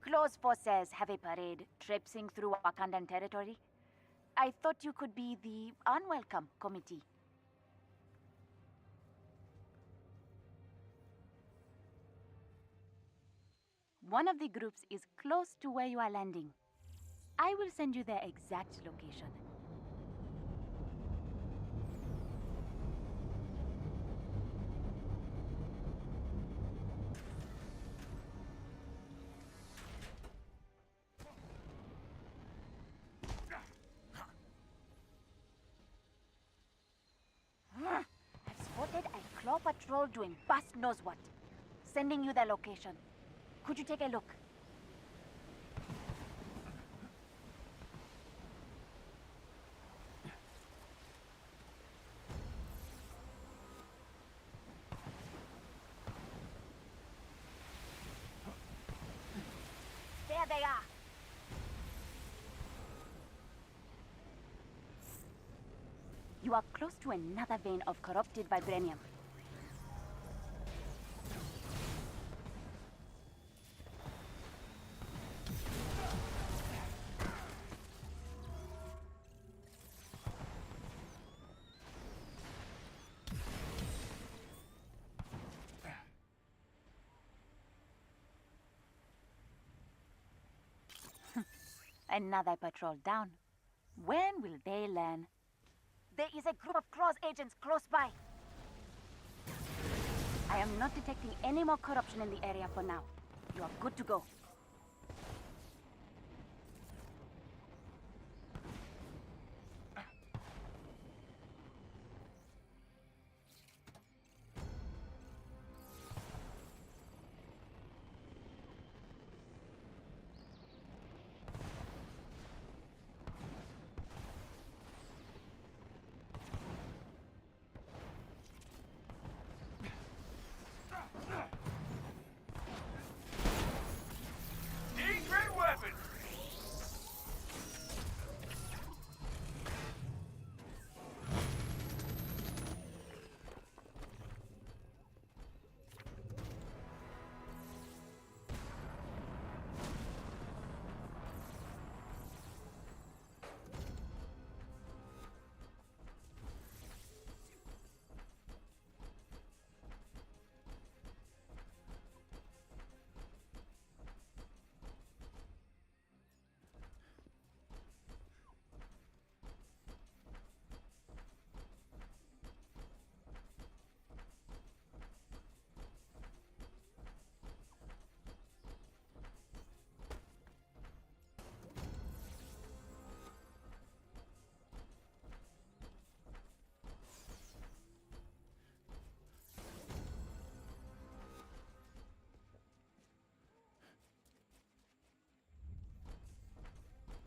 Close forces have a parade traipsing through Wakandan territory. I thought you could be the unwelcome committee. One of the groups is close to where you are landing. I will send you their exact location. I've spotted a claw patrol doing bust knows what. Sending you their location. Could you take a look? There they are. You are close to another vein of corrupted vibranium. Another patrol down. When will they learn? There is a group of Claw's agents close by. I am not detecting any more corruption in the area for now. You are good to go.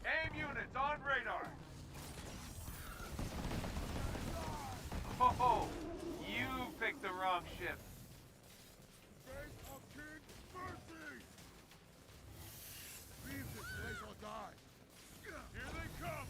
AIM units on radar! Oh, you picked the wrong ship. Face of King Mercy! Leave this place or die! Here they come!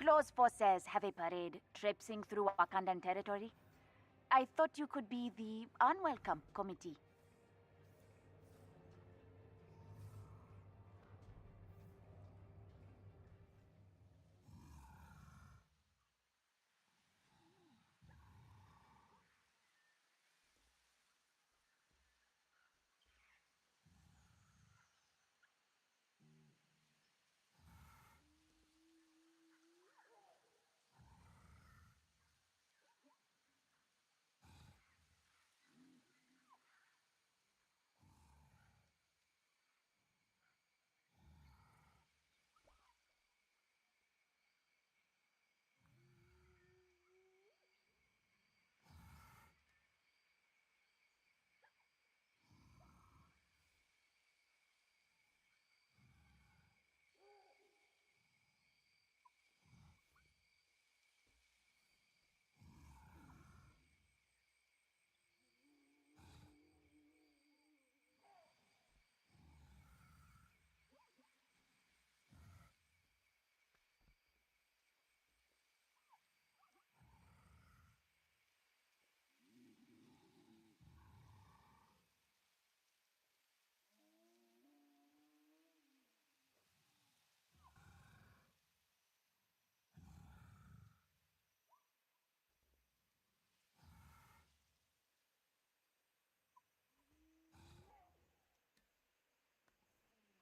Klo's forces have a parade traipsing through Wakandan territory. I thought you could be the unwelcome committee.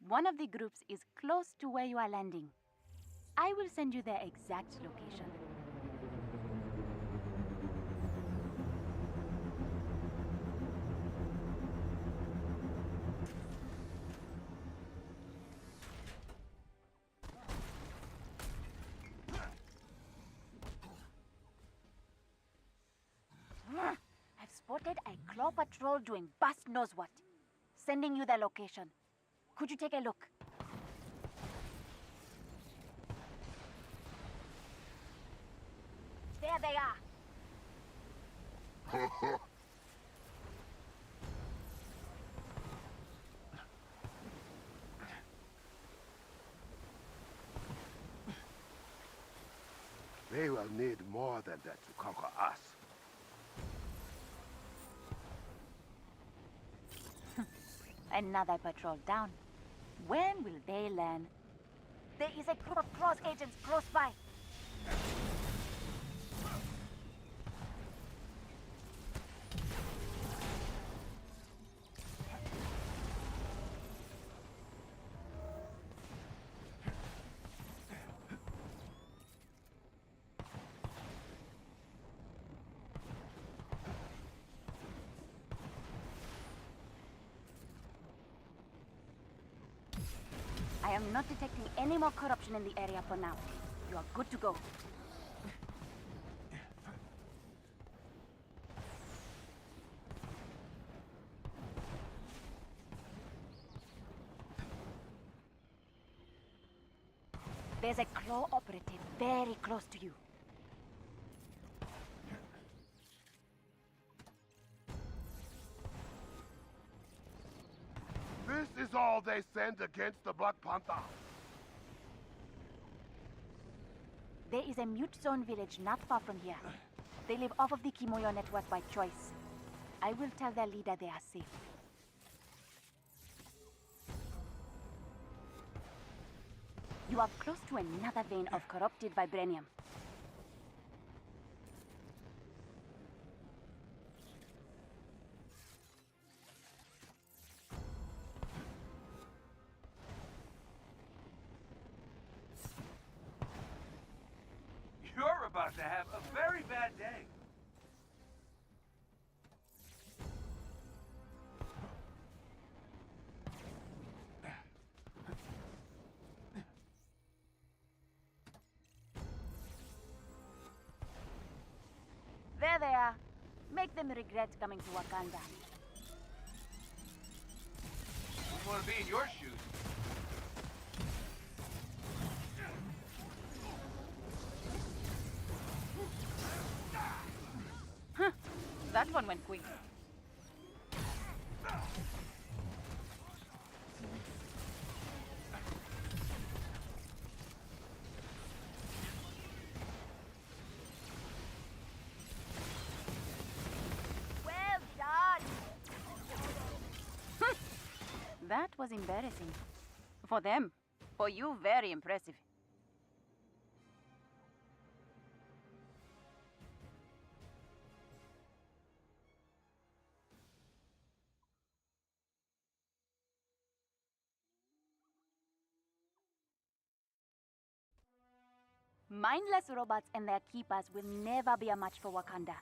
One of the groups is close to where you are landing. I will send you their exact location. I've spotted a claw patrol doing bust knows what. Sending you their location. Could you take a look? There they are. They will need more than that to conquer us. Another patrol down. When will they learn? There is a group of cross agents close by. I am not detecting any more corruption in the area for now. You are good to go. There's a claw operative very close to you. This is all they send against the Black Panther. There is a mute zone village not far from here. They live off of the Kimoyo network by choice. I will tell their leader they are safe. You are close to another vein of corrupted vibranium. You're about to have a very bad day. There they are. Make them regret coming to Wakanda. Wouldn't want to be in your shoes. Huh. That one went quick. That was embarrassing. For them. For you, very impressive. Mindless robots and their keepers will never be a match for Wakanda.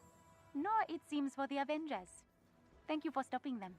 Nor, it seems, for the Avengers. Thank you for stopping them.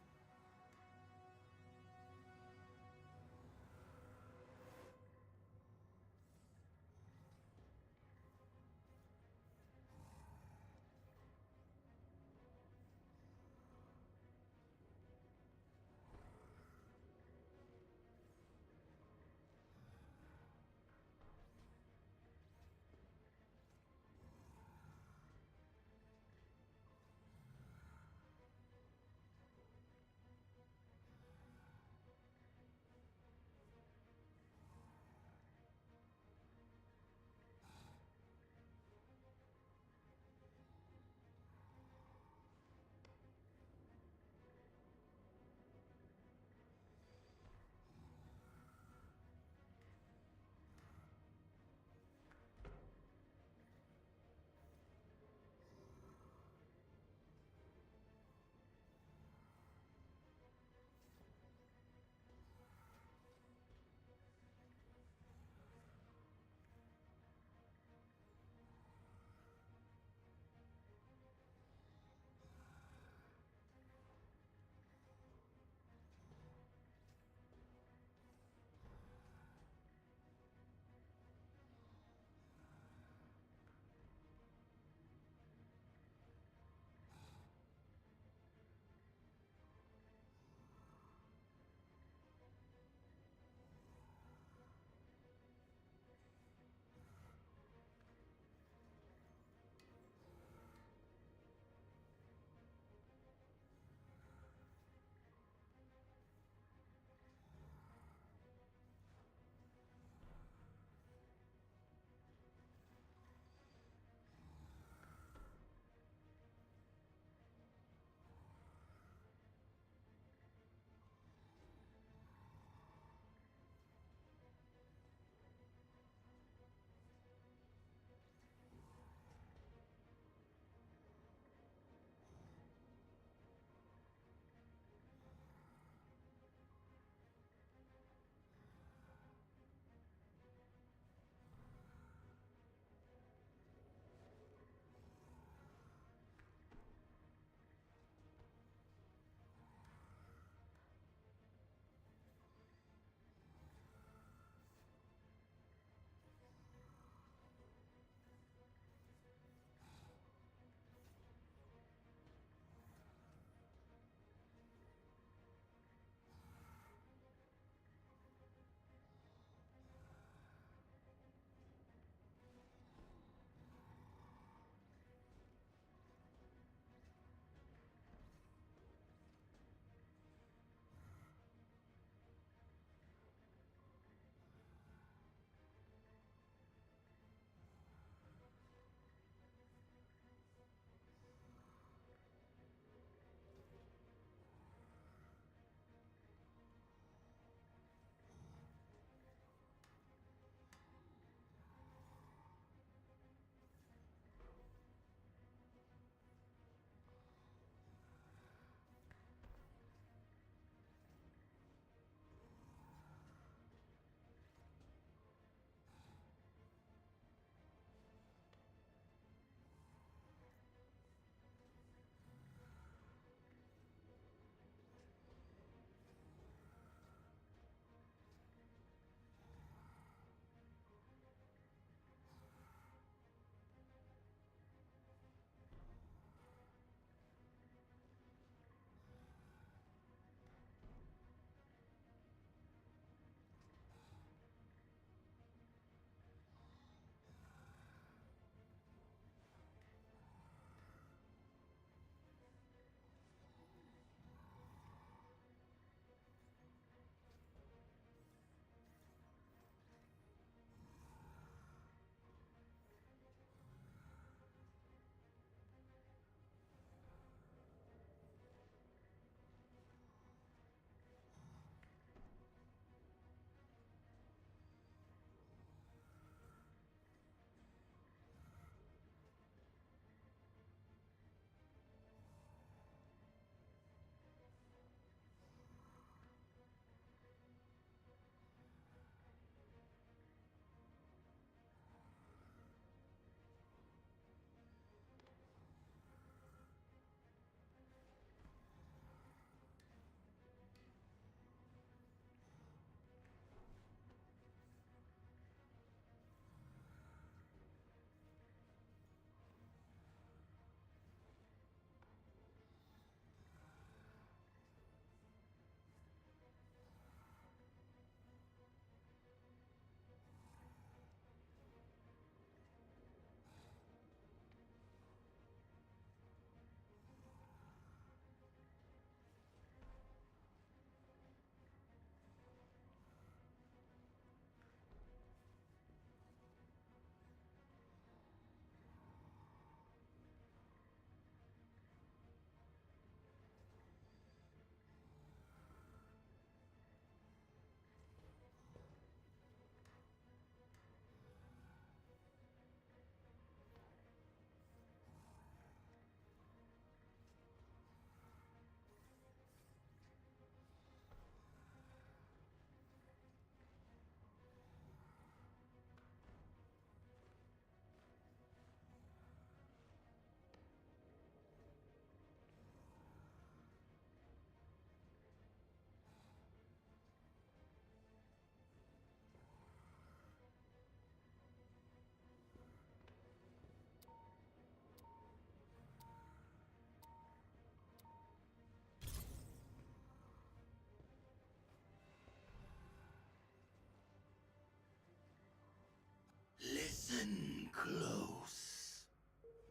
close.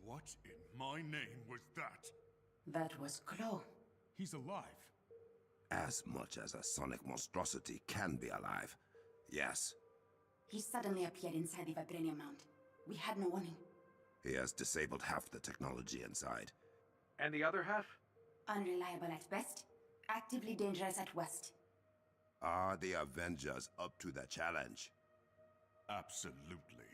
What in my name was that? That was Claw. He's alive. As much as a sonic monstrosity can be alive. Yes. He suddenly appeared inside the Vibranium Mound. We had no warning. He has disabled half the technology inside. And the other half? Unreliable at best, actively dangerous at worst. Are the Avengers up to the challenge? Absolutely.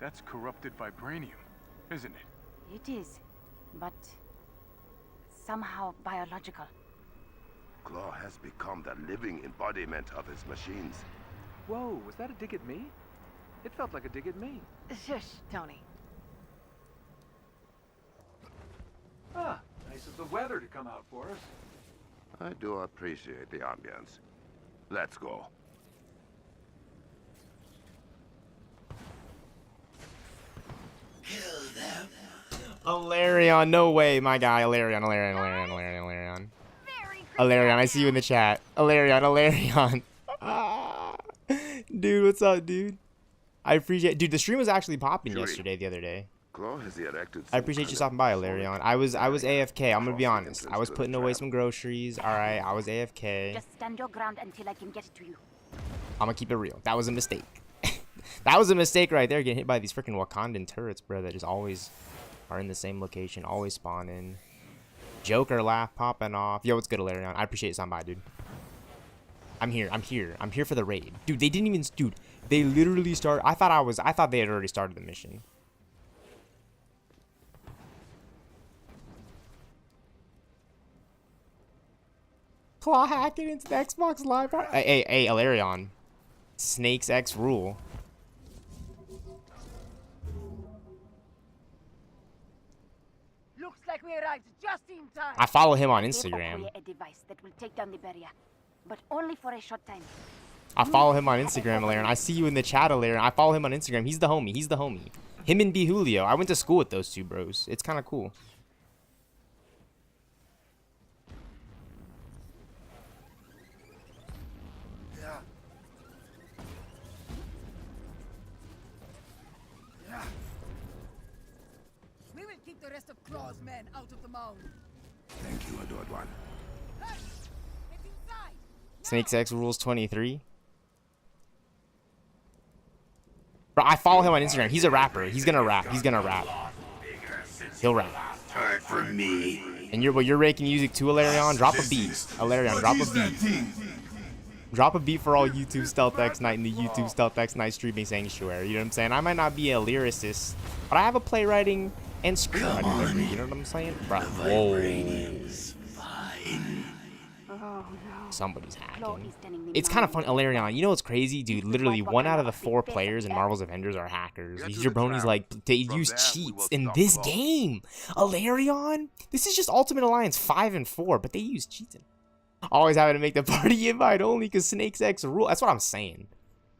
That's corrupted vibranium, isn't it? It is, but somehow biological. Claw has become the living embodiment of his machines. Whoa, was that a dig at me? It felt like a dig at me. Shush, Tony. Ah, nice of the weather to come out for us. I do appreciate the ambience. Let's go. Alarion, no way, my guy. Alarion. Alarion, I see you in the chat. Alarion. Dude, what's up, dude? I appreciate. Dude, the stream was actually popping yesterday, the other day. Claw has erected I appreciate you stopping by, Alarion. I was AFK. I'm gonna be honest. I was putting away some groceries. All right, I was AFK. Just stand your ground until I can get it to you. I'm gonna keep it real. That was a mistake. That was a mistake right there, getting hit by these freaking Wakandan turrets, bro, that just always are in the same location, always spawn in. Joker laugh popping off. Yo, what's good, Alarion? I appreciate you stopping by, dude. I'm here for the raid. Dude, they didn't even, dude, they literally started. I thought they had already started the mission. Claw hacking into the Xbox Live. Hey, Alarion. Snakes X rule. Looks like we arrived just in time. I follow him on We'll Instagram. create a device that will take down the barrier, but only for a short time. I follow him on Instagram, Alarion. I see you in the chat, Alarion. I follow him on Instagram. He's the homie. Him and B Julio. I went to school with those two bros. It's kind of cool. We will keep the rest of Claw's men out of the mound. Thank you, adored one. Hush! Get inside! Snakes X rules 23. Bro, I follow him on Instagram. He's a rapper. He's gonna rap. He'll rap. Time for me. And you're making music too, Alarion. Drop a beat. Alarion, drop a beat. Drop a beat for all YouTube stealthxknight in the YouTube stealthxknight streaming sanctuary. You know what I'm saying? I might not be a lyricist, but I have a playwriting and screenwriting degree. You know what I'm saying? Bro, whoa. Somebody's hacking. It's kind of fun, Alarion. You know what's crazy, dude? Literally, 1 out of the 4 players in Marvel's Avengers are hackers. These jabronis, like, they use cheats in this game. Alarion? This is just Ultimate Alliance 5 and 4, but they use cheats. Always having to make the party invite only because Snakes X rule. That's what I'm saying.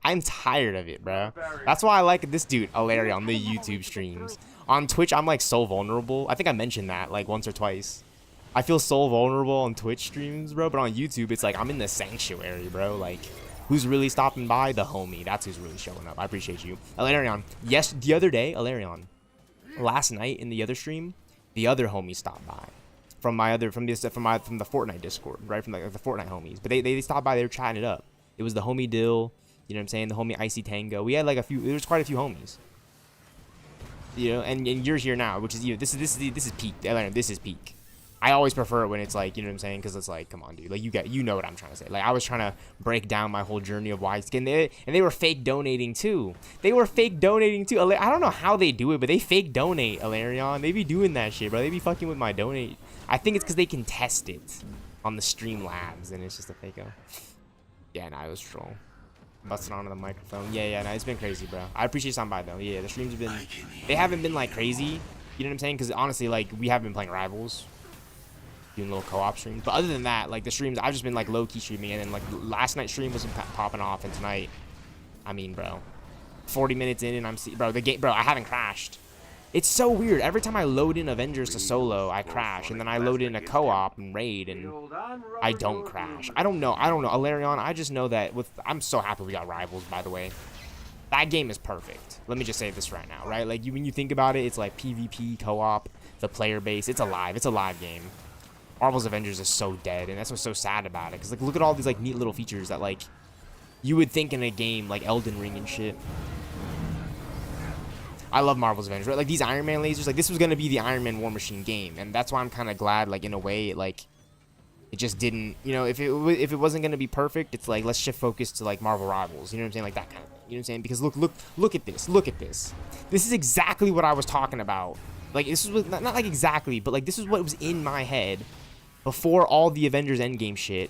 I'm tired of it, bro. That's why I like this dude, Alarion, the YouTube streams. On Twitch, I'm, like, so vulnerable. I think I mentioned that, like, once or twice. I feel so vulnerable on Twitch streams, bro, but on YouTube, it's like I'm in the sanctuary, bro. Like, who's really stopping by? The homie. That's who's really showing up. I appreciate you. Alarion, yes, the other day, Alarion, last night in the other stream, the other homie stopped by from the Fortnite Discord, right? From the Fortnite homies. But they stopped by, they were chatting it up. It was the homie Dill, you know what I'm saying? The homie Icy Tango. We had like there was quite a few homies. You know, and you're here now, which is, you know, this is peak. Alarion, this is peak. I always prefer it when it's like, you know what I'm saying? Because it's like, come on, dude. Like, you know what I'm trying to say. Like, I was trying to break down my whole journey of why skin. And they were fake donating, too. I don't know how they do it, but they fake donate, Alarion. They be doing that shit, bro. They be fucking with my donate. I think it's because they can test it on the Streamlabs, and it's just a fake-o. Yeah, nah, it was troll. Busting onto the microphone. Yeah, nah, it's been crazy, bro. I appreciate stopping by, though. Yeah, the streams have been... They haven't been, like, crazy. You know what I'm saying? Because, honestly, like, we have been playing Rivals. Doing little co-op streams, but other than that, like the streams, I've just been like low-key streaming, and then like last night's stream was popping off, and tonight, I mean, bro, 40 minutes in, and I haven't crashed. It's so weird. Every time I load in Avengers to solo, I crash, and then I load in a co-op and raid, and I don't crash. I don't know, Alarion. I just know that I'm so happy we got Rivals, by the way. That game is perfect. Let me just say this right now, right? Like when you think about it, it's like PvP co-op, the player base. It's a live game. Marvel's Avengers is so dead, and that's what's so sad about it. Because, like, look at all these, like, neat little features that, like, you would think in a game like Elden Ring and shit. I love Marvel's Avengers, right? Like, these Iron Man lasers, like, this was going to be the Iron Man War Machine game. And that's why I'm kind of glad, like, in a way, it just didn't, you know, if it wasn't going to be perfect, it's like, let's shift focus to, like, Marvel Rivals. You know what I'm saying? Like, that kind of thing. You know what I'm saying? Because look at this. Look at this. This is exactly what I was talking about. Like, this is not like exactly, but like this is what was in my head before all the Avengers Endgame shit.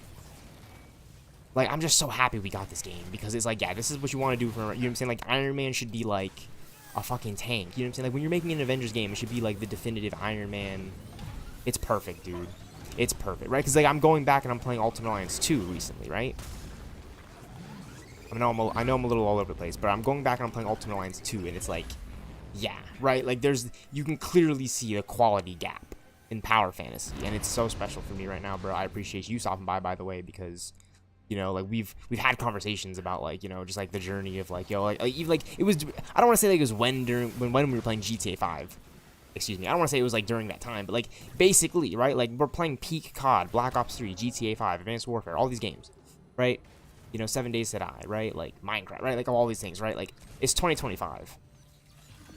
Like, I'm just so happy we got this game because it's like, yeah, this is what you want to do for, you know what I'm saying? Like, Iron Man should be like a fucking tank. You know what I'm saying? Like, when you're making an Avengers game, it should be like the definitive Iron Man. It's perfect, dude. It's perfect, right? Because like I'm going back and I'm playing Ultimate Alliance 2 recently, right? I know I'm a little all over the place, but I'm going back and I'm playing Ultimate Alliance 2, and it's like, yeah, right? Like, you can clearly see a quality gap in power fantasy, and it's so special for me right now, bro. I appreciate you stopping by the way, because, you know, like, we've had conversations about, like, you know, just, like, the journey of, like, yo, like, it was, I don't want to say, like, it was when we were playing GTA 5. Excuse me, I don't want to say it was, like, during that time, but, like, basically, right? Like, we're playing peak COD, Black Ops 3, GTA 5, Advanced Warfare, all these games, right? You know, 7 Days to Die, right? Like, Minecraft, right? Like, all these things, right? Like, it's 2025.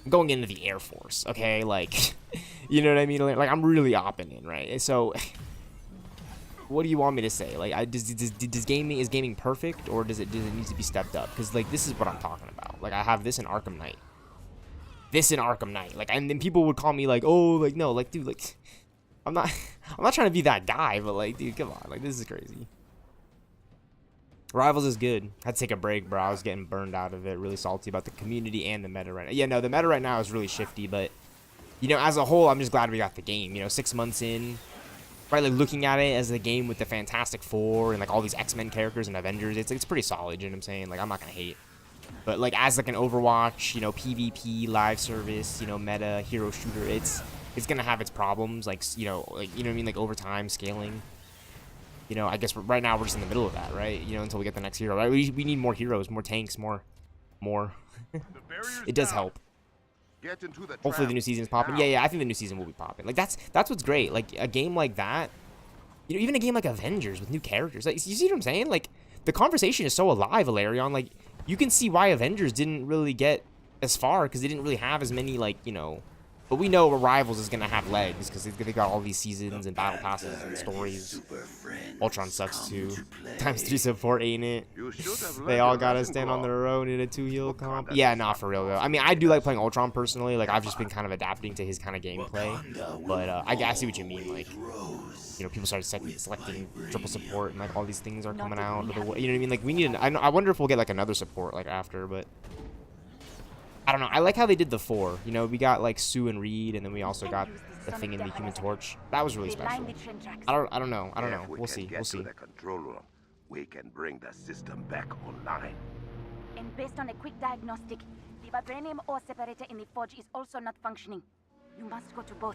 I'm going into the Air Force, okay? Like, you know what I mean? Like, I'm really opping in, right? So, what do you want me to say? Like, is gaming perfect, or does it need to be stepped up? Because, like, this is what I'm talking about. Like, I have this in Arkham Knight. Like, and then people would call me, like, oh, like, no, like, dude, like, I'm not trying to be that guy, but, like, dude, come on. Like, this is crazy. Rivals is good. Had to take a break, bro. I was getting burned out of it. Really salty about the community and the meta right now. Yeah, no, the meta right now is really shifty, but, you know, as a whole, I'm just glad we got the game. You know, 6 months in, right? Like, looking at it as a game with the Fantastic Four and, like, all these X-Men characters and Avengers, it's pretty solid, you know what I'm saying? Like, I'm not gonna hate. But, like, as, like, an Overwatch, you know, PvP, live service, you know, meta, hero shooter, it's gonna have its problems, like, you know what I mean? Like, over time, scaling. You know, I guess right now we're just in the middle of that, right? You know, until we get the next hero, right? We need more heroes, more tanks, more. It does help. Get into the Hopefully the new season's popping. Yeah, I think the new season will be popping. Like, that's what's great. Like, a game like that, you know, even a game like Avengers with new characters. Like, you see what I'm saying? Like, the conversation is so alive, Alarion. Like, you can see why Avengers didn't really get as far, because they didn't really have as many, like, you know. But we know Rivals is going to have legs, because they got all these seasons and battle passes and stories. Ultron sucks too. Times 3 support, ain't it? They all got to stand on their own in a 2-heal comp. Yeah, nah, for real, though. I mean, I do like playing Ultron personally. Like, I've just been kind of adapting to his kind of gameplay. But I see what you mean. Like, you know, people started selecting triple support, and, like, all these things are coming out. You know what I mean? Like, we need I wonder if we'll get, like, another support, like, after, but I don't know. I like how they did the 4. You know, we got, like, Sue and Reed, and then we also got the thing in the Human Torch. That was really special. I don't know. We'll see. The control room, we can bring the system back online. And based on a quick diagnostic, the vibranium ore separator in the forge is also not functioning. You must go to both.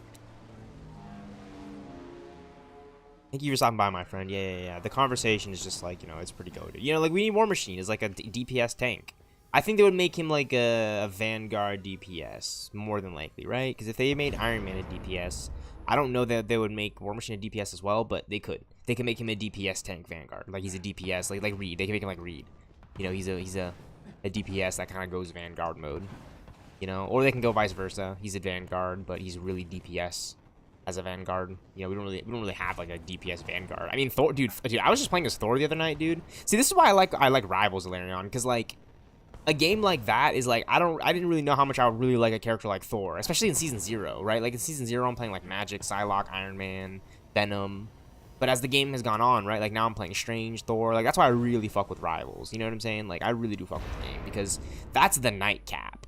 Thank you for stopping by, my friend. Yeah. The conversation is just like, you know, it's pretty goated. You know, like, we need War Machine as, like, a DPS tank. I think they would make him like a Vanguard DPS, more than likely, right? Because if they made Iron Man a DPS, I don't know that they would make War Machine a DPS as well, but they could. They could make him a DPS tank Vanguard, like he's a DPS, like Reed. They can make him like Reed. You know, he's a DPS that kind of goes Vanguard mode. You know, or they can go vice versa. He's a Vanguard, but he's really DPS as a Vanguard. You know, we don't really have like a DPS Vanguard. I mean, Thor, dude, I was just playing as Thor the other night, dude. See, this is why I like Rivals, Alarion, because like, a game like that is like, I didn't really know how much I would really like a character like Thor, especially in Season 0, right? Like in Season 0, I'm playing like Magic, Psylocke, Iron Man, Venom. But as the game has gone on, right, like now I'm playing Strange, Thor. Like, that's why I really fuck with Rivals. You know what I'm saying? Like, I really do fuck with the game because that's the nightcap.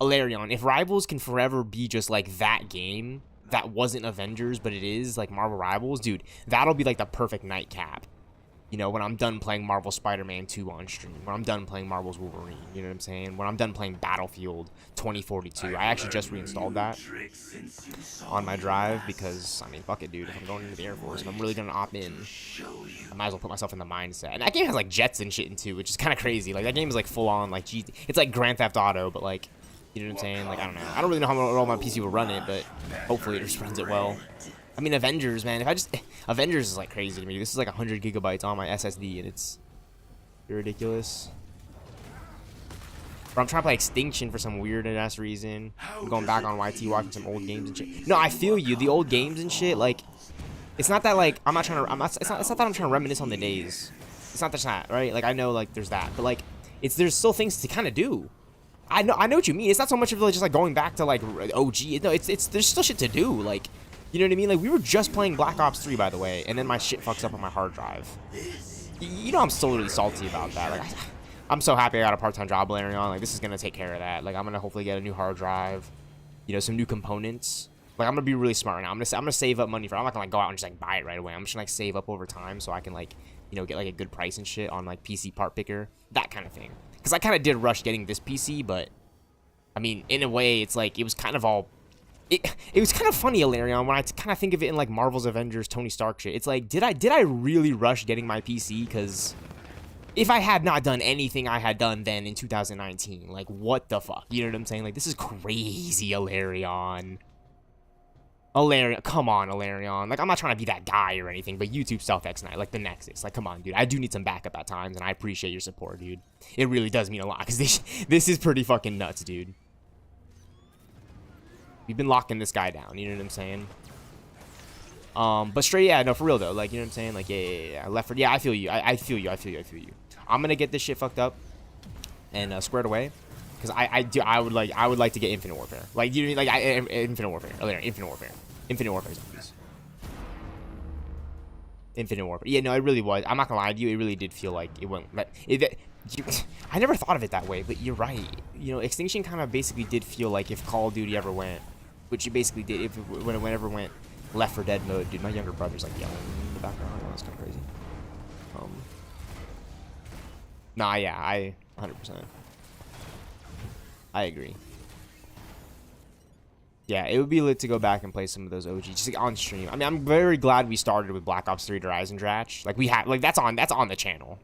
Alarion, if Rivals can forever be just like that game that wasn't Avengers, but it is like Marvel Rivals, dude, that'll be like the perfect nightcap. You know, when I'm done playing Marvel Spider-Man 2 on stream, when I'm done playing Marvel's Wolverine, you know what I'm saying? When I'm done playing Battlefield 2042, I actually just reinstalled that on my drive because, I mean, fuck it, dude. If I'm going into the Air Force, if I'm really gonna opt in, I might as well put myself in the mindset. And that game has like jets and shit in too, which is kind of crazy. Like, that game is like full on, like, it's like Grand Theft Auto, but like, you know what I'm saying? Like, I don't know. I don't really know how well my PC will run it, but hopefully it just runs it well. I mean, Avengers, man. Avengers is like crazy to me. This is like 100 gigabytes on my SSD, and it's ridiculous. But I'm trying to play Extinction for some weird ass reason. I'm going back on YT watching some old games and shit. No, I feel you. The old games and shit, like, it's not that like it's not that I'm trying to reminisce on the days. It's not that, right? Like, I know like there's that, but like there's still things to kind of do. I know what you mean. It's not so much of just like going back to like OG. No, it's there's still shit to do. Like, you know what I mean? Like, we were just playing Black Ops 3, by the way, and then my shit fucks up on my hard drive. You know, I'm still really salty about that. Like, I'm so happy I got a part-time job layering on. Like, this is gonna take care of that. Like, I'm gonna hopefully get a new hard drive, you know, some new components. Like, I'm gonna be really smart now. I'm gonna save up money for. I'm not gonna like go out and just like buy it right away. I'm just gonna like save up over time so I can like, you know, get like a good price and shit on like PC part picker, that kind of thing. Because I kind of did rush getting this PC, but I mean, in a way, it's like it was kind of all. It was kind of funny, Ilarion, when I kind of think of it in like Marvel's Avengers, Tony Stark shit. It's like, did I really rush getting my PC? Because if I had not done anything I had done then in 2019, like, what the fuck? You know what I'm saying? Like, this is crazy, Ilarion. Ilarion, come on, Ilarion. Like, I'm not trying to be that guy or anything, but YouTube stealthxknight, like the Nexus. Like, come on, dude. I do need some backup at times, and I appreciate your support, dude. It really does mean a lot, because this is pretty fucking nuts, dude. We've been locking this guy down, you know what I'm saying? But straight, yeah, no, for real though, like, you know what I'm saying? Like, yeah, left for, yeah, I feel you, I feel you. I'm gonna get this shit fucked up and squared away, because I would like to get Infinite Warfare, like, you know what I mean? Like, Infinite Warfare, Infinite Warfare zombies. Infinite Warfare, yeah, no, it really was. I'm not gonna lie to you, it really did feel like it went. I never thought of it that way, but you're right. You know, Extinction kind of basically did feel like if Call of Duty ever went, which it basically did, if whenever went Left 4 Dead mode, dude. My younger brother's like yelling in the background. Oh, that's kind of crazy. Nah, yeah, I 100%. I agree. Yeah, it would be lit to go back and play some of those OG just like on stream. I mean, I'm very glad we started with Black Ops 3 Horizon Dratch. Like, we have, like, that's on the channel.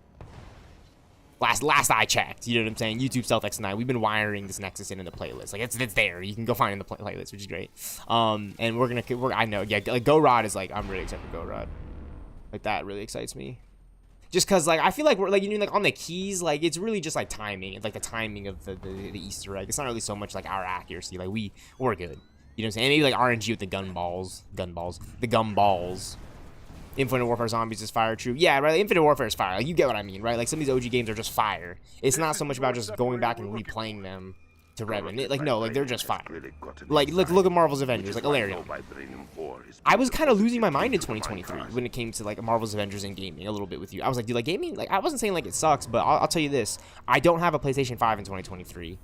Last I checked, you know what I'm saying? YouTube stealthxknight. We've been wiring this Nexus in the playlist. Like, it's there. You can go find it in the playlist, which is great. And I know, yeah, like, Go Rod is like, I'm really excited for Go Rod. Like, that really excites me. Just because, like, I feel like we're, like, you know, like, on the keys, like, it's really just, like, timing. It's, like, the timing of the Easter egg. It's not really so much, like, our accuracy. Like, we're good. You know what I'm saying? And maybe, like, RNG with the gun balls. Infinite Warfare Zombies is fire, true. Yeah, right, Infinite Warfare is fire. Like, you get what I mean, right? Like, some of these OG games are just fire. It's not so much about just going back and replaying them to rev it. Like, no, like, they're just fire. Like, look at Marvel's Avengers, like, Ilarion. I was kind of losing my mind in 2023 when it came to, like, Marvel's Avengers and gaming a little bit with you. I was like, dude, like, gaming, like, I wasn't saying, like, it sucks, but I'll tell you this. I don't have a PlayStation 5 in 2023.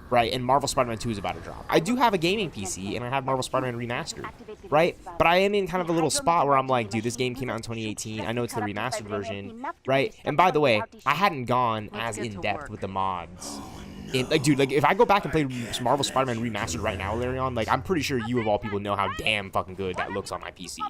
Right, and Marvel Spider-Man 2 is about to drop. I do have a gaming PC, and I have Marvel Spider-Man Remastered, right? But I am in kind of a little spot where I'm like, dude, this game came out in 2018. I know it's the remastered version, right? And by the way, I hadn't gone as in-depth with the mods. Like, dude, like, if I go back and play Marvel Spider-Man Remastered right now, Larion, like, I'm pretty sure you of all people know how damn fucking good that looks on my PC.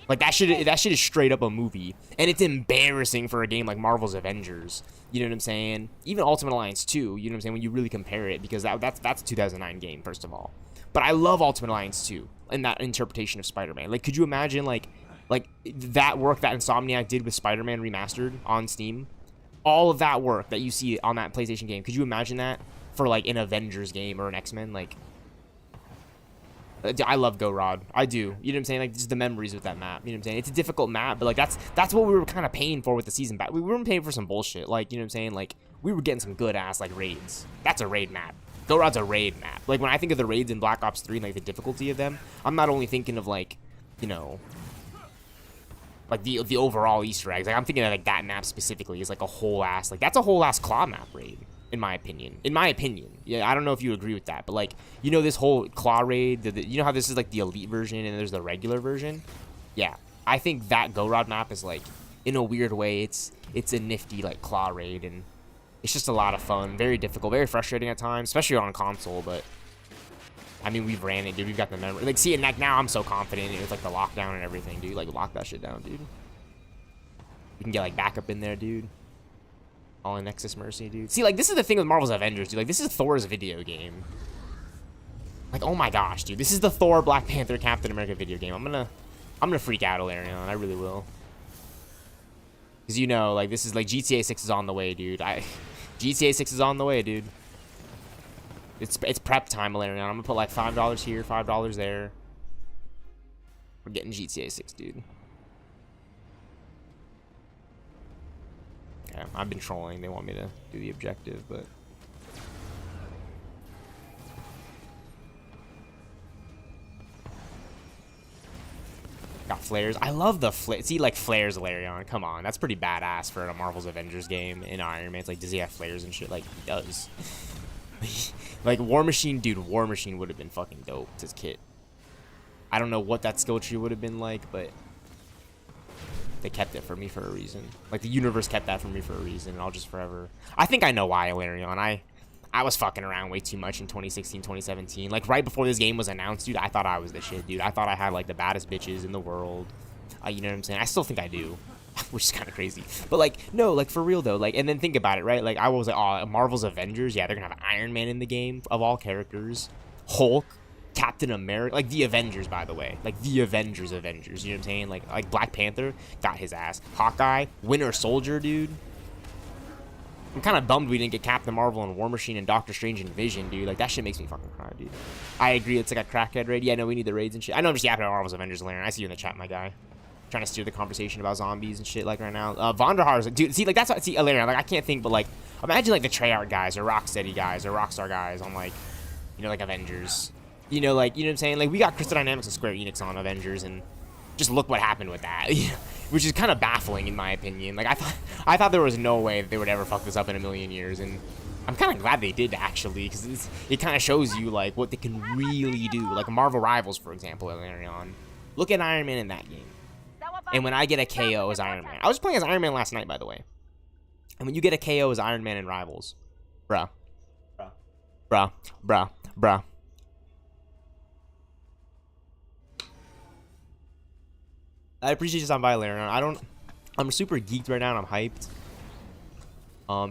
Like, that shit is straight up a movie. And it's embarrassing for a game like Marvel's Avengers. You know what I'm saying? Even Ultimate Alliance 2, you know what I'm saying, when you really compare it, because that's a 2009 game, first of all. But I love Ultimate Alliance 2 and that interpretation of Spider-Man. Like, could you imagine, like that work that Insomniac did with Spider-Man Remastered on Steam? All of that work that you see on that PlayStation game, could you imagine that for, like, an Avengers game or an X-Men? Like, I love Go Rod. I do. You know what I'm saying? Like, just the memories with that map. You know what I'm saying? It's a difficult map, but, like, that's what we were kind of paying for with the season back. We weren't paying for some bullshit. Like, you know what I'm saying? Like, we were getting some good-ass, like, raids. That's a raid map. Go Rod's a raid map. Like, when I think of the raids in Black Ops 3 and, like, the difficulty of them, I'm not only thinking of, like, you know, like, the overall Easter eggs. Like, I'm thinking of, like, that map specifically is, like, a whole-ass, like, that's a whole-ass claw map raid. In my opinion. Yeah, I don't know if you agree with that, but, like, you know, this whole claw raid, you know how this is, like, the elite version and there's the regular version? Yeah, I think that Go Rod map is, like, in a weird way, it's a nifty, like, claw raid, and it's just a lot of fun, very difficult, very frustrating at times, especially on console, but, I mean, we've ran it, dude, we've got the memory, like, see, and, like, now I'm so confident with, like, the lockdown and everything, dude, like, lock that shit down, dude. We can get, like, backup in there, dude. All in Nexus Mercy, dude. See, like, this is the thing with Marvel's Avengers, dude. Like, this is Thor's video game. Like, oh my gosh, dude. This is the Thor, Black Panther, Captain America video game. I'm gonna freak out, Ilarion. I really will. Because, you know, like, this is, like, GTA 6 is on the way, dude. GTA 6 is on the way, dude. It's prep time, Ilarion. I'm gonna put, like, $5 here, $5 there. We're getting GTA 6, dude. Okay, I've been trolling. They want me to do the objective, but... Got flares. I love the flare. See, like, flares, Alarion. Come on. That's pretty badass for a Marvel's Avengers game in Iron Man. It's like, does he have flares and shit? Like, he does. Like, War Machine, dude, War Machine would have been fucking dope to his kit. I don't know what that skill tree would have been like, but they kept it for me for a reason. Like, the universe kept that for me for a reason, and I'll just forever... I think I know why, Alarion. I was fucking around way too much in 2016, 2017. Like, right before this game was announced, dude, I thought I was the shit, dude. I thought I had, like, the baddest bitches in the world. You know what I'm saying? I still think I do, which is kind of crazy. But, like, no, like, for real, though. Like, and then think about it, right? Like, I was like, oh, Marvel's Avengers? Yeah, they're gonna have Iron Man in the game, of all characters. Hulk, Captain America. Like, the Avengers, by the way. Like, the Avengers. You know what I'm saying? Like Black Panther got his ass. Hawkeye, Winter Soldier, dude. I'm kind of bummed we didn't get Captain Marvel and War Machine and Doctor Strange and Vision, dude. Like, that shit makes me fucking cry, dude. I agree, it's like a crackhead raid. Yeah, no, we need the raids and shit. I know I'm just yapping about Marvel's Avengers, Larry. I see you in the chat, my guy. Trying to steer the conversation about zombies and shit, like, right now. Vonderhaar's, like, dude, see, like, that's what, see, Larry, like, I can't think, but, like, imagine, like, the Treyarch guys or Rocksteady guys or Rockstar guys on, like, you know, like, Avengers. You know, like, you know what I'm saying? Like, we got Crystal Dynamics and Square Enix on Avengers, and just look what happened with that. Which is kind of baffling in my opinion. Like, I thought there was no way that they would ever fuck this up in a million years, and I'm kind of glad they did, actually, because it kind of shows you, like, what they can really do. Like, Marvel Rivals, for example, Ilarion. Look at Iron Man in that game. And when I get a KO as Iron Man. I was playing as Iron Man last night, by the way. And when you get a KO as Iron Man in Rivals, bruh. I appreciate you stopping by, Larry. I'm super geeked right now and I'm hyped.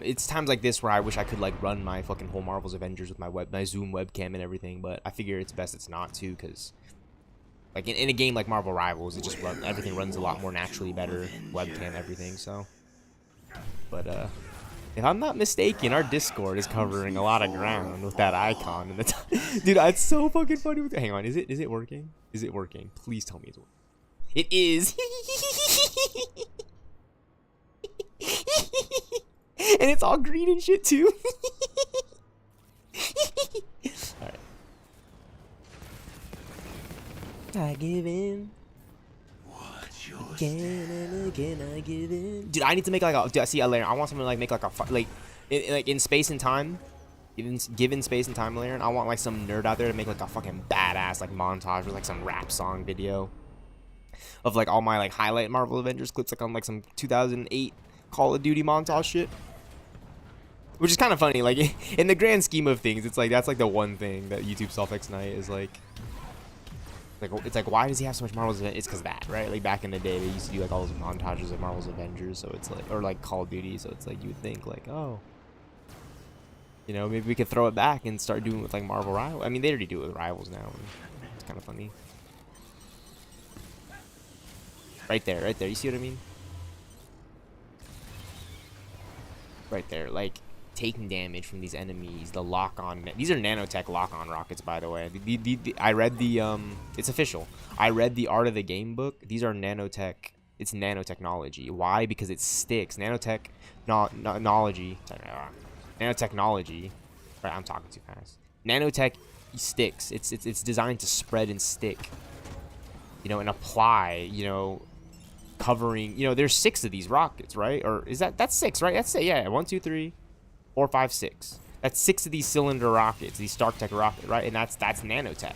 It's times like this where I wish I could, like, run my fucking whole Marvel's Avengers with my Zoom webcam and everything, but I figure it's best it's not too, because, like, in a game like Marvel Rivals, everything runs a lot more naturally better, webcam, everything, so. But, if I'm not mistaken, our Discord is covering a lot of ground with that icon in the top. Dude, it's so fucking funny. Hang on, is it working? Is it working? Please tell me it's working. It is. And it's all green and shit too. Alright. I give in. Again and again I give in. Dude, I need to make like a... Dude, see, I want something to like make like a... Like in space and time. Given space and time, Laren, I want like some nerd out there to make like a fucking badass like montage with like some rap song video. Of like all my like highlight Marvel Avengers clips, like on like some 2008 Call of Duty montage shit, which is kind of funny. Like in the grand scheme of things, it's like that's like the one thing that YouTube stealthxknight is like it's like, why does he have so much Marvel's Avengers? It's because that, right? Like back in the day, they used to do like all those montages of Marvel's Avengers, so it's like, or like Call of Duty, so it's like you would think like, oh, you know, maybe we could throw it back and start doing it with like Marvel Rivals. I mean, they already do it with Rivals now. It's kind of funny. Right there, you see what I mean? Right there, like, taking damage from these enemies, the lock-on... These are nanotech lock-on rockets, by the way. I read the, it's official. I read the Art of the Game book. These are nanotech. It's nanotechnology. Why? Because it sticks. Nanotechnology. Nanotechnology. Right, I'm talking too fast. Nanotech sticks. It's designed to spread and stick. You know, and apply, you know... Covering, you know, there's 6 of these rockets, right? Or is that's 6, right? That's it, yeah. 1, 2, 3, 4, 5, 6. That's 6 of these cylinder rockets, these StarkTech rockets, right? And that's nanotech.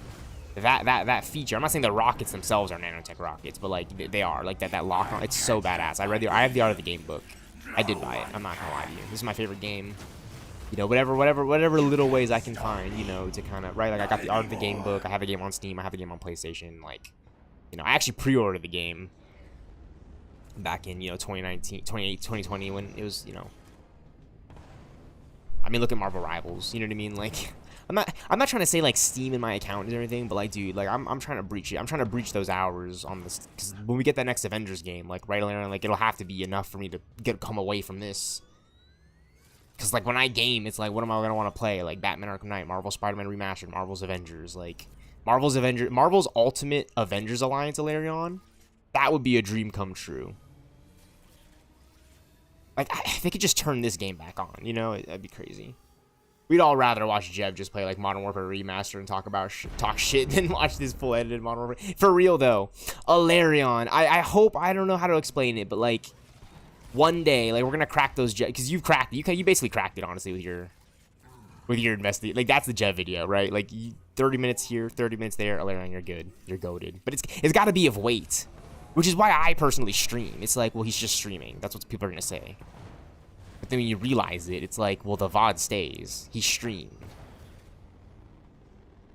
That feature. I'm not saying the rockets themselves are nanotech rockets, but like they are. Like that lock on. It's so badass. I have the Art of the Game book. I did buy it. I'm not gonna lie to you. This is my favorite game. You know, whatever little ways I can find, you know, to kind of right. Like I got the Art of the Game book. I have the game on Steam. I have the game on PlayStation. Like, you know, I actually pre-ordered the game back in, you know, 2020 when it was, you know, I mean, look at Marvel Rivals, you know what I mean? Like, I'm not trying to say like Steam in my account or anything, but like, dude, like I'm trying to breach it. I'm trying to breach those hours on this, because when we get that next Avengers game, like right around, like it'll have to be enough for me to come away from this. Because like when I game, it's like, what am I gonna want to play? Like Batman Arkham Knight, Marvel Spider-Man Remastered, Marvel's Avengers, like Marvel's Ultimate Avengers Alliance, Alarion. That would be a dream come true. Like, if they could just turn this game back on, you know, that'd be crazy. We'd all rather watch Jev just play like Modern Warfare Remaster and talk shit than watch this full edited Modern Warfare. For real though, Alarion. I hope, I don't know how to explain it, but like one day, like we're gonna crack those Jev, because you've cracked it. You basically cracked it honestly with your investigate. Like that's the Jev video, right? Like 30 minutes here, 30 minutes there. Alarion, you're good. You're goated. But it's got to be of weight, which is why I personally stream. It's like, well, he's just streaming. That's what people are gonna say. But then when you realize it, it's like, well, the VOD stays. He streamed.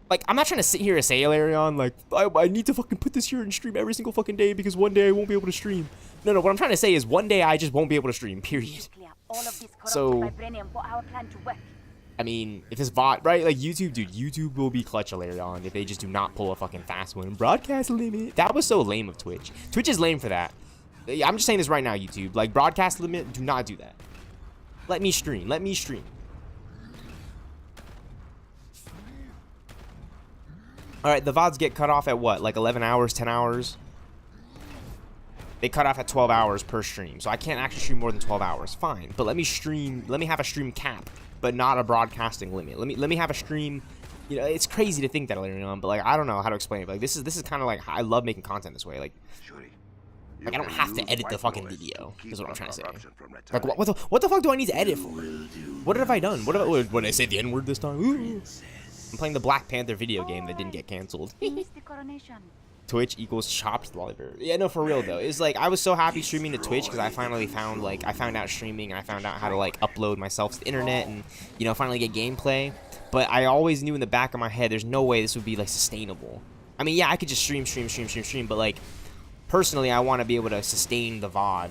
Like, I'm not trying to sit here and say, Alarion, like, I need to fucking put this here and stream every single fucking day because one day I won't be able to stream. No, what I'm trying to say is one day I just won't be able to stream, period. So, I mean, if this VOD, right, like YouTube, dude, YouTube will be clutch, Alarion, if they just do not pull a fucking fast one. Broadcast limit. That was so lame of Twitch. Twitch is lame for that. I'm just saying this right now, YouTube. Like, broadcast limit, do not do that. Let me stream. Let me stream. Alright, the VODs get cut off at what? Like 11 hours, 10 hours? They cut off at 12 hours per stream. So I can't actually stream more than 12 hours. Fine. But let me stream. Let me have a stream cap, but not a broadcasting limit. Let me have a stream. You know, it's crazy to think that, Alarion, but like I don't know how to explain it. Like this is kind of like I love making content this way. Like I don't have to edit the fucking video, is what I'm trying to say. Like, what the fuck do I need to edit for? What have I done? What did I say the N-word this time? Ooh. I'm playing the Black Panther video game that didn't get canceled. Twitch equals chopped library. Yeah, no, for real though. It's like, I was so happy streaming to Twitch because I finally found, like, I found out streaming and I found out how to, like, upload myself to the internet and, you know, finally get gameplay. But I always knew in the back of my head, there's no way this would be, like, sustainable. I mean, yeah, I could just stream, but, like, personally, I want to be able to sustain the VOD,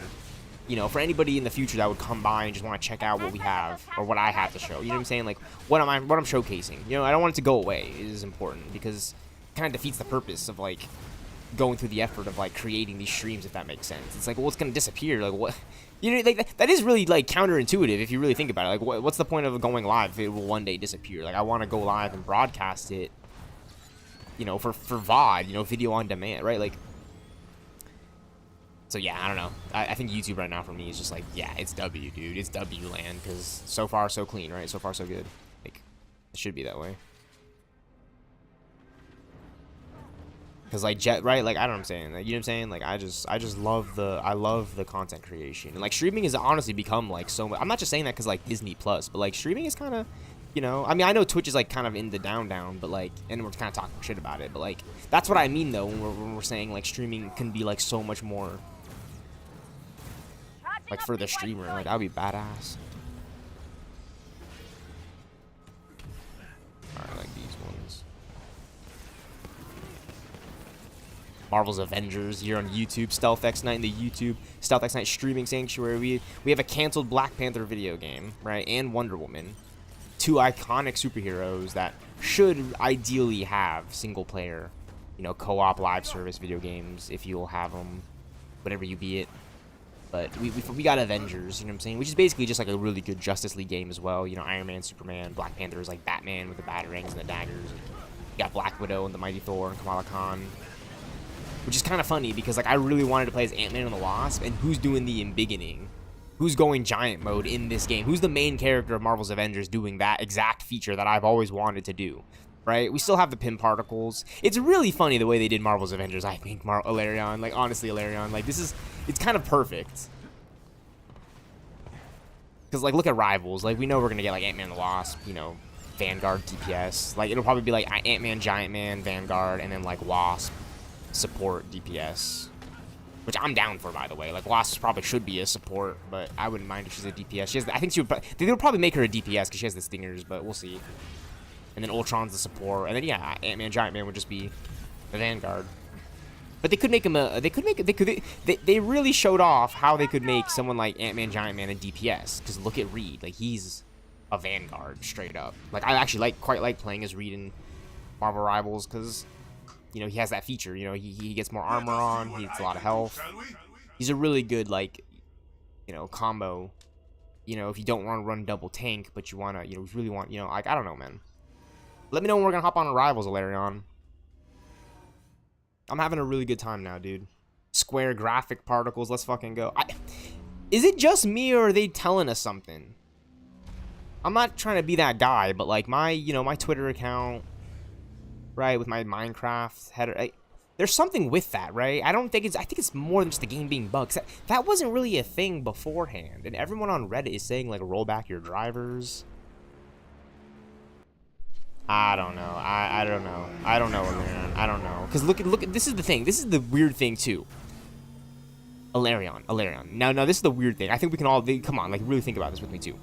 you know, for anybody in the future that would come by and just want to check out what we have or what I have to show. You know what I'm saying? Like, what I'm showcasing. You know, I don't want it to go away. It is important because it kind of defeats the purpose of, like, going through the effort of, like, creating these streams, if that makes sense. It's like, well, it's going to disappear. Like, what? You know, like, that is really, like, counterintuitive if you really think about it. Like, what's the point of going live if it will one day disappear? Like, I want to go live and broadcast it, you know, for VOD, you know, video on demand, right? Like, so yeah, I don't know. I think YouTube right now for me is just like, yeah, it's W, dude. It's W land, because so far so clean, right? So far so good. Like, it should be that way. Because like Jet, right? Like, I don't know what I'm saying. Like, you know what I'm saying? Like, I just love the content creation. And like streaming has honestly become like so much. I'm not just saying that because like Disney Plus, but like streaming is kind of, you know, I mean, I know Twitch is like kind of in the down, but like, and we're kind of talking shit about it, but like, that's what I mean though when we're saying like streaming can be like so much more. Like for the streamer, like that would be badass. Alright, like these ones. Marvel's Avengers here on YouTube. stealthxknight in the YouTube. stealthxknight streaming sanctuary. We have a canceled Black Panther video game, right? And Wonder Woman. Two iconic superheroes that should ideally have single player, you know, co-op live service video games if you'll have them, whatever you be it. But we got Avengers, you know what I'm saying? Which is basically just like a really good Justice League game as well. You know, Iron Man, Superman, Black Panther is like Batman with the batarangs and the daggers. You got Black Widow and the Mighty Thor and Kamala Khan. Which is kind of funny because like I really wanted to play as Ant-Man and the Wasp. And who's doing the embiggening? Who's going giant mode in this game? Who's the main character of Marvel's Avengers doing that exact feature that I've always wanted to do? Right? We still have the pin particles. It's really funny the way they did Marvel's Avengers, I think, Alarion. Like, honestly, Alarion. Like, it's kind of perfect. Because, like, look at Rivals. Like, we know we're going to get, like, Ant-Man and the Wasp, you know, Vanguard, DPS. Like, it'll probably be, like, Ant-Man, Giant Man, Vanguard, and then, like, Wasp, support, DPS. Which I'm down for, by the way. Like, Wasp probably should be a support, but I wouldn't mind if she's a DPS. She has, I think she would, they'll probably make her a DPS because she has the stingers, but we'll see. And then Ultron's the support, and then yeah, Ant-Man, Giant Man would just be the Vanguard. But they could make him a. They really showed off how they could make someone like Ant-Man, Giant Man a DPS. Because look at Reed, like he's a Vanguard straight up. Like I actually quite like playing as Reed in Marvel Rivals because, you know, he has that feature. You know, he gets more armor on, he gets a lot of health. He's a really good like, you know, combo. You know, if you don't want to run double tank, but you want to, you know, really want, you know, like I don't know, man. Let me know when we're gonna hop on Rivals, Alarion. I'm having a really good time now, dude. Square graphic particles, let's fucking go. Is it just me, or are they telling us something? I'm not trying to be that guy, but like my, you know, my Twitter account, right, with my Minecraft header, there's something with that, right? I think it's more than just the game being bugged. That wasn't really a thing beforehand, and everyone on Reddit is saying like roll back your drivers. I don't know. I don't know. I don't know, man. I don't know. Because look at this is the thing. This is the weird thing too. Alarion. Now this is the weird thing. I think we can all come on, like really think about this with me too.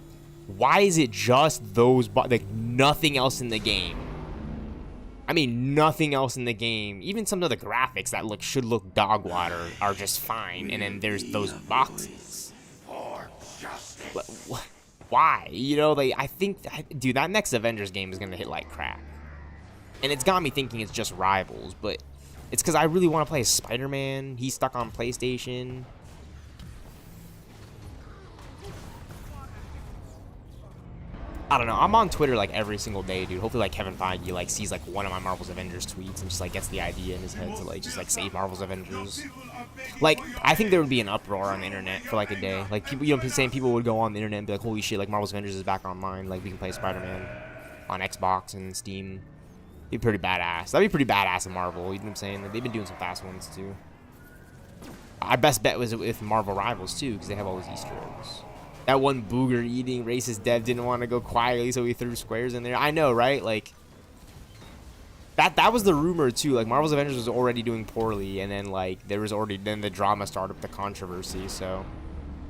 Why is it just those like nothing else in the game? I mean, nothing else in the game. Even some of the graphics that should look dog water are just fine, and then there's those boxes. Why? You know, like I think, dude, that next Avengers game is gonna hit like crack, and it's got me thinking it's just Rivals, but it's because I really want to play as Spider-Man. He's stuck on PlayStation. I don't know. I'm on Twitter like every single day, dude. Hopefully, like Kevin Feige like sees like one of my Marvel's Avengers tweets and just like gets the idea in his head to like just like save Marvel's Avengers. Like, I think there would be an uproar on the internet for like a day. Like people, you know, saying people would go on the internet and be like, "Holy shit! Like Marvel's Avengers is back online. Like we can play Spider-Man on Xbox and Steam." It'd be pretty badass. That'd be pretty badass in Marvel. You know what I'm saying? Like, they've been doing some fast ones too. Our best bet was with Marvel Rivals too, because they have all those Easter eggs. That one booger eating racist dev didn't want to go quietly, so he threw squares in there. I know, right? Like that was the rumor too. Like Marvel's Avengers was already doing poorly, and then like there was already the drama started, the controversy. So,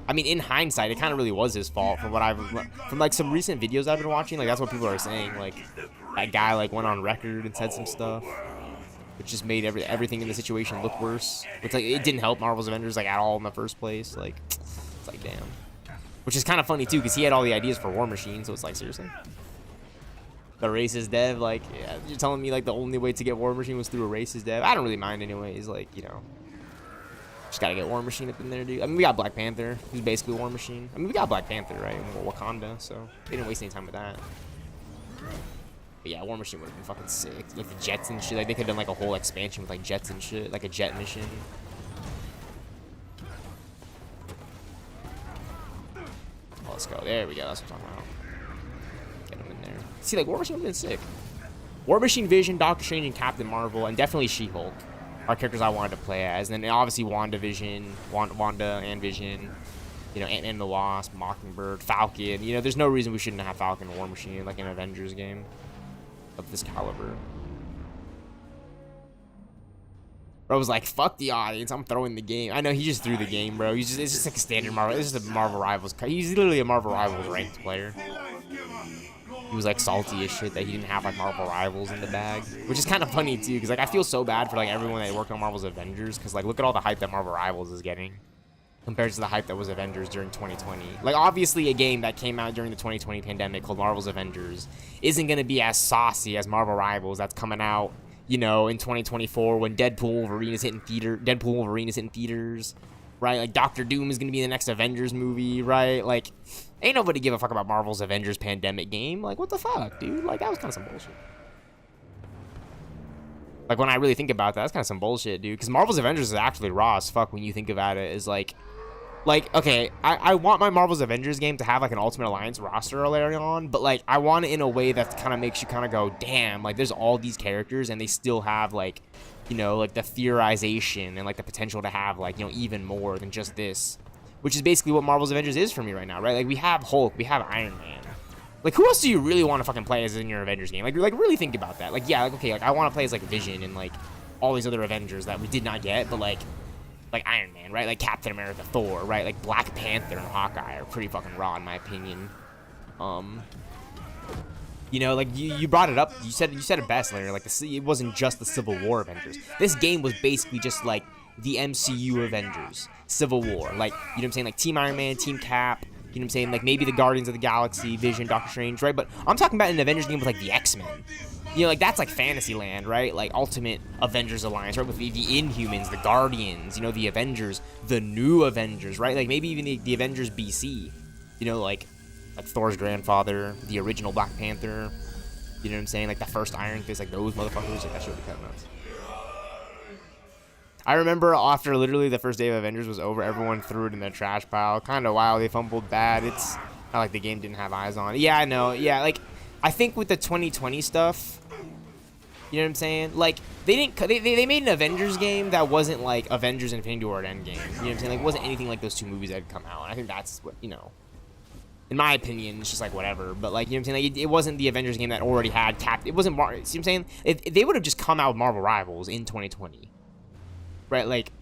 I mean, in hindsight, it kind of really was his fault from like some recent videos I've been watching. Like that's what people are saying. Like that guy like went on record and said some stuff, which just made everything in the situation look worse. Which like it didn't help Marvel's Avengers like at all in the first place. Like it's like damn. Which is kind of funny too, because he had all the ideas for War Machine, so it's like, seriously? The racist dev, like, yeah, you're telling me like the only way to get War Machine was through a racist dev? I don't really mind anyways, like, you know. Just gotta get War Machine up in there, dude. I mean, we got Black Panther, who's basically War Machine. I mean, we got Black Panther, right? Wakanda, so they didn't waste any time with that. But yeah, War Machine would have been fucking sick. Like the jets and shit, like they could have done like a whole expansion with like jets and shit, like a jet mission. Let's go. There we go. That's what I'm talking about. Get him in there. See, like, War Machine would have been sick. War Machine, Vision, Doctor Strange, and Captain Marvel, and definitely She-Hulk are characters I wanted to play as. And then obviously Wanda and Vision, you know, Ant-Man and the Wasp, Mockingbird, Falcon. You know, there's no reason we shouldn't have Falcon and War Machine like an Avengers game of this caliber. Bro was like, fuck the audience, I'm throwing the game. I know, he just threw the game, bro. It's just like a standard Marvel. This is a Marvel Rivals. He's literally a Marvel Rivals ranked player. He was like salty as shit that he didn't have like Marvel Rivals in the bag, which is kind of funny too, because like I feel so bad for like everyone that worked on Marvel's Avengers, because like look at all the hype that Marvel Rivals is getting compared to the hype that was Avengers during 2020. Like obviously a game that came out during the 2020 pandemic called Marvel's Avengers isn't gonna be as saucy as Marvel Rivals that's coming out, you know, in 2024 when Deadpool Wolverine is hitting theaters, right? Like Doctor Doom is gonna be in the next Avengers movie, right? Like, ain't nobody give a fuck about Marvel's Avengers pandemic game. Like, what the fuck, dude? Like, that was kind of some bullshit. Like, when I really think about that, that's kind of some bullshit, dude. Because Marvel's Avengers is actually raw as fuck when you think about it. Is like, okay, I want my Marvel's Avengers game to have, like, an Ultimate Alliance roster layer on, but, like, I want it in a way that kind of makes you kind of go, damn, like, there's all these characters, and they still have, like, you know, like, the theorization and, like, the potential to have, like, you know, even more than just this. Which is basically what Marvel's Avengers is for me right now, right? Like, we have Hulk, we have Iron Man. Like, who else do you really want to fucking play as in your Avengers game? Like, really think about that. Like, yeah, like, okay, like, I want to play as, like, Vision and, like, all these other Avengers that we did not get, but, like Iron Man, right? Like Captain America, Thor, right? Like Black Panther and Hawkeye are pretty fucking raw in my opinion. You know, like you brought it up. You said it best, Larry. Like it wasn't just the Civil War Avengers. This game was basically just like the MCU Avengers, Civil War. Like, you know what I'm saying? Like Team Iron Man, Team Cap. You know what I'm saying? Like maybe the Guardians of the Galaxy, Vision, Doctor Strange, right? But I'm talking about an Avengers game with like the X-Men. You know, like, that's like Fantasyland, right? Like, Ultimate Avengers Alliance, right? With the Inhumans, the Guardians, you know, the Avengers, the new Avengers, right? Like, maybe even the Avengers BC. You know, like Thor's grandfather, the original Black Panther. You know what I'm saying? Like, the first Iron Fist, like, those motherfuckers. Like, that shit would be kind of nuts. I remember after literally the first day of Avengers was over, everyone threw it in the trash pile. Kind of wow, they fumbled bad. It's not like the game didn't have eyes on it. Yeah, I know. Yeah, like, I think with the 2020 stuff, you know what I'm saying? Like, they made an Avengers game that wasn't like Avengers Infinity War and Endgame. You know what I'm saying? Like, it wasn't anything like those two movies that had come out. I think that's what, you know, in my opinion, it's just like whatever. But like, you know what I'm saying? Like, it wasn't the Avengers game that already had it wasn't see what I'm saying? If they would have just come out with Marvel Rivals in 2020. Right? Like,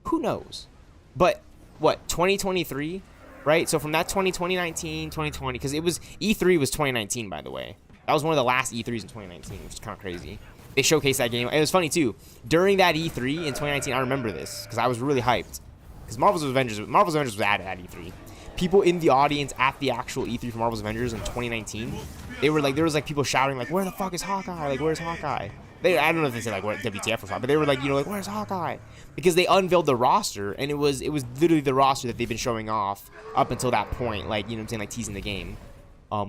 who knows? But what, 2023? Right? So from that 2019, 2020, because it was E3 was 2019, by the way. That was one of the last E3s in 2019, which is kind of crazy. They showcased that game. It was funny too. During that E3 in 2019, I remember this because I was really hyped. Because Marvel's Avengers was added at E3. People in the audience at the actual E3 for Marvel's Avengers in 2019, there was like people shouting like, "Where the fuck is Hawkeye? Like, where's Hawkeye?" I don't know if they said like what WTF or something, but they were like, you know, like, "Where's Hawkeye?" Because they unveiled the roster, and it was literally the roster that they've been showing off up until that point, like, you know what I'm saying, like teasing the game.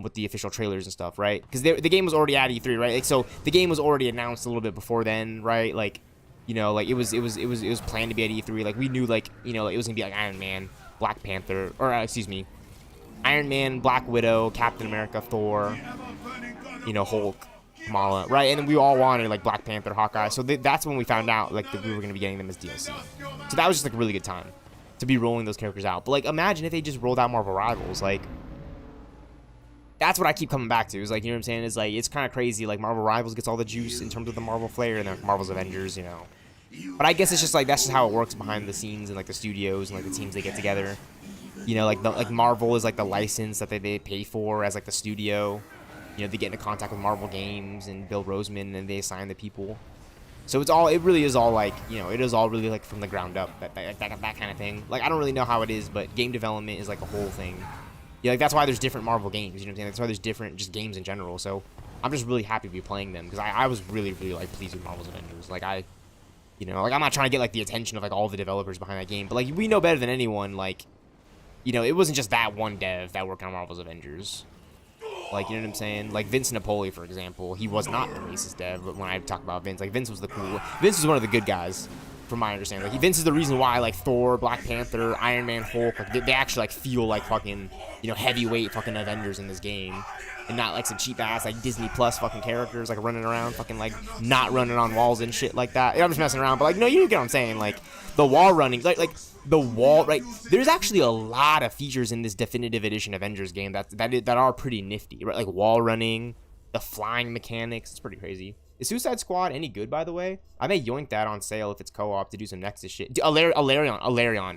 With the official trailers and stuff, right? Because the game was already at E3, right? Like, so the game was already announced a little bit before then, right? Like, you know, like it was planned to be at E3. Like, we knew, like, you know, it was gonna be like Iron Man, Black Panther, or excuse me, Iron Man, Black Widow, Captain America, Thor, you know, Hulk, Kamala, right? And then we all wanted like Black Panther, Hawkeye. So that's when we found out like that we were gonna be getting them as DLC. So that was just like a really good time to be rolling those characters out. But like, imagine if they just rolled out Marvel Rivals, like. That's what I keep coming back to. Is like, you know what I'm saying? Is like, it's kind of crazy. Like, Marvel Rivals gets all the juice in terms of the Marvel flair, and then Marvel's Avengers, you know. But I guess it's just like that's just how it works behind the scenes and like the studios and like the teams they get together. You know, like Marvel is like the license that they pay for as like the studio. You know, they get into contact with Marvel Games and Bill Roseman, and they assign the people. So it really is all like, you know, it is all really like from the ground up, that kind of thing. Like, I don't really know how it is, but game development is like a whole thing. Yeah, like that's why there's different Marvel games, you know what I'm saying? That's why there's different just games in general. So I'm just really happy to be playing them because I was really, really like pleased with Marvel's Avengers. Like you know, like I'm not trying to get like the attention of like all the developers behind that game, but like we know better than anyone, like, you know, it wasn't just that one dev that worked on Marvel's Avengers. Like, you know what I'm saying? Like Vince Napoli, for example, he was not the racist dev, but when I talk about Vince, like Vince was Vince was one of the good guys. From my understanding, like Vince is the reason why like Thor, Black Panther, Iron Man, Hulk, like, they actually like feel like fucking, you know, heavyweight fucking Avengers in this game, and not like some cheap ass like Disney Plus fucking characters like running around fucking like not running on walls and shit like that. I'm just messing around, but like, no, you get what I'm saying? Like the wall running, like the wall, right? There's actually a lot of features in this definitive edition Avengers game that are pretty nifty, right? Like wall running, the flying mechanics. It's pretty crazy. Is Suicide Squad any good, by the way? I may yoink that on sale if it's co-op to do some Nexus shit. Alarion.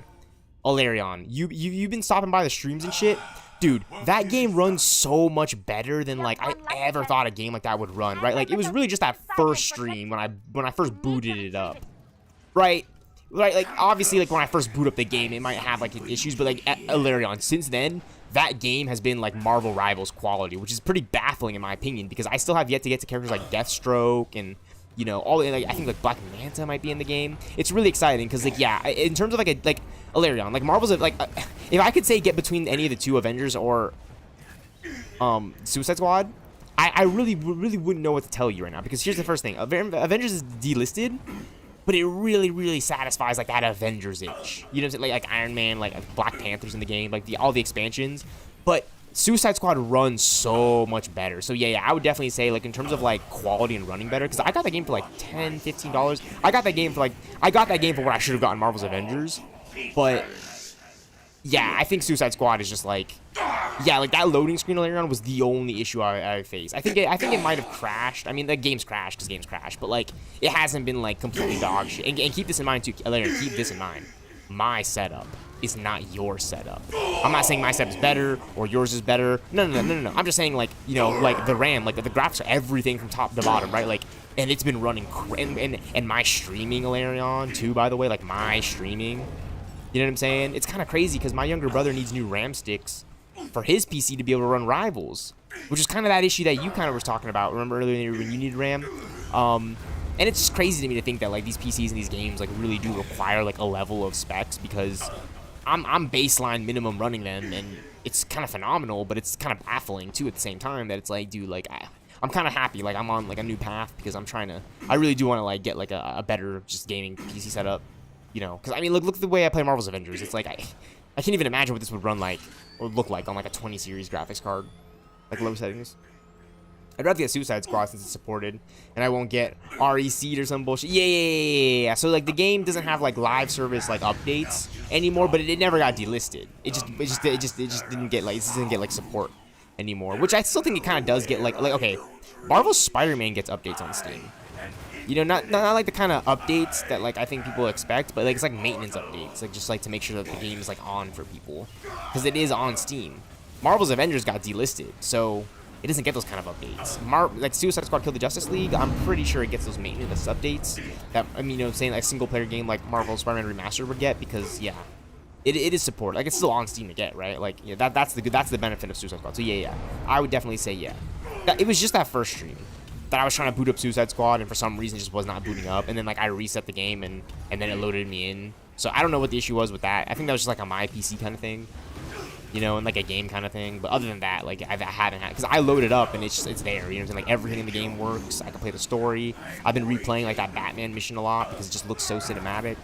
You've been stopping by the streams and shit? Dude, that game runs so much better than like I ever thought a game like that would run, right? Like it was really just that first stream when I first booted it up. Right? Like obviously like when I first boot up the game, it might have like issues, but like at Alarion, since then, that game has been like Marvel Rivals quality, which is pretty baffling in my opinion because I still have yet to get to characters like Deathstroke and, you know, all like I think like Black Manta might be in the game. It's really exciting because like, yeah, in terms of like Alarion, like Marvel's like if I could say get between any of the two Avengers or Suicide Squad, I really wouldn't know what to tell you right now because here's the first thing: Avengers is delisted. But it really, really satisfies like that Avengers itch. You know what I'm saying? Like Iron Man, like Black Panther's in the game, like all the expansions. But Suicide Squad runs so much better. So yeah, I would definitely say like in terms of like quality and running better, because I got that game for like $10, $15. I got that game for what I should have gotten Marvel's Avengers. But yeah, I think Suicide Squad is just like, yeah, like that loading screen earlier on was the only issue I faced. I think it might have crashed. I mean, the game's crashed because games crash, but like it hasn't been like completely dog shit. And keep this in mind too, Larry. Keep this in mind. My setup is not your setup. I'm not saying my setup is better or yours is better. No. I'm just saying like, you know, like the RAM, like the graphics are everything from top to bottom, right? Like, and it's been running and my streaming, Alarion, too. By the way, like my streaming. You know what I'm saying? It's kind of crazy because my younger brother needs new RAM sticks for his PC to be able to run Rivals, which is kind of that issue that you kind of was talking about. Remember earlier when you needed RAM? And it's just crazy to me to think that like these PCs and these games like really do require like a level of specs because I'm baseline minimum running them, and it's kind of phenomenal, but it's kind of baffling too at the same time that it's like, dude, like I'm kind of happy like I'm on like a new path because I really do want to like get like a better just gaming PC setup. You know, because I mean, look at the way I play Marvel's Avengers. It's like I can't even imagine what this would run like or look like on like a 20 series graphics card, like low settings. I'd rather get Suicide Squad since it's supported, and I won't get REC'd or some bullshit. Yeah. So like the game doesn't have like live service like updates anymore, but it never got delisted. It just didn't get like support anymore, which I still think it kind of does get like okay, Marvel's Spider-Man gets updates on Steam. You know, not like the kind of updates that like I think people expect, but like it's like maintenance updates, like just like to make sure that the game is like on for people, because it is on Steam. Marvel's Avengers got delisted, so it doesn't get those kind of updates. Like Suicide Squad Kill the Justice League, I'm pretty sure it gets those maintenance updates that, I mean, you know, saying like a single player game like Marvel Spider-Man Remastered would get, because yeah, it is support. Like it's still on Steam to get, right? Like yeah, that's the benefit of Suicide Squad. So yeah, I would definitely say yeah. It was just that first stream that I was trying to boot up Suicide Squad, and for some reason it just was not booting up, and then like I reset the game and then it loaded me in. So I don't know what the issue was with that. I think that was just like a my PC kind of thing, you know, and like a game kind of thing. But other than that, like I haven't had, because I loaded up and it's there, you know what I'm saying? Like everything in the game works. I can play the story. I've been replaying like that Batman mission a lot because it just looks so cinematic,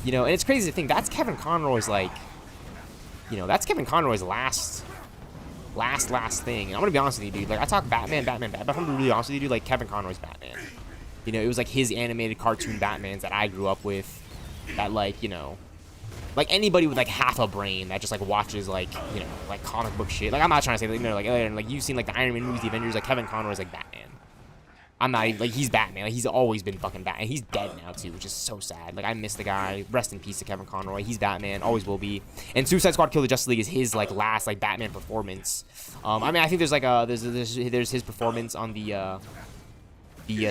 you know. And it's crazy to think that's Kevin Conroy's like, you know, that's Kevin Conroy's last thing. And I'm gonna be honest with you, dude. Like I talk Batman, but if I'm gonna be really honest with you, dude, like Kevin Conroy's Batman. You know, it was like his animated cartoon Batmans that I grew up with. That like, you know, like anybody with like half a brain that just like watches like, you know, like comic book shit. Like I'm not trying to say, like, you know, like you've seen like the Iron Man movies, the Avengers. Like Kevin Conroy's like Batman. I'm not even, like, he's Batman. Like he's always been fucking Batman. He's dead now too, which is so sad. Like I miss the guy. Rest in peace to Kevin Conroy. He's Batman, always will be. And Suicide Squad Kill the Justice League is his like last like Batman performance. I mean, I think there's like there's his performance on the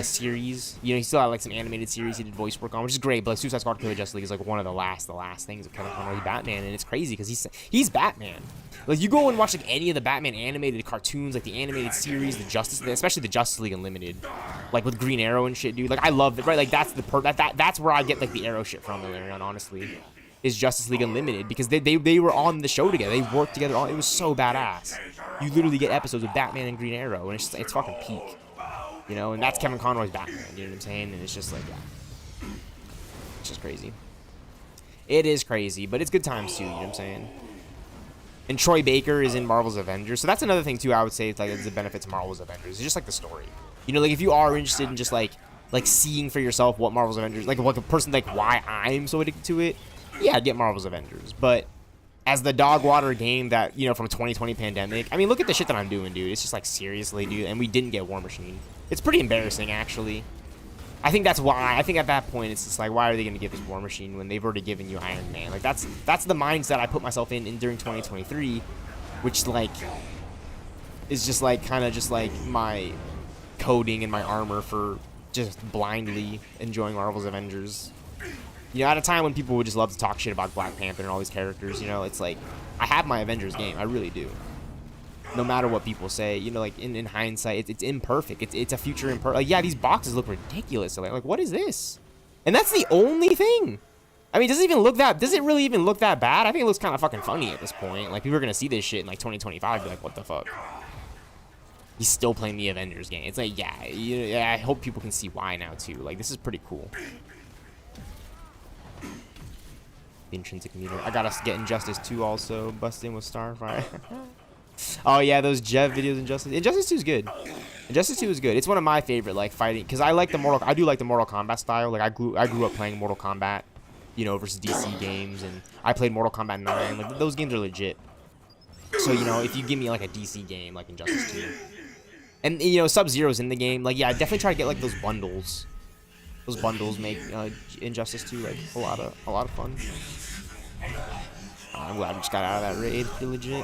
series. You know, he still had like some animated series he did voice work on, which is great. But like, Suicide Squad Kill the Justice League is like one of the last things of Kevin Conroy Batman, and it's crazy because he's Batman. Like you go and watch like any of the Batman animated cartoons, like the animated series, especially the Justice League Unlimited, like with Green Arrow and shit, dude. Like I love it, right? Like that's that's where I get like the Arrow shit from, Illyrian, honestly, is Justice League Unlimited, because they were on the show together. They worked together. It was so badass. You literally get episodes of Batman and Green Arrow, and it's fucking peak. You know, and that's Kevin Conroy's Batman, you know what I'm saying? And it's just like, yeah. It's just crazy. It is crazy, but it's good times too, you know what I'm saying? And Troy Baker is in Marvel's Avengers. So that's another thing too, I would say, it's like it's a benefit to Marvel's Avengers. It's just like the story. You know, like if you are interested in just like seeing for yourself what Marvel's Avengers, like what a person, like why I'm so addicted to it, yeah, get Marvel's Avengers. But as the dog water game that, you know, from 2020 pandemic, I mean, look at the shit that I'm doing, dude. It's just like, seriously, dude. And we didn't get War Machine. It's pretty embarrassing, actually. I think that's why. I think at that point, it's just like, why are they going to give us War Machine when they've already given you Iron Man? Like, that's the mindset I put myself in during 2023, which, like, is just, like, kind of just, like, my coding and my armor for just blindly enjoying Marvel's Avengers. You know, at a time when people would just love to talk shit about Black Panther and all these characters, you know, it's like, I have my Avengers game. I really do. No matter what people say, you know, like in hindsight, it's imperfect. It's a future imperfect. Like, yeah, these boxes look ridiculous. So like, what is this? And that's the only thing. I mean, does it really even look that bad? I think it looks kind of fucking funny at this point. Like, people are gonna see this shit in like 2025, be like, what the fuck? He's still playing the Avengers game. It's like, yeah, I hope people can see why now too. Like, this is pretty cool. The intrinsic meter. I gotta get Injustice 2 also. Busting with Starfire. Oh yeah, those Jeff videos. Injustice 2 is good. Injustice 2 is good. It's one of my favorite like fighting, because I do like the Mortal Kombat style. Like I grew up playing Mortal Kombat, you know, versus DC games, and I played Mortal Kombat 9. Like those games are legit. So, you know, if you give me like a DC game like Injustice 2, and you know Sub-Zero's in the game, like yeah, I definitely try to get like those bundles. Those bundles make Injustice 2 like a lot of fun. I'm glad we just got out of that raid. Feel legit.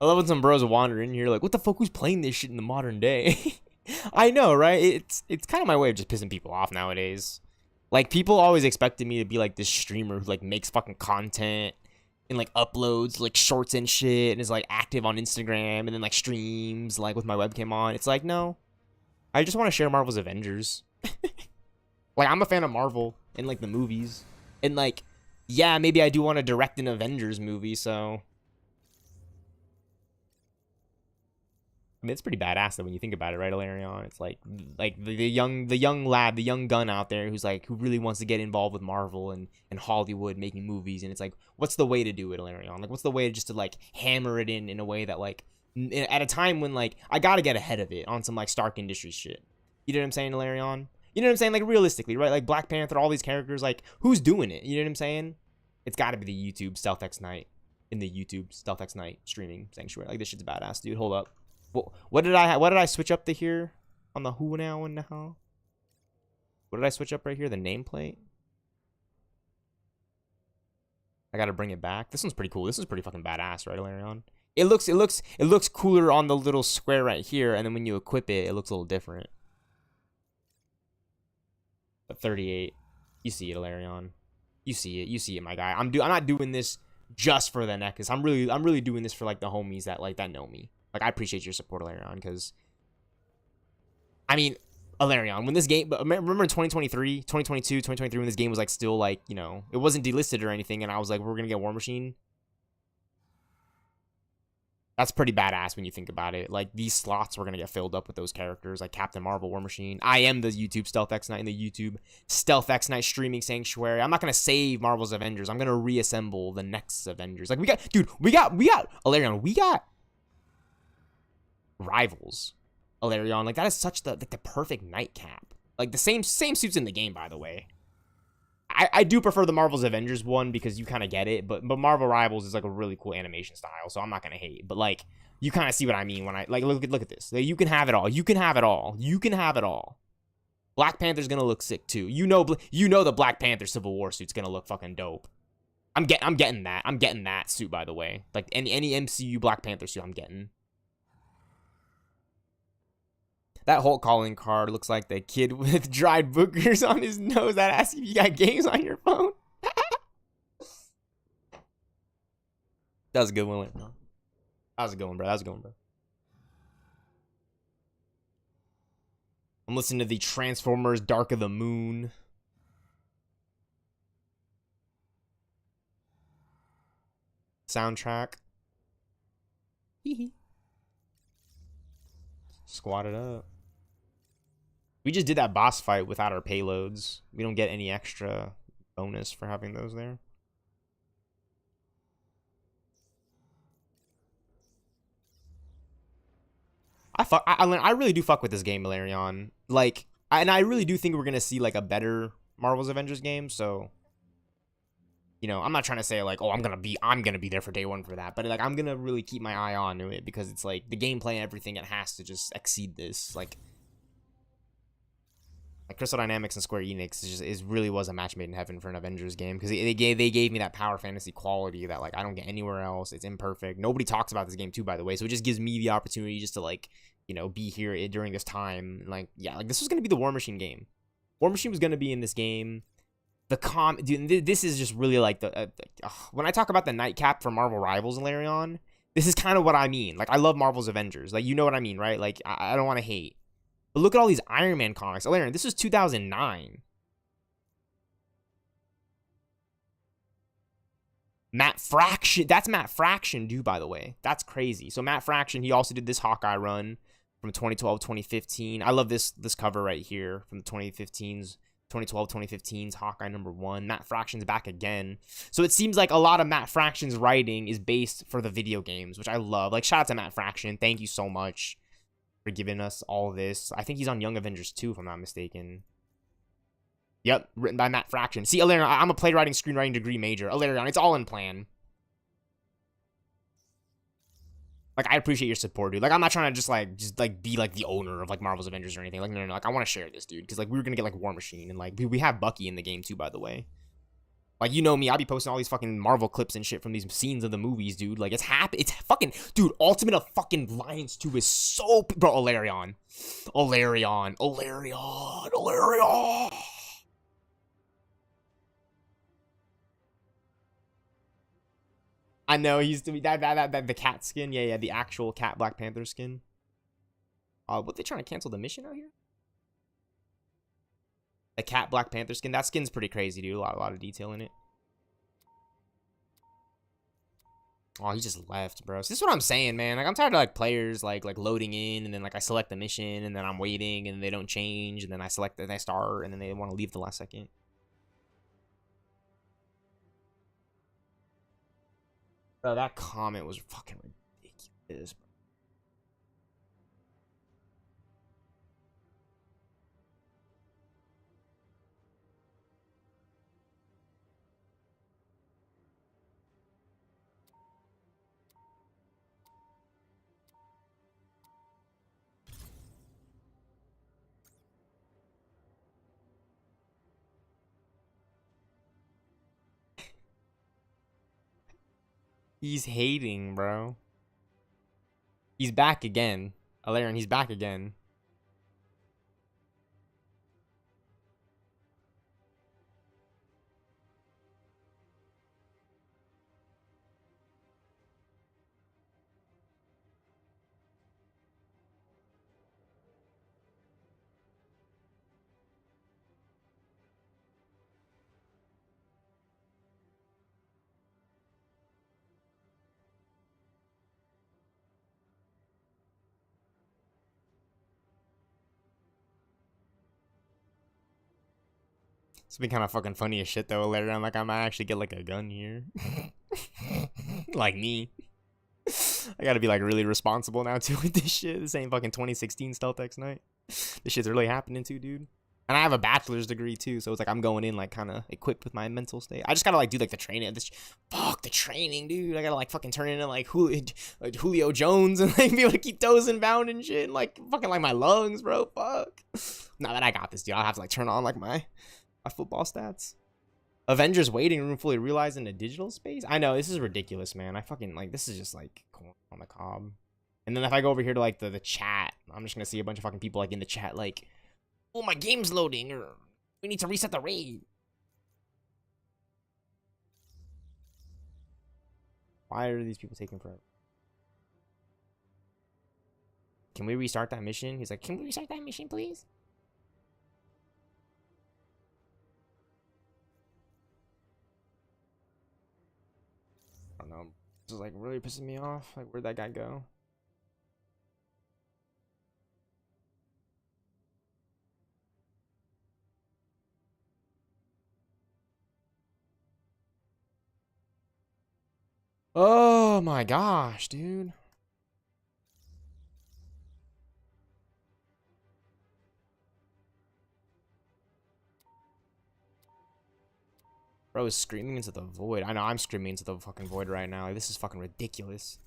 I love when some bros wander in here like, what the fuck, who's playing this shit in the modern day? I know, right? It's kind of my way of just pissing people off nowadays. Like, people always expected me to be like this streamer who like makes fucking content and like uploads like shorts and shit and is like active on Instagram and then like streams like with my webcam on. It's like, no, I just want to share Marvel's Avengers. Like, I'm a fan of Marvel and like the movies, and like, yeah, maybe I do want to direct an Avengers movie, so I mean, it's pretty badass though when you think about it, right, Ilarion? It's like the young lad, the young gun out there who's like, who really wants to get involved with Marvel and Hollywood making movies, and it's like, what's the way to do it, Ilarion? Like, what's the way just to like hammer it in a way that like, at a time when like I gotta get ahead of it on some like Stark Industries shit. You know what I'm saying, Ilarion? You know what I'm saying? Like, realistically, right? Like Black Panther, all these characters, like, who's doing it? You know what I'm saying? It's got to be the YouTube stealthxknight in the YouTube stealthxknight streaming sanctuary. Like, this shit's badass, dude. Hold up. What did I switch up to here on the who now and now? What did I switch up right here? The nameplate. I gotta bring it back. This one's pretty cool. This is pretty fucking badass, right, Ilarion? It looks cooler on the little square right here, and then when you equip it, it looks a little different. But 38, you see it, Ilarion. You see it, my guy. I'm not doing this just for the NEXUS. I'm really doing this for like the homies that know me. Like, I appreciate your support, Ilarion, because I mean, Ilarion, when this game, remember in 2023, 2022, 2023, when this game was like still like, you know, it wasn't delisted or anything, and I was like, we're gonna get War Machine. That's pretty badass when you think about it. Like, these slots were gonna get filled up with those characters, like Captain Marvel, War Machine. I am the YouTube stealthxknight in the YouTube stealthxknight streaming sanctuary. I'm not gonna save Marvel's Avengers. I'm gonna reassemble the next Avengers. Like, we got Ilarion. We got rivals, Ilarion. Like, that is such the perfect nightcap. Like, the same suits in the game, by the way. I do prefer the Marvel's Avengers one because you kind of get it, but Marvel Rivals is like a really cool animation style, so I'm not gonna hate. But like, you kind of see what I mean when I like look at this. Like, you can have it all. You can have it all. You can have it all. Black Panther's gonna look sick too. You know the Black Panther Civil War suit's gonna look fucking dope. I'm getting that. I'm getting that suit, by the way. Like, any MCU Black Panther suit, I'm getting. That Hulk calling card looks like the kid with dried boogers on his nose that asks if you got games on your phone. That was a good one. That was a good one, bro. I'm listening to the Transformers Dark of the Moon. Soundtrack. Squat it up. We just did that boss fight without our payloads. We don't get any extra bonus for having those there. I really do fuck with this game, Ilarion. Like, and I really do think we're gonna see like a better Marvel's Avengers game. So, you know, I'm not trying to say like, oh, I'm gonna be there for day one for that, but like, I'm gonna really keep my eye on it because it's like the gameplay and everything. It has to just exceed this. Like Crystal Dynamics and Square Enix really was a match made in heaven for an Avengers game, because they gave me that power fantasy quality that like I don't get anywhere else. It's imperfect. Nobody talks about this game too, by the way, so it just gives me the opportunity just to like, you know, be here during this time. Like, yeah, like this was gonna be the War Machine game. War Machine was gonna be in this game. Dude, this is just really like when I talk about the nightcap for Marvel Rivals and Ilarion, this is kind of what I mean. Like, I love Marvel's Avengers. Like, you know what I mean, right? Like, I don't want to hate. But look at all these Iron Man comics. Ilarion, this was 2009. Matt Fraction. That's Matt Fraction, dude, by the way. That's crazy. So Matt Fraction, he also did this Hawkeye run from 2012, 2015. I love this cover right here from the 2012, 2015's Hawkeye #1. Matt Fraction's back again. So it seems like a lot of Matt Fraction's writing is based for the video games, which I love. Like, shout out to Matt Fraction. Thank you so much for giving us all this. I think he's on Young Avengers 2, if I'm not mistaken. Yep, written by Matt Fraction. See, Ilarion, I'm a playwriting, screenwriting degree major. Ilarion, it's all in plan. Like, I appreciate your support, dude. Like, I'm not trying to just be like the owner of like Marvel's Avengers or anything. Like, no. Like, I want to share this, dude, because like we were gonna get like War Machine, and like we have Bucky in the game too, by the way. Like, you know me, I be posting all these fucking Marvel clips and shit from these scenes of the movies, dude. Like, it's fucking, dude, Ultimate of fucking Alliance 2 is so, bro, Alarion. I know, he used to be, the cat skin, yeah, the actual cat Black Panther skin. What, they trying to cancel the mission out here? The cat Black Panther skin, that skin's pretty crazy, dude, a lot of detail in it. Oh, he just left, bro. So this is what I'm saying, man. Like, I'm tired of, like, players, like loading in, and then, like, I select the mission, and then I'm waiting, and they don't change, and then I select, and I start, and then they want to leave the last second. Bro, that comment was fucking ridiculous, bro. He's hating, bro. He's back again. Alarion, he's back again. It's been kind of fucking funny as shit, though, Alarion. Like, I might actually get, like, a gun here. Like me. I gotta be, like, really responsible now, too, with this shit. This ain't fucking 2016 stealthxknight. This shit's really happening, too, dude. And I have a bachelor's degree, too, so it's like I'm going in, like, kind of equipped with my mental state. I just gotta, like, do, like, the training. Fuck, the training, dude. I gotta, like, fucking turn into, like, Julio Jones and, like, be able to keep dozing bound and shit. And, like, fucking, like, my lungs, bro. Fuck. Now that I got this, dude, I'll have to, like, turn on, like, my football stats. Avengers waiting room fully realized in a digital space. I know, this is ridiculous, man. I fucking, like, this is just, like, corn on the cob. And then if I go over here to, like, the chat, I'm just gonna see a bunch of fucking people, like, in the chat, like, oh, my game's loading, or we need to reset the raid. Why are these people taking forever? Can we restart that mission? He's like, can we restart that mission, please? I don't know. This is, like, really pissing me off. Like, where'd that guy go? Oh my gosh, dude. Bro is screaming into the void. I know, I'm screaming into the fucking void right now. Like, this is fucking ridiculous.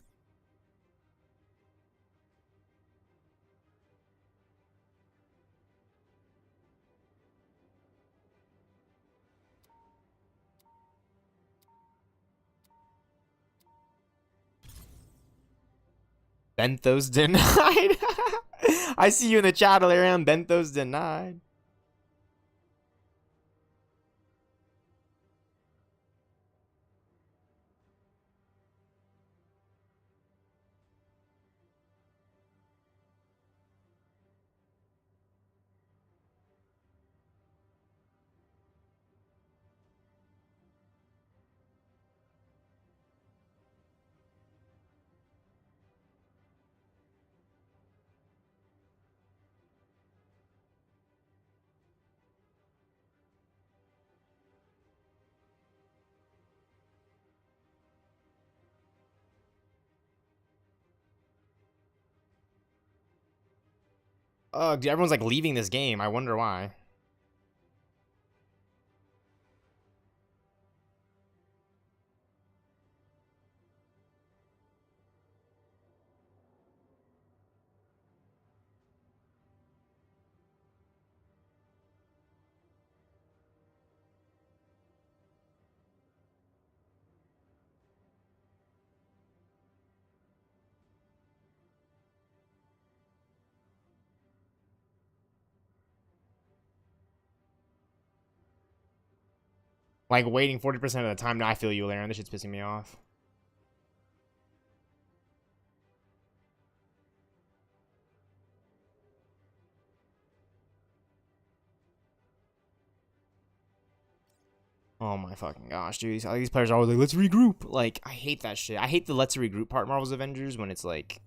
Benthos denied. I see you in the chat, Alarion. Benthos denied. Dude, everyone's like leaving this game. I wonder why. Like, waiting 40% of the time. Now I feel you, Aaron. This shit's pissing me off. Oh my fucking gosh, dude. These players are always like, let's regroup. Like, I hate that shit. I hate the let's regroup part in Marvel's Avengers when it's like,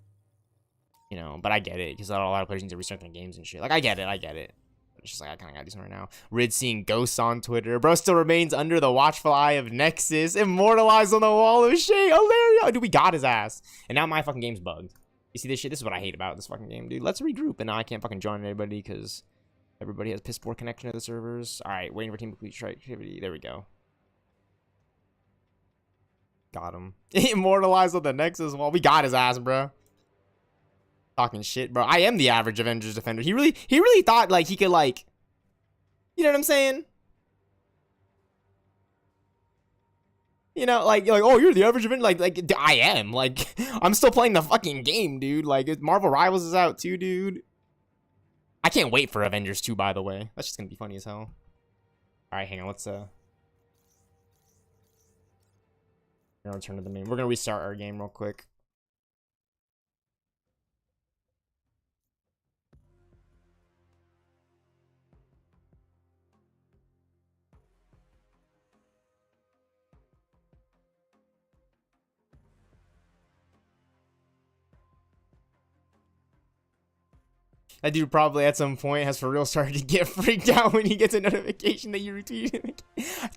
you know, but I get it. Because a lot of players need to restart their games and shit. Like, I get it. It's just like, I kind of gotta do something right now. Rid seeing ghosts on Twitter. Bro still remains under the watchful eye of Nexus. Immortalized on the wall of shame. Hilarious. Dude, we got his ass. And now my fucking game's bugged. You see this shit? This is what I hate about this fucking game, dude. Let's regroup. And now I can't fucking join anybody because everybody has piss poor connection to the servers. Alright, waiting for team complete strike activity. There we go. Got him. Immortalized on the Nexus wall. We got his ass, bro. Talking shit, bro. I am the average Avengers defender. He really thought like he could like, you know what I'm saying? You know, like oh, you're the average Avenger. Like I am. Like I'm still playing the fucking game, dude. Like Marvel Rivals is out too, dude. I can't wait for Avengers 2, by the way. That's just gonna be funny as hell. All right, hang on. Let's return to the main. We're gonna restart our game real quick. That dude probably at some point has for real started to get freaked out when he gets a notification that you retweeted.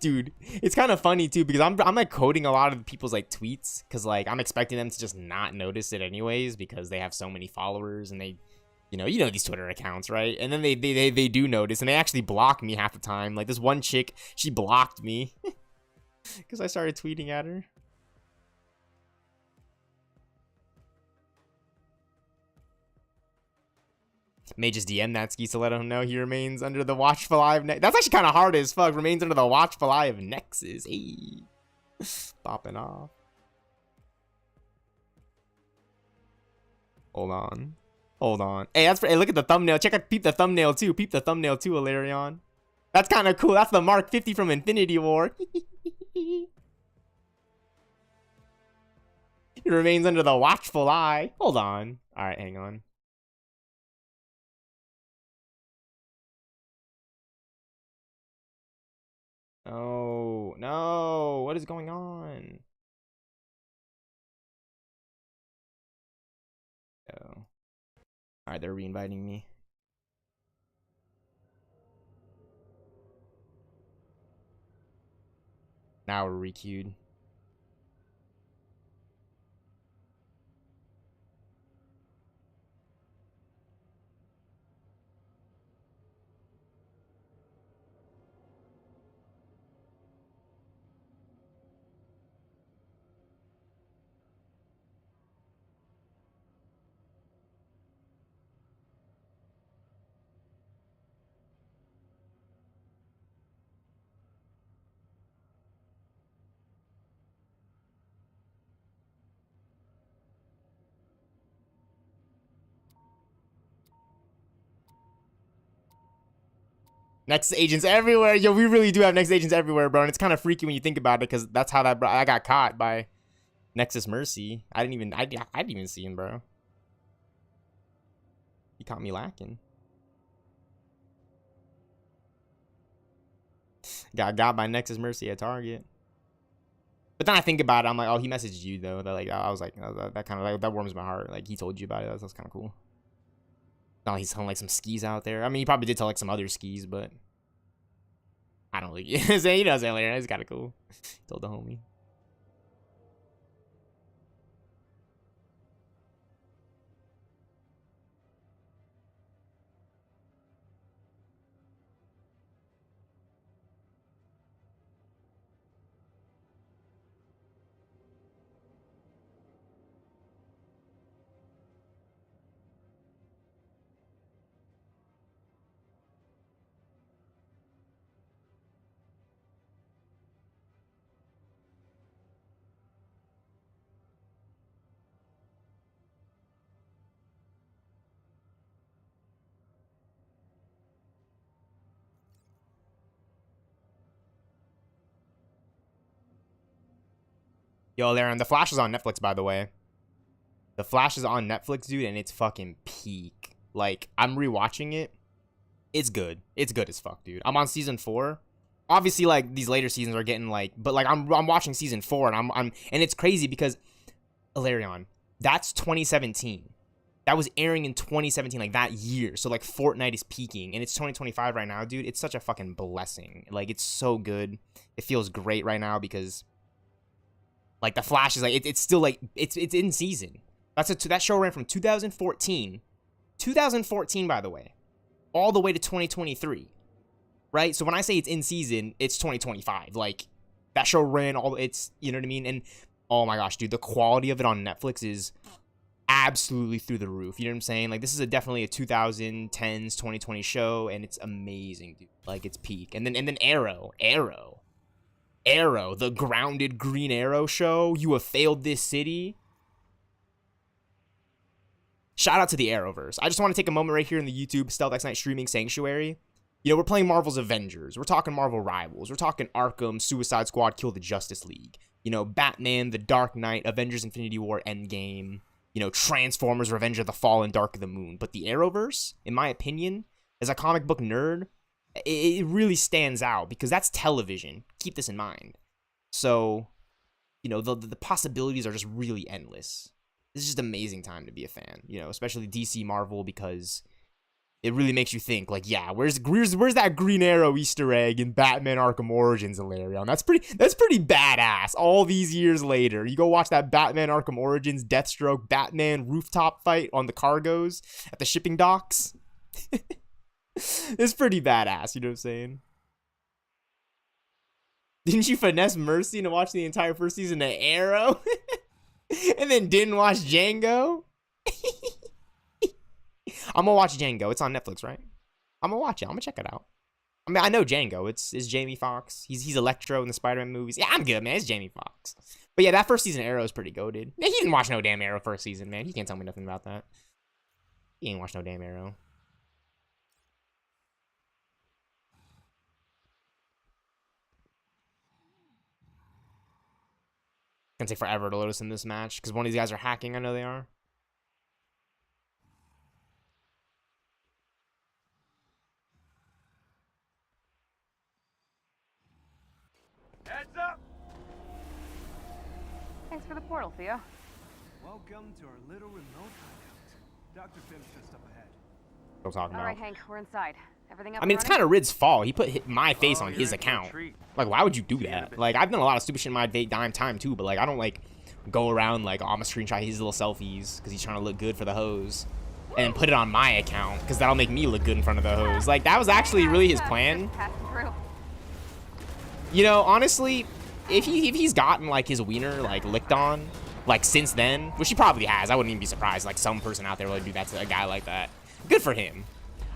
Dude, it's kind of funny too because I'm like coding a lot of people's like tweets because like I'm expecting them to just not notice it anyways because they have so many followers and they, you know these Twitter accounts, right? And then they do notice and they actually block me half the time. Like this one chick, she blocked me because I started tweeting at her. May just DM that ski to let him know he remains under the watchful eye of Nexus. That's actually kind of hard as fuck. Remains under the watchful eye of Nexus. Hey. Popping off. Hold on. Hey, hey, look at the thumbnail. Peep the thumbnail too. Ilarion. That's kind of cool. That's the Mark 50 from Infinity War. He remains under the watchful eye. Hold on. All right, hang on. Oh, no. What is going on? Oh. Alright, they're re-inviting me. Now we're re-queued. Nexus agents everywhere. Yo, we really do have Nexus agents everywhere, bro. And it's kind of freaky when you think about it, because that's how I got caught by Nexus Mercy. I didn't even see him, bro. He caught me lacking. Got by Nexus Mercy at Target. But then I think about it, I'm like, oh, he messaged you though. That like I was like, that kind of like that warms my heart. Like he told you about it. That's kind of cool. No, he's telling like some skis out there. I mean, he probably did tell like some other skis, but I don't think he knows that later. It's kind of cool. He told the homie. Yo, Laren, The Flash is on Netflix, by the way. The Flash is on Netflix, dude, and it's fucking peak. Like, I'm rewatching it. It's good. It's good as fuck, dude. I'm on season 4. Obviously, like, these later seasons are getting, like... But, like, I'm watching season 4, and I'm... And it's crazy because... Ilarion, that's 2017. That was airing in 2017, like, that year. So, like, Fortnite is peaking, and it's 2025 right now, dude. It's such a fucking blessing. Like, it's so good. It feels great right now because... Like, The Flash is, like... It's still, like... It's in season. That show ran from 2014. 2014, by the way. All the way to 2023. Right? So when I say it's in season, it's 2025. Like, that show ran all... It's... You know what I mean? And, oh my gosh, dude. The quality of it on Netflix is absolutely through the roof. You know what I'm saying? Like, this is definitely a 2010s, 2020 show, and it's amazing, dude. Like, it's peak. And then Arrow. Arrow. The grounded Green Arrow show. You have failed this city. Shout out to the Arrowverse. I just want to take a moment right here in the YouTube stealthxknight streaming sanctuary. You know, we're playing Marvel's Avengers. We're talking Marvel Rivals. We're talking Arkham, Suicide Squad, Kill the Justice League. You know, Batman, The Dark Knight, Avengers Infinity War, Endgame. You know, Transformers, Revenge of the Fallen, Dark of the Moon. But the Arrowverse, in my opinion, as a comic book nerd, it really stands out because that's television. Keep this in mind. So, you know, the possibilities are just really endless. This is just an amazing time to be a fan, you know, especially DC Marvel, because it really makes you think, like, yeah, where's that Green Arrow Easter egg in Batman Arkham Origins, Ilarion? That's pretty badass. All these years later, you go watch that Batman Arkham Origins Deathstroke Batman rooftop fight on the cargos at the shipping docks. It's pretty badass, you know what I'm saying? Didn't you finesse Mercy to watch the entire first season of Arrow? And then didn't watch Django? I'm gonna watch Django. It's on Netflix, right? I'm gonna watch it. I'm gonna check it out. I mean, I know Django. It's Jamie Foxx. He's Electro in the Spider-Man movies. Yeah, I'm good, man. It's Jamie Foxx. But yeah, that first season of Arrow is pretty goated. Yeah, he didn't watch no damn Arrow first season, man. He can't tell me nothing about that. He ain't watched no damn Arrow. Gonna take forever to load us in this match because one of these guys are hacking. I know they are. Heads up! Thanks for the portal, Theo. Welcome to our little remote hideout. Dr. Pim's just up ahead. What I'm talking All about. right, Hank, we're inside. Everything up I mean, it's and running? kind of Rid's fault. He put my face on his you're in for a account. treat. Like, why would you do that? Like, I've done a lot of stupid shit in my time too, but like, I don't like go around like, oh, I'm gonna screenshot his little selfies because he's trying to look good for the hose, and put it on my account because that'll make me look good in front of the hose. Like, that was actually really his plan. Just passing through. You know, honestly, if he's gotten like his wiener like licked on, like since then, which he probably has, I wouldn't even be surprised. Like, some person out there would do that to a guy like that. Good for him.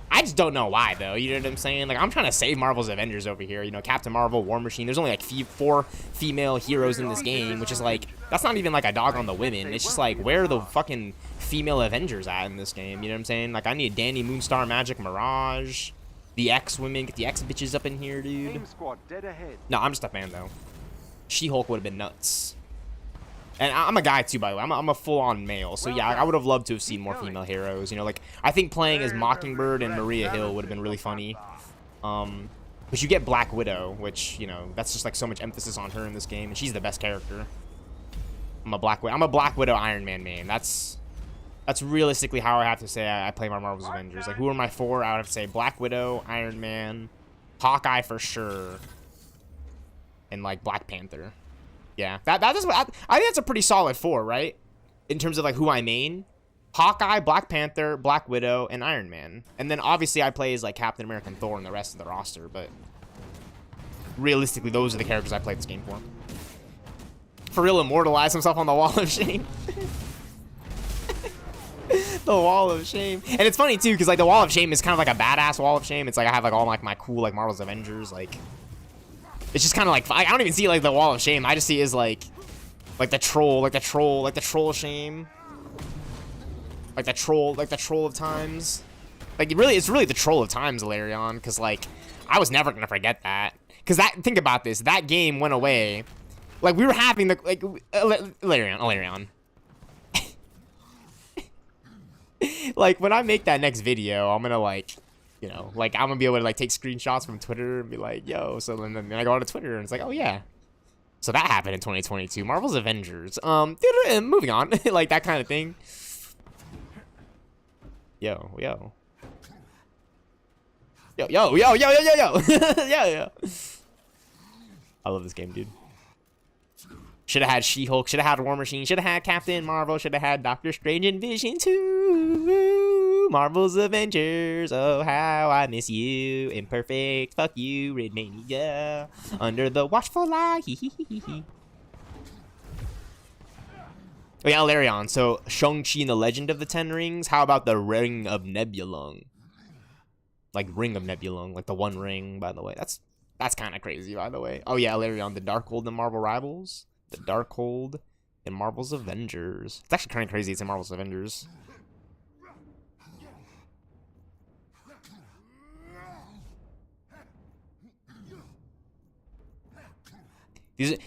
I just don't know why, though. You know what I'm saying? Like, I'm trying to save Marvel's Avengers over here. You know, Captain Marvel, War Machine. There's only, like, 4 female heroes in this game, which is, like, that's not even, like, a dog on the women. It's just, like, where are the fucking female Avengers at in this game? You know what I'm saying? Like, I need Danny, Moonstar, Magic, Mirage, the X-women. Get the X-bitches up in here, dude. Aim squad dead ahead. No, I'm just a fan, though. She-Hulk would have been nuts. And I'm a guy, too, by the way. I'm a full-on male. So, yeah, I would have loved to have seen more female heroes. You know, like, I think playing as Mockingbird and Maria Hill would have been really funny. But you get Black Widow, which, you know, that's just, like, so much emphasis on her in this game. And she's the best character. I'm a Black Widow Iron Man main. That's realistically how I have to say I play my Marvel's Avengers. Like, who are my 4? I would have to say Black Widow, Iron Man, Hawkeye for sure, and, like, Black Panther. Yeah, that is what I think that's a pretty solid 4, right? In terms of like who I main. Hawkeye, Black Panther, Black Widow, and Iron Man. And then obviously I play as like Captain America and Thor and the rest of the roster, but realistically those are the characters I played this game for. For real, immortalize himself on the Wall of Shame. The Wall of Shame. And it's funny too, because like the Wall of Shame is kind of like a badass Wall of Shame. It's like I have like all like my cool like Marvel's Avengers, like it's just kind of like, I don't even see like the Wall of Shame. I just see it as like the troll, like the troll shame. Like the troll of times. Like it's really the troll of times, Ilarion, because like I was never gonna forget that. Because think about this, that game went away, Like, we were having the, like, Alarion. Like, when I make that next video, I'm gonna, like, you know, like, I'm gonna be able to, like, take screenshots from Twitter and be like, yo, so then I go on to Twitter and it's like, oh, yeah. So that happened in 2022. Marvel's Avengers. Moving on. Like, that kind of thing. Yo. Yo. I love this game, dude. Should have had She-Hulk, should have had War Machine, should have had Captain Marvel, should have had Doctor Strange and Vision 2. Marvel's Avengers, oh how I miss you. Imperfect, fuck you, Redmania. Under the watchful eye, Oh yeah, Alarion, so Shang-Chi and the Legend of the Ten Rings, how about the Ring of Nebulung? Like Ring of Nebulung, like the One Ring, by the way. That's kind of crazy, by the way. Oh yeah, Alarion, the Darkhold in Marvel Rivals. The Darkhold in Marvel's Avengers. It's actually kind of crazy it's in Marvel's Avengers.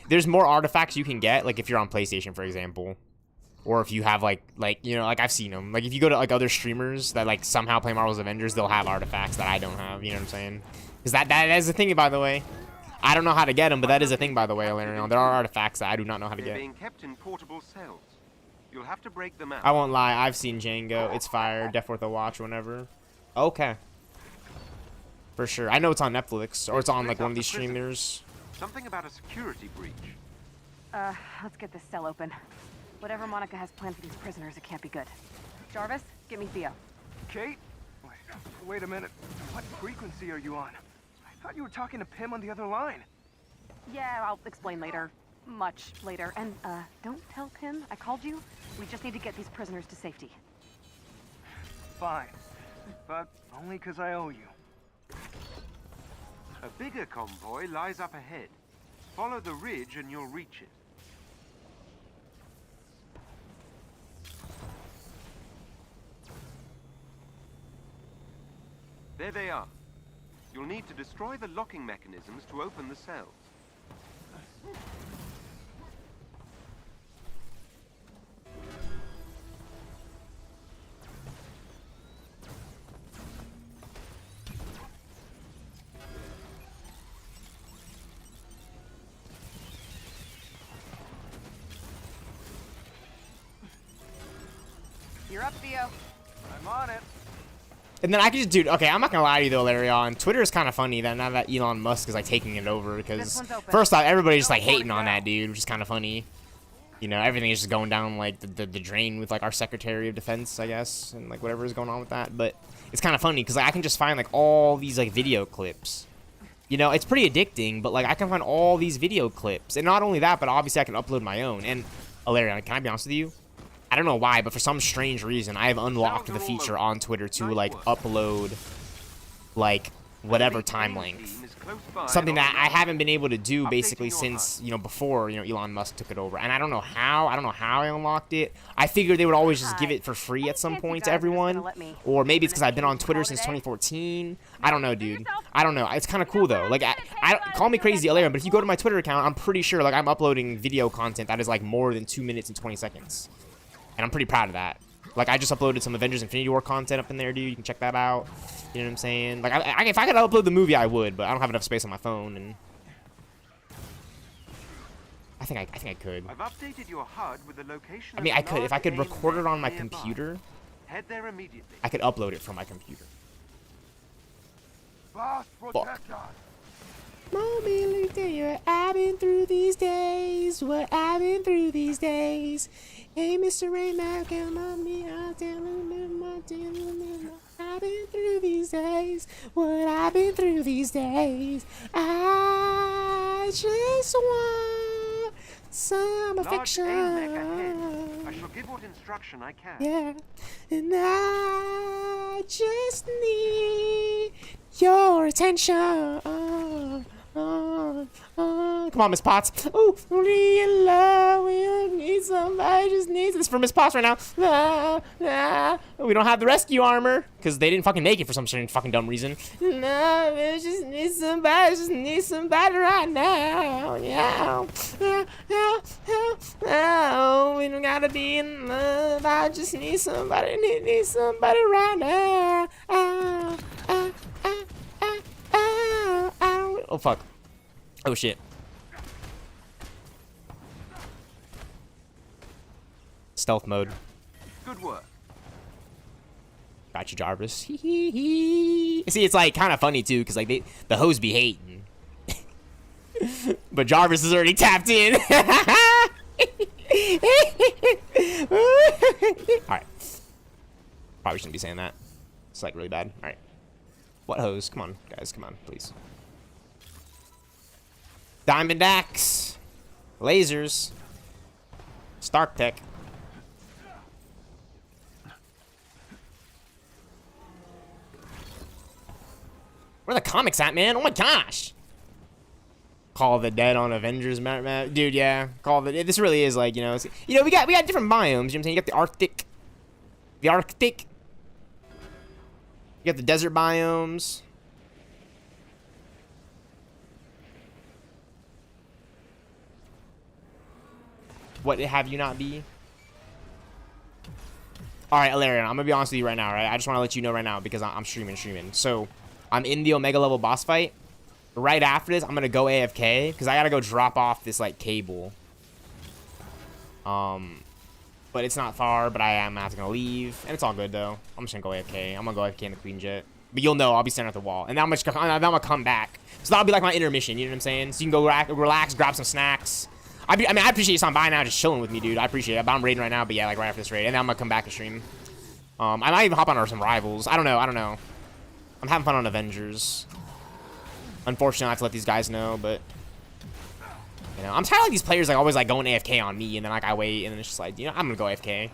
There's more artifacts you can get, like if you're on PlayStation, for example. Or if you have, like you know, like I've seen them. Like if you go to, like, other streamers that, like, somehow play Marvel's Avengers, they'll have artifacts that I don't have, you know what I'm saying? Because that is the thing, by the way. I don't know how to get them, but that is a thing, by the way, Alarion. There are artifacts that I do not know how to get. They're being kept in portable cells. You'll have to break them out. I won't lie, I've seen Django. It's fire. Death Worth a watch whenever. Okay. For sure. I know it's on Netflix, or it's on, like, one of these streamers. Something about a security breach. Let's get this cell open. Whatever Monica has planned for these prisoners, it can't be good. Jarvis, get me Theo. Kate? Wait a minute. What frequency are you on? I thought you were talking to Pym on the other line. Yeah, I'll explain later. Much later. And, don't tell Pym I called you. We just need to get these prisoners to safety. Fine. But only because I owe you. A bigger convoy lies up ahead. Follow the ridge and you'll reach it. There they are. You'll need to destroy the locking mechanisms to open the cells. You're up, Theo. I'm on it. And then I could just, dude, okay, I'm not gonna lie to you though, Alarion. Twitter is kind of funny that now that Elon Musk is, like, taking it over, because first off, everybody's just, like, hating on that dude, which is kind of funny. You know, everything is just going down, like, the drain with, like, our Secretary of Defense, I guess, and, like, whatever is going on with that. But it's kind of funny because, like, I can just find, like, all these, like, video clips. You know, it's pretty addicting, but, like, I can find all these video clips. And not only that, but obviously I can upload my own. And Alarion, can I be honest with you? I don't know why, but for some strange reason, I have unlocked the feature on Twitter to, like, upload, like, whatever time length. Something that I haven't been able to do, basically, since, you know, before, you know, Elon Musk took it over. And I don't know how. I don't know how I unlocked it. I figured they would always just give it for free at some point to everyone. Or maybe it's because I've been on Twitter since 2014. I don't know, dude. I don't know. It's kind of cool, though. Like, I call me crazy, Alarion, but if you go to my Twitter account, I'm pretty sure, like, I'm uploading video content that is, like, more than 2 minutes and 20 seconds. And I'm pretty proud of that. Like, I just uploaded some Avengers Infinity War content up in there, dude. You can check that out. You know what I'm saying? Like, if I could upload the movie, I would, but I don't have enough space on my phone, and I think I could. I've updated your HUD with the location. I mean, I could. If I could record it on my computer, head there immediately. I could upload it from my computer. Boss, protect us. Mommy, look at you. I've been through these days. What I've been through these days. Hey, Mr. Raymond, come on me. I'll tell him. I've been through these days. What I've been through these days. I just want some affection. I shall give what instruction I can. Yeah, and I just need your attention. Come on, Miss Potts. Oh, real love will need need somebody, just needs this for Miss Potts right now. We don't have the rescue armor because they didn't fucking make it for some certain fucking dumb reason. No, I just need somebody, right now. Yeah. Oh, we don't gotta be in love. I just need somebody, need somebody right now. Oh fuck. Oh shit. Stealth mode. Good work. Got you, Jarvis. See, it's like kind of funny too, because like the hoes be hating, but Jarvis is already tapped in. All right. Probably shouldn't be saying that. It's like really bad. All right. What hose? Come on, guys. Come on, please. Diamond axe, lasers, Stark Tech. Where are the comics at, man? Oh my gosh! Call of the Dead on Avengers, dude. Yeah, Call of the. This really is like, you know, we got different biomes. You know what I'm saying? You got the Arctic, You got the desert biomes. What have you not be? All right, Alarion, I'm gonna be honest with you right now, right? I just want to let you know right now because I'm streaming. So I'm in the Omega level boss fight. Right after this, I'm gonna go AFK because I gotta go drop off this like cable. But it's not far. But I am not gonna leave, and it's all good though. I'm just gonna go AFK. I'm gonna go AFK in the Queen Jet. But you'll know I'll be standing at the wall, and then I'm gonna come back. So that'll be like my intermission. You know what I'm saying? So you can go relax, grab some snacks. I mean, I appreciate you stopping by now, just chilling with me, dude. I appreciate it. But I'm raiding right now, but yeah, like right after this raid, and then I'm gonna come back and stream. I might even hop on some rivals. I don't know. I'm having fun on Avengers. Unfortunately, I have to let these guys know, but you know, I'm tired of like, these players like always like going AFK on me, and then like I wait, and then it's just like, you know, I'm gonna go AFK.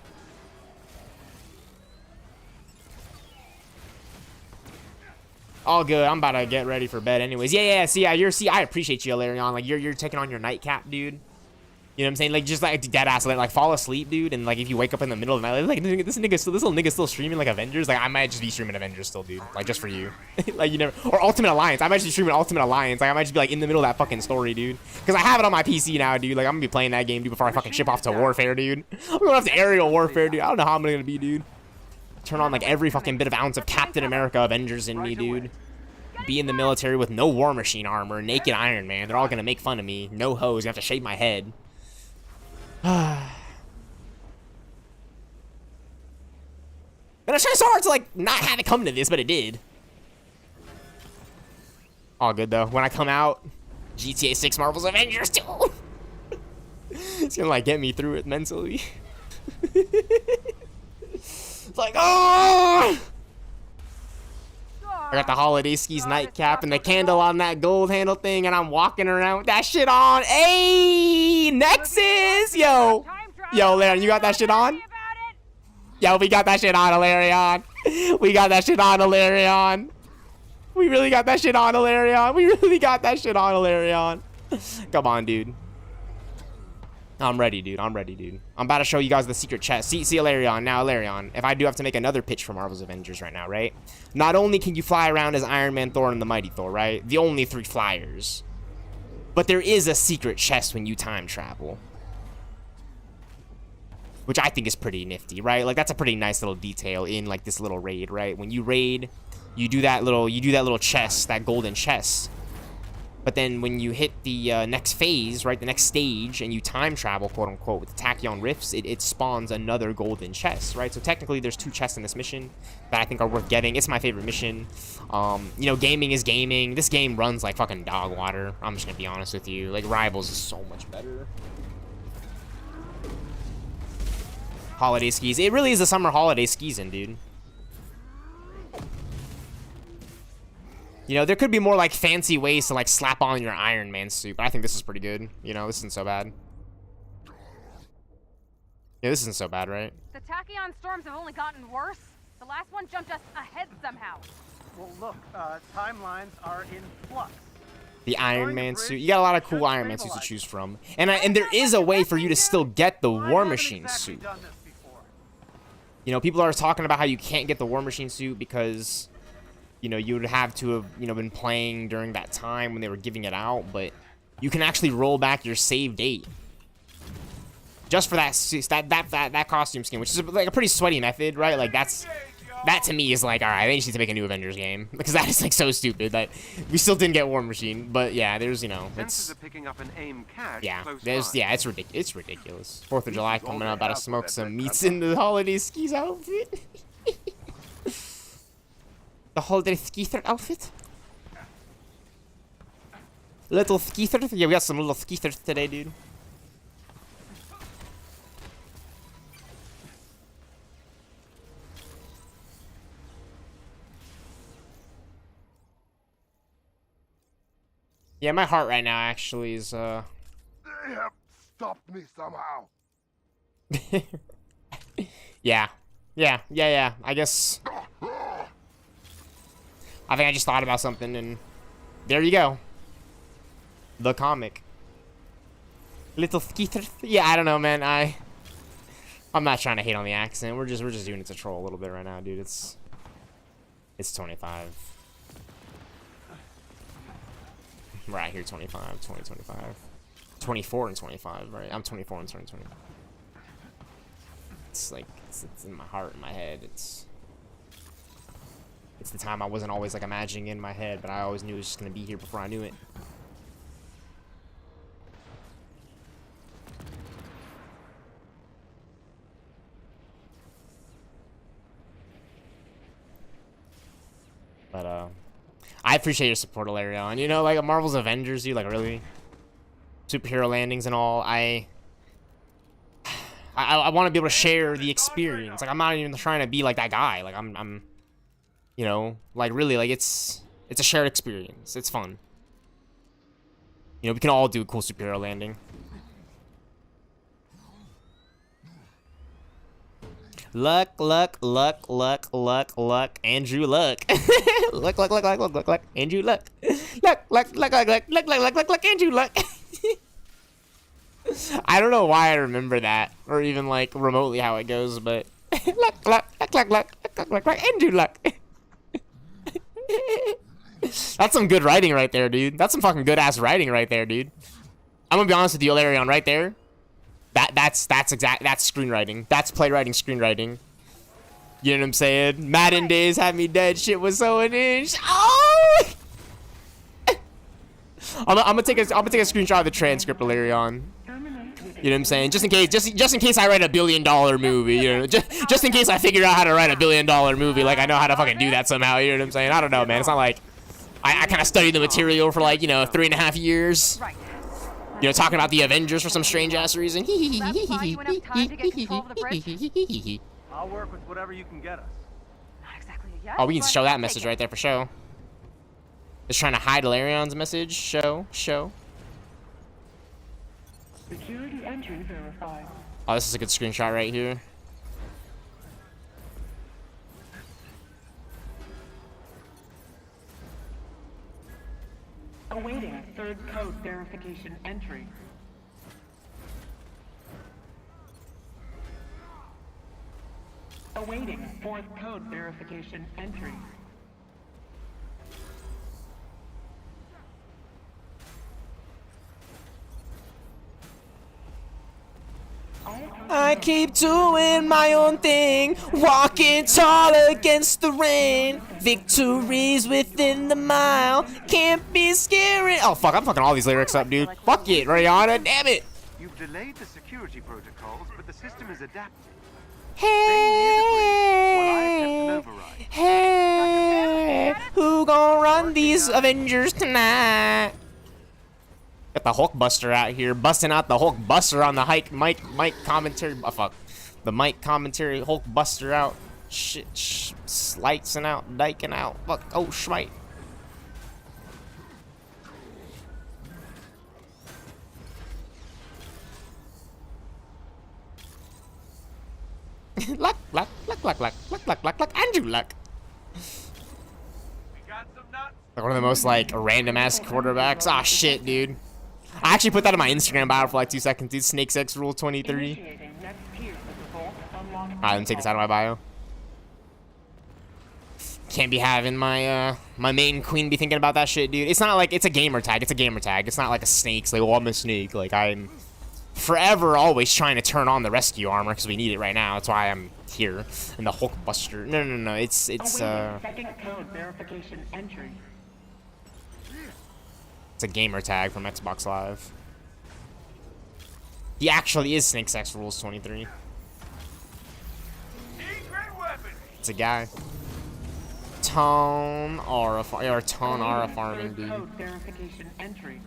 All good. I'm about to get ready for bed, anyways. Yeah. See, I appreciate you, Alarion. Like you're taking on your nightcap, dude. You know what I'm saying? Like just like dead ass, like fall asleep, dude. And like if you wake up in the middle of the night, like this little nigga still streaming like Avengers. Like I might just be streaming Avengers still, dude. Like just for you. Like you never, or Ultimate Alliance. I might just be streaming Ultimate Alliance. Like I might just be like in the middle of that fucking story, dude. Because I have it on my PC now, dude. Like I'm gonna be playing that game, dude, before I fucking ship off to Warfare, dude. I'm going off to Aerial Warfare, dude. I don't know how I'm gonna be, dude. Turn on like every fucking bit of ounce of Captain America Avengers in me, dude. Be in the military with no War Machine armor, naked Iron Man. They're all gonna make fun of me. No hose. You have to shave my head. And I tried so hard to like not have it come to this, but it did. All good though. When I come out, GTA 6 Marvel's Avengers 2. It's gonna like get me through it mentally. It's like, oh! I got the Holiday Skis nightcap and the candle on that gold handle thing, and I'm walking around with that shit on. Hey, Nexus! Yo, Larry, you got that shit on? Yo, we got that shit on, Alarion. We got that shit on, Alarion. We really got that shit on, Alarion. We really got that shit on, Alarion. Come on, dude. I'm ready, dude. I'm about to show you guys the secret chest. See, Alarion. Now, Alarion, if I do have to make another pitch for Marvel's Avengers right now, right? Not only can you fly around as Iron Man, Thor, and the Mighty Thor, right? The only 3 flyers. But there is a secret chest when you time travel. Which I think is pretty nifty, right? Like, that's a pretty nice little detail in, like, this little raid, right? When you raid, you do that little chest, that golden chest. But then when you hit the next phase, right, the next stage, and you time travel, quote unquote, with the Tachyon Rifts, it spawns another golden chest, right? So technically, there's 2 chests in this mission that I think are worth getting. It's my favorite mission. You know, gaming is gaming. This game runs like fucking dog water. I'm just gonna be honest with you. Like, Rivals is so much better. Holiday skis. It really is a summer holiday skis-in, dude. You know, there could be more, like, fancy ways to, like, slap on your Iron Man suit, but I think this is pretty good. You know, this isn't so bad. Yeah, this isn't so bad, right? The Tachyon storms have only gotten worse. The last one jumped us ahead somehow. Well, look, timelines are in flux. The Iron Man suit. You got a lot of cool Iron Man suits to choose from. And there is a way for you to still get the War Machine suit. You know, people are talking about how you can't get the War Machine suit because, you know, you would have to have, you know, been playing during that time when they were giving it out. But you can actually roll back your save date just for that costume skin, which is like a pretty sweaty method, right? Like that to me is like, all right, they just need to make a new Avengers game because that is like so stupid that we still didn't get War Machine. But yeah, there's, you know, it's picking up an aim cache it's ridiculous. It's ridiculous. 4th of July coming up, about to smoke some meats in the holiday skis outfit. The holiday skeeter outfit. Little skeeter. Yeah, we got some little skeeters today, dude. Yeah, my heart right now actually is They have stopped me somehow. Yeah. I guess I think I just thought about something and there you go. The comic. Little skeeter. Yeah, I don't know, man. I'm not trying to hate on the accent. We're just doing it to troll a little bit right now, dude. It's 25. We're out here 25, 20, 25. 24 and 25, right? I'm 24 and 20. It's like, it's in my heart, in my head. It's the time I wasn't always like imagining in my head, but I always knew it was just gonna be here before I knew it. But I appreciate your support, Alario. And you know, like Marvel's Avengers, dude, like really superhero landings and all. I want to be able to share the experience. Like I'm not even trying to be like that guy. Like I'm you know, like really, like it's a shared experience. It's fun. You know, we can all do a cool superhero landing. Luck, Andrew Luck. Luck, Andrew Luck. Luck, Andrew Luck. I don't know why I remember that, or even like remotely how it goes, but luck, Andrew Luck. That's some good writing right there, dude. That's some fucking good ass writing right there, dude. I'm gonna be honest with you, Alarion, right there. That's screenwriting. That's playwriting, screenwriting. You know what I'm saying? Madden days had me dead. Shit was so an inch. Oh! I'm gonna take a screenshot of the transcript, Alarion. You know what I'm saying? Just in case I write a $1 billion movie. You know, just in case I figure out how to write a $1 billion movie. Like I know how to fucking do that somehow. You know what I'm saying? I don't know, man. It's not like I kind of studied the material for like, you know, 3.5 years. You know, talking about the Avengers for some strange ass reason. I'll work with whatever you can get us. Not exactly a yes. Oh, we can show that message right there for show. Just trying to hide Larion's message. Show. Security entry verified. Oh, this is a good screenshot right here. Awaiting third code verification entry. Awaiting fourth code verification entry. I keep doing my own thing, walking tall against the rain. Victories within the mile, can't be scary. Oh fuck, I'm fucking all these lyrics up, dude. Fuck it, Rihanna, damn it. You've delayed the security protocols, but the system is adapted. Hey, who gonna run these Avengers tonight? Got the Hulkbuster out here, busting out the Hulkbuster on the mic commentary. Oh, fuck. The mic commentary, Hulkbuster out. Shit, slicing out, diking out. Fuck, oh, schmite. Luck, Andrew Luck. We got some nuts. Like one of the most like random ass quarterbacks. Ah shit, dude. I actually put that in my Instagram bio for like 2 seconds, dude. SNAKES Rule 23. Initiating next tier of the vault unlock Alright, let me take this out of my bio. Can't be having my my main queen be thinking about that shit, dude. It's not like it's a gamer tag. It's a gamer tag. It's not like a snake's like, oh, I'm a snake. Like I'm forever always trying to turn on the rescue armor because we need it right now. That's why I'm here. And the Hulkbuster. No. It's second code verification entry. It's a gamer tag from Xbox Live. He actually is SNAKES Rules 23. It's a guy. Tone aura farming, dude. Code verification entry.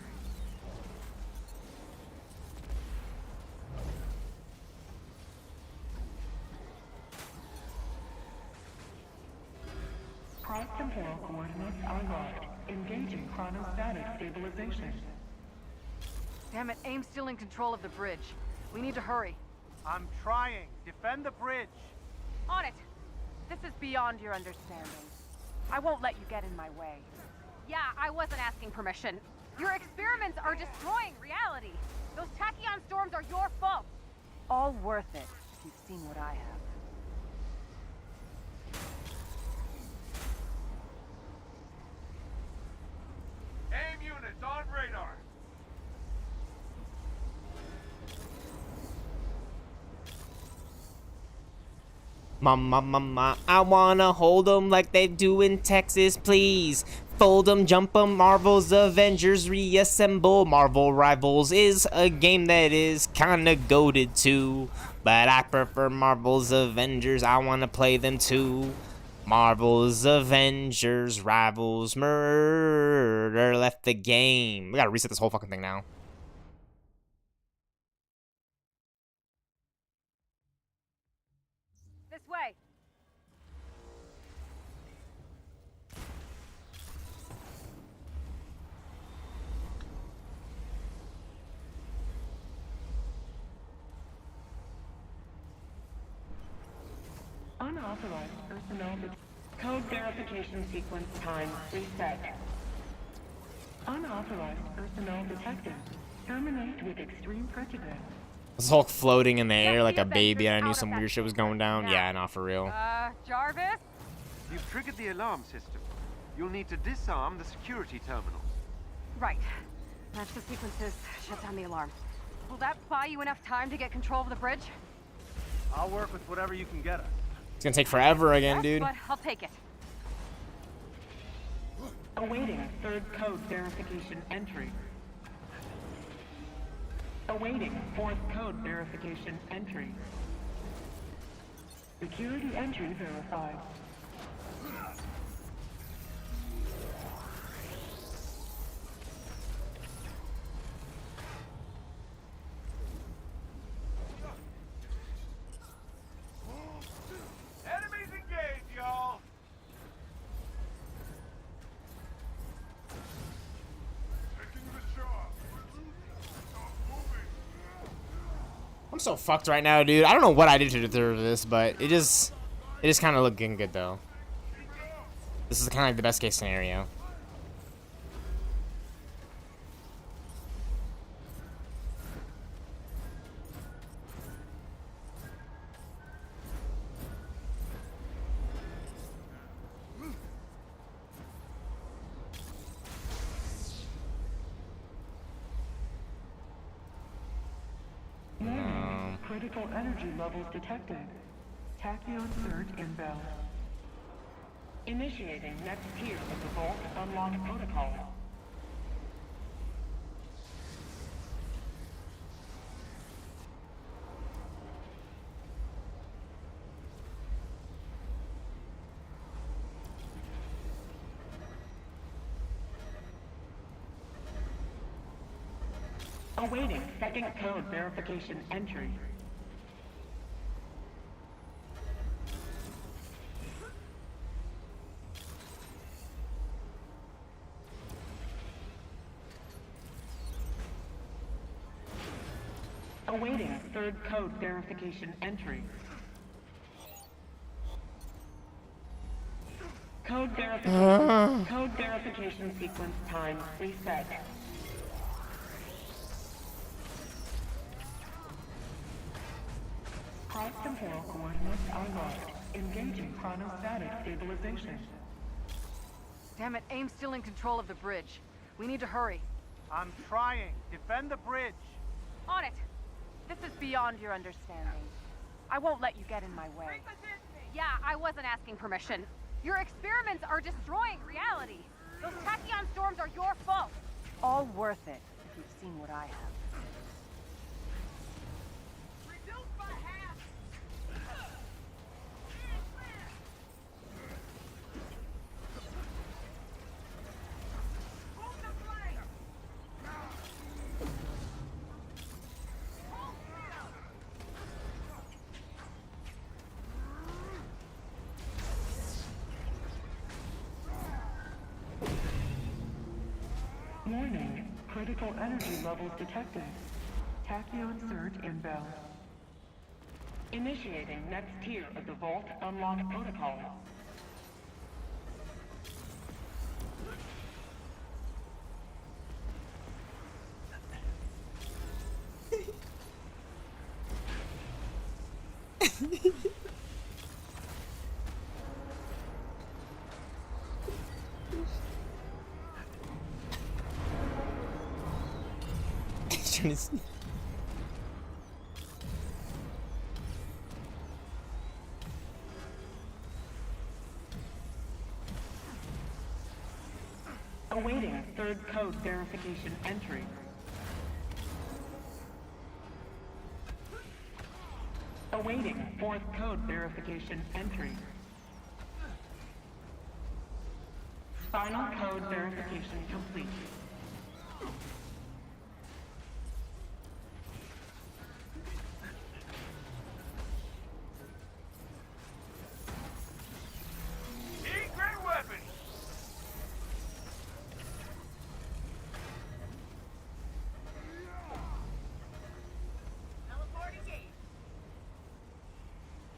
Cross-temporal coordinates are locked. Engaging chronostatic stabilization. Damn it, AIM's still in control of the bridge. We need to hurry. I'm trying. Defend the bridge. On it! This is beyond your understanding. I won't let you get in my way. Yeah, I wasn't asking permission. Your experiments are destroying reality. Those tachyon storms are your fault. All worth it, if you've seen what I have. AIM units on radar. Mama, I wanna hold 'em like they do in Texas, please. Fold 'em, jump 'em, Marvel's Avengers, reassemble. Marvel Rivals is a game that is kinda goated too. But I prefer Marvel's Avengers, I wanna play them too. Marvel's Avengers, Rivals, murder, left the game. We gotta reset this whole fucking thing now. This way. Unauthorized personnel. Code verification sequence time reset. Unauthorized personnel detected. Terminate with extreme prejudice. This Hulk floating in the air like a baby, and I knew some weird shit was going down. Yeah, not for real. Jarvis? You've triggered the alarm system. You'll need to disarm the security terminals. Right. Match the sequences, shut down the alarm. Will that buy you enough time to get control of the bridge? I'll work with whatever you can get us. It's gonna take forever again, dude. But I'll take it. Awaiting third code verification entry. Awaiting fourth code verification entry. Security entry verified. Enemies engaged, y'all. Taking the shot. Stop moving. I'm so fucked right now, dude. I don't know what I did to deserve this, but it just kind of looking good though. This is kind of like the best case scenario. Critical energy levels detected. Tachyon surge inbound. Initiating next tier of the vault unlock protocol. Awaiting second code verification entry. Awaiting third code verification entry. Code verification. Code verification sequence time reset. Cross-temporal coordinates are locked. Engaging chronostatic stabilization. Damn it, AIM's still in control of the bridge. We need to hurry. I'm trying. Defend the bridge. On it! This is beyond your understanding. I won't let you get in my way. Yeah, I wasn't asking permission. Your experiments are destroying reality. Those tachyon storms are your fault. All worth it, if you've seen what I have. Reduce by half. Move the flank. Warning. Critical energy levels detected. Tachyon surge inbound. Initiating next tier of the Vault Unlock Protocol. Awaiting third code verification entry. Awaiting fourth code verification entry. Final code verification complete. Secret weapon.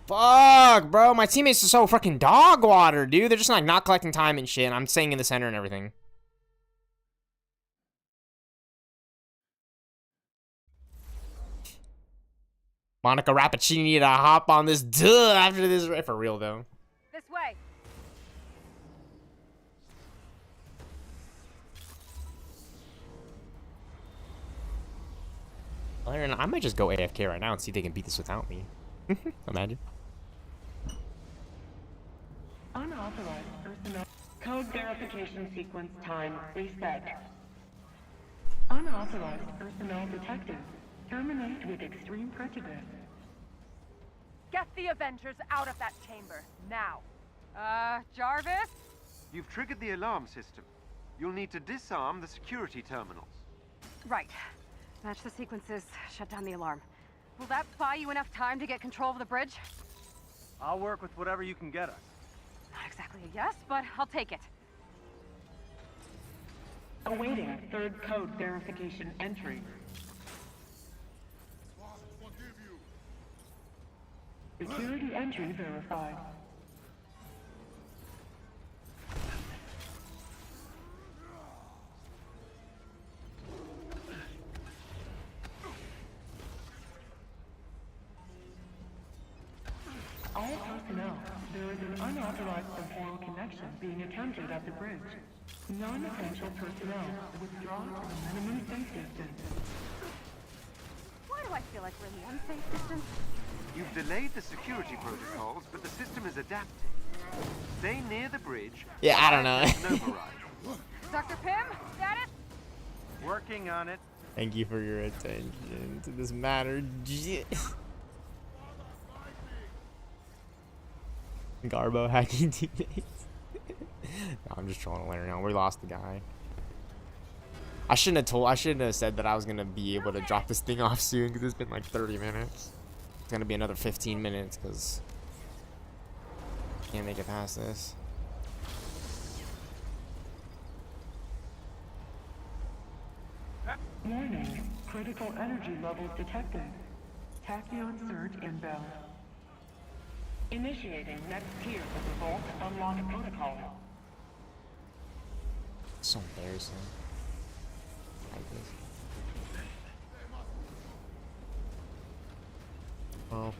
Fuck, bro. My teammates are so fucking dog water, dude. They're just like not collecting time and shit. I'm staying in the center and everything. Monica Rappuccini need to hop on this duh after this. For real, though. This way. Aaron, I might just go AFK right now and see if they can beat this without me. Imagine. Unauthorized personnel. Code verification sequence time reset. Unauthorized personnel detected. Terminate with extreme prejudice. Get the Avengers out of that chamber, now. Jarvis? You've triggered the alarm system. You'll need to disarm the security terminals. Right. Match the sequences, shut down the alarm. Will that buy you enough time to get control of the bridge? I'll work with whatever you can get us. Not exactly a yes, but I'll take it. Awaiting third code verification entry. Security entry verified. All personnel, there is an unauthorized temporal connection being attempted at the bridge. Non-essential personnel withdraw to the minimum safe distance. Why do I feel like we're in the unsafe distance? You've delayed the security protocols, but the system is adapting. Stay near the bridge. Yeah, I don't know. An override. Dr. Pym, status? Working on it. Thank you for your attention to this matter. Garbo hacking teammates. No, I'm just trolling Larry now. We lost the guy. I shouldn't have said that I was gonna be able to drop this thing off soon because it's been like 30 minutes. It's gonna be another 15 minutes because I can't make it past this. Warning, critical energy levels detected. Tachyon surge inbound. Initiating next tier of the Vault Unlock Protocol. So embarrassing. Like this. Oh.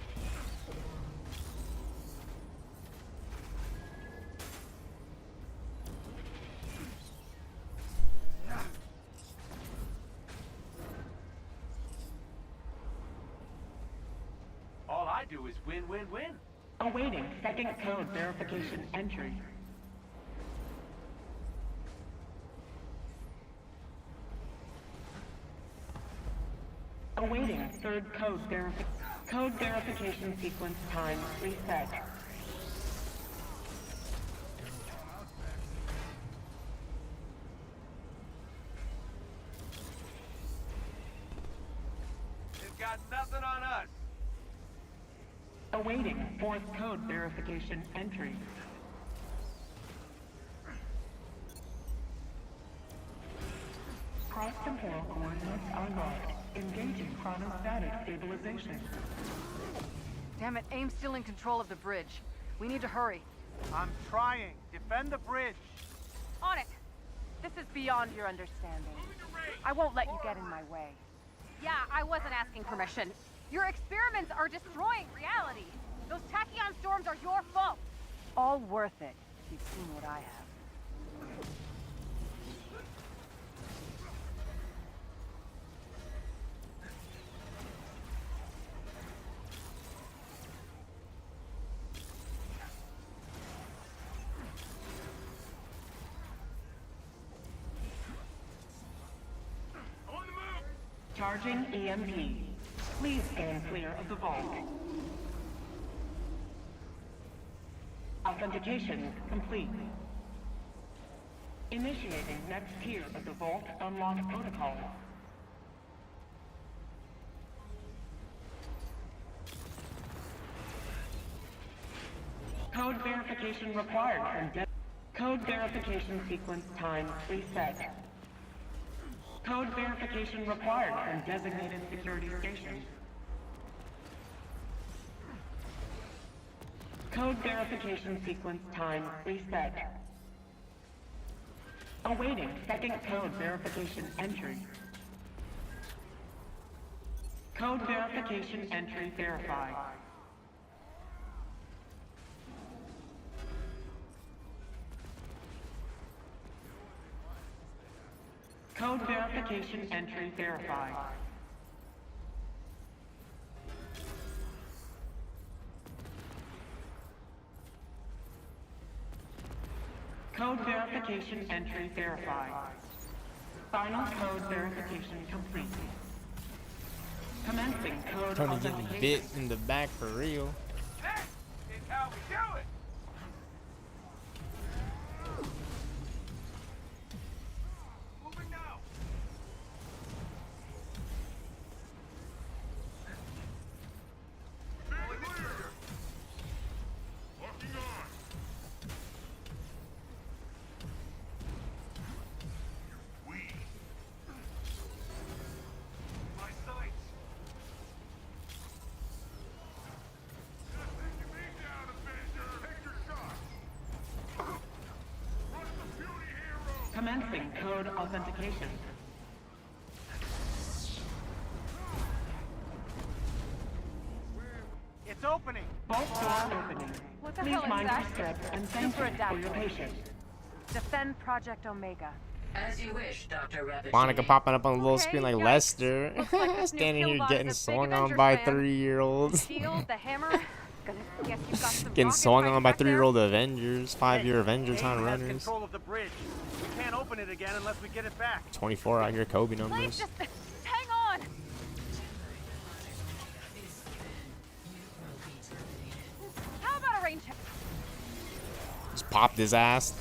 All I do is win, win, win. Awaiting second code verification entry. Awaiting third code verification sequence time reset. They've got nothing on us. Awaiting fourth code verification entry. Cross-temporal coordinates are locked. Engaging chronostatic stabilization. Damn it, AIM's still in control of the bridge. We need to hurry. I'm trying. Defend the bridge. On it! This is beyond your understanding. I won't let you get in my way. Yeah, I wasn't asking permission. Your experiments are destroying reality. Those tachyon storms are your fault. All worth it, if you've seen what I have. Charging EMP. Please stand clear of the vault. Authentication complete. Initiating next tier of the vault unlock protocol. Code verification required from code verification sequence time reset. Code verification required from designated security station. Code verification sequence time reset. Awaiting second code verification entry. Code verification entry verified. Code verification entry verified. Code verification entry verified. Final code verification complete. Commencing code Trying to get the authentication. bit in the back for real. This is how we do it. Moving now. Locking on. We. My sights. Taking me down, Avenger. Take your shot. Run the beauty hero. Commencing code authentication. It's opening. Vault door opening. What the Please hell is mind that? your steps and thank Super you for your adaptable. patience. Defend Project Omega. As you wish, Dr. Rabbit. Monica popping up on the little Okay, screen like yikes. Lester. Looks like this new Standing here killbot getting is a big swung on Avengers by fan. 3-year-olds. Shield, the hammer. Gonna guess you got some Getting rockets swung right on by back there. 3-year-old Avengers. 5-year Avengers AIM on has runners. control of the bridge. We can't open it again unless we get it back. 24 out here Kobe Please numbers. just hang on. How about a range check? Just popped his ass.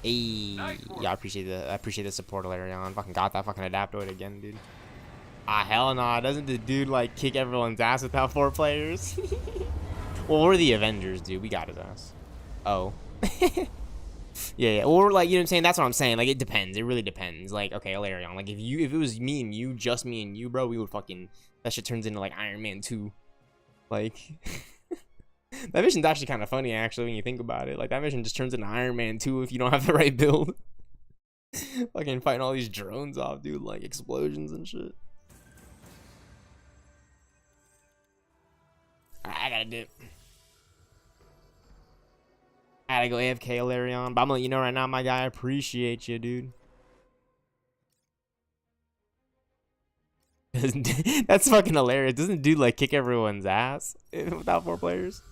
Hey, yeah, I appreciate the support, Larion. Fucking got that fucking adaptoid again, dude. Ah, hell no, doesn't the dude like kick everyone's ass without 4 players? Well, we're the Avengers, dude. We got his ass. Oh. Yeah, or like, you know what I'm saying? That's what I'm saying. Like, it depends. It really depends. Like, okay, Larion. Like, if it was me and you, just me and you, bro, we would fucking, that shit turns into like Iron Man 2. Like, That mission's actually kind of funny, actually, when you think about it. Like, that mission just turns into Iron Man 2 if you don't have the right build. Fucking fighting all these drones off, dude, like explosions and shit. Alright, I gotta dip. I gotta go AFK Alarion, but I'm gonna let you know right now, my guy, I appreciate you, dude. That's fucking hilarious. Doesn't dude like kick everyone's ass without 4 players?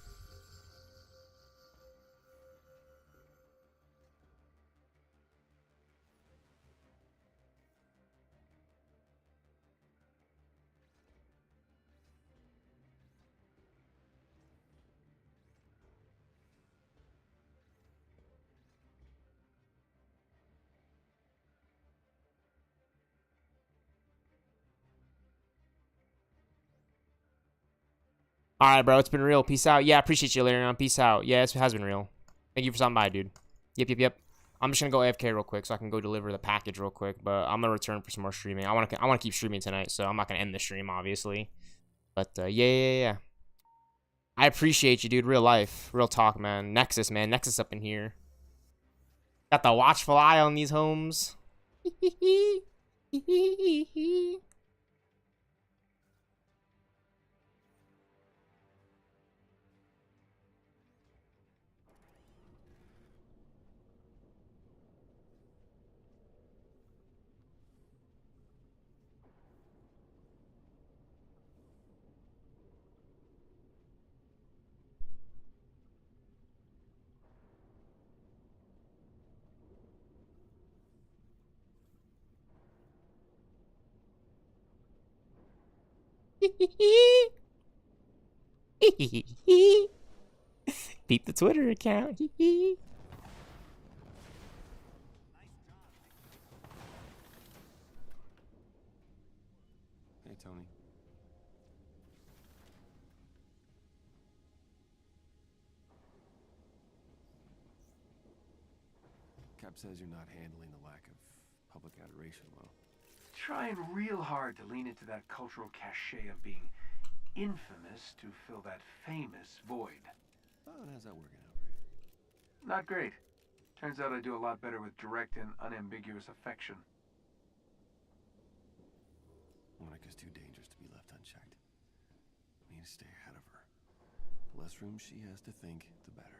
All right, bro. It's been real. Peace out. Yeah, appreciate you, Larion. Peace out. Yeah, it has been real. Thank you for stopping by, dude. Yep. I'm just gonna go AFK real quick so I can go deliver the package real quick. But I'm gonna return for some more streaming. I wanna keep streaming tonight, so I'm not gonna end the stream, obviously. But yeah. I appreciate you, dude. Real life, real talk, man. Nexus, man. Nexus up in here. Got the watchful eye on these homes. Beat the Twitter account. Hey, Tony. Cap says you're not handling the lack of public adoration well. Trying real hard to lean into that cultural cachet of being infamous to fill that famous void. Oh, and how's that working out for you? Not great. Turns out I do a lot better with direct and unambiguous affection. Monica's too dangerous to be left unchecked. I need to stay ahead of her. The less room she has to think, the better.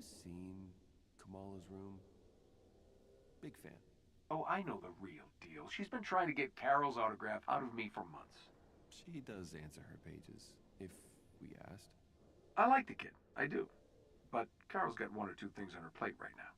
seen Kamala's room? Big fan. Oh, I know the real deal. She's been trying to get Carol's autograph out of me for months. She does answer her pages, if we asked. I like the kid. I do. But Carol's got one or two things on her plate right now.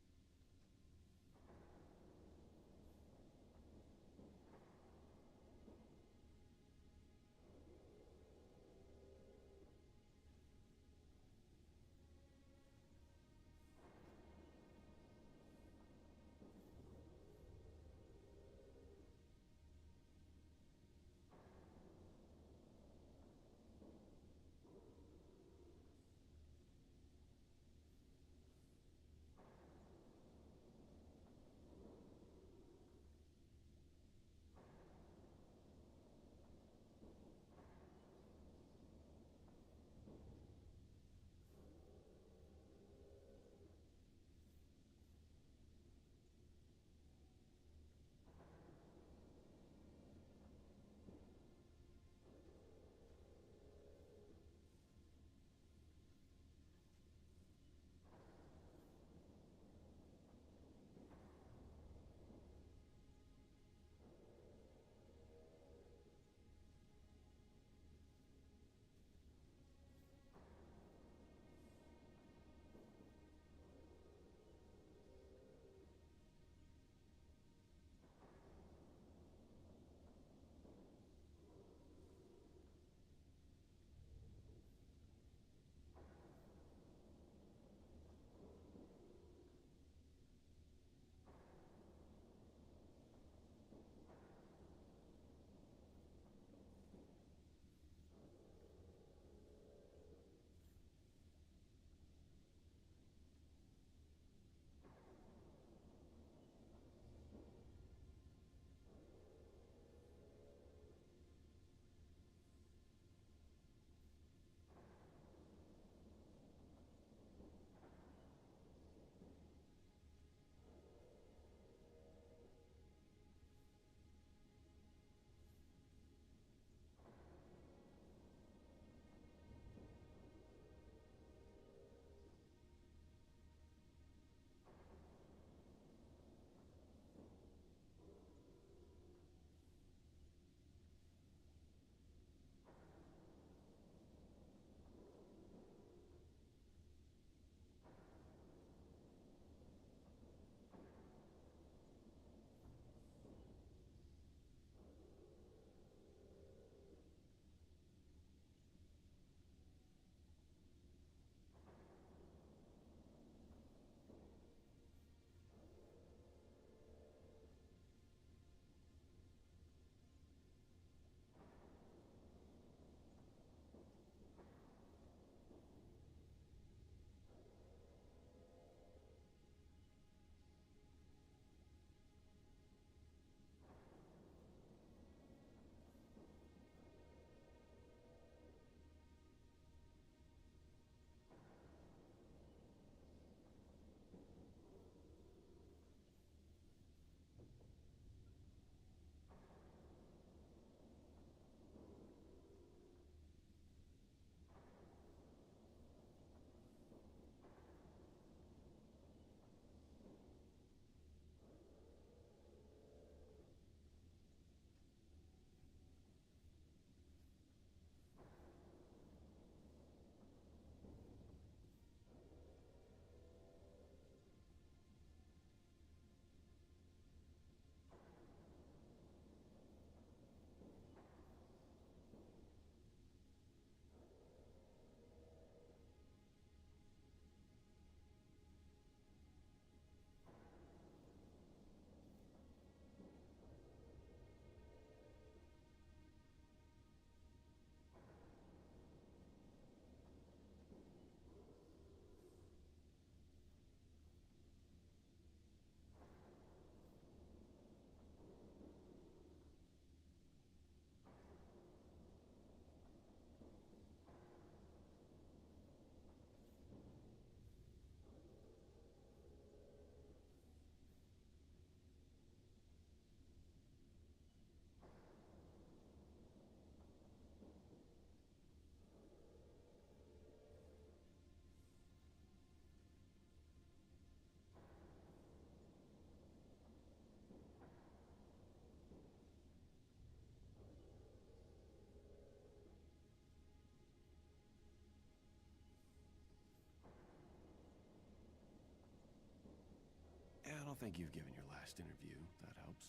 don't think you've given your last interview. That helps.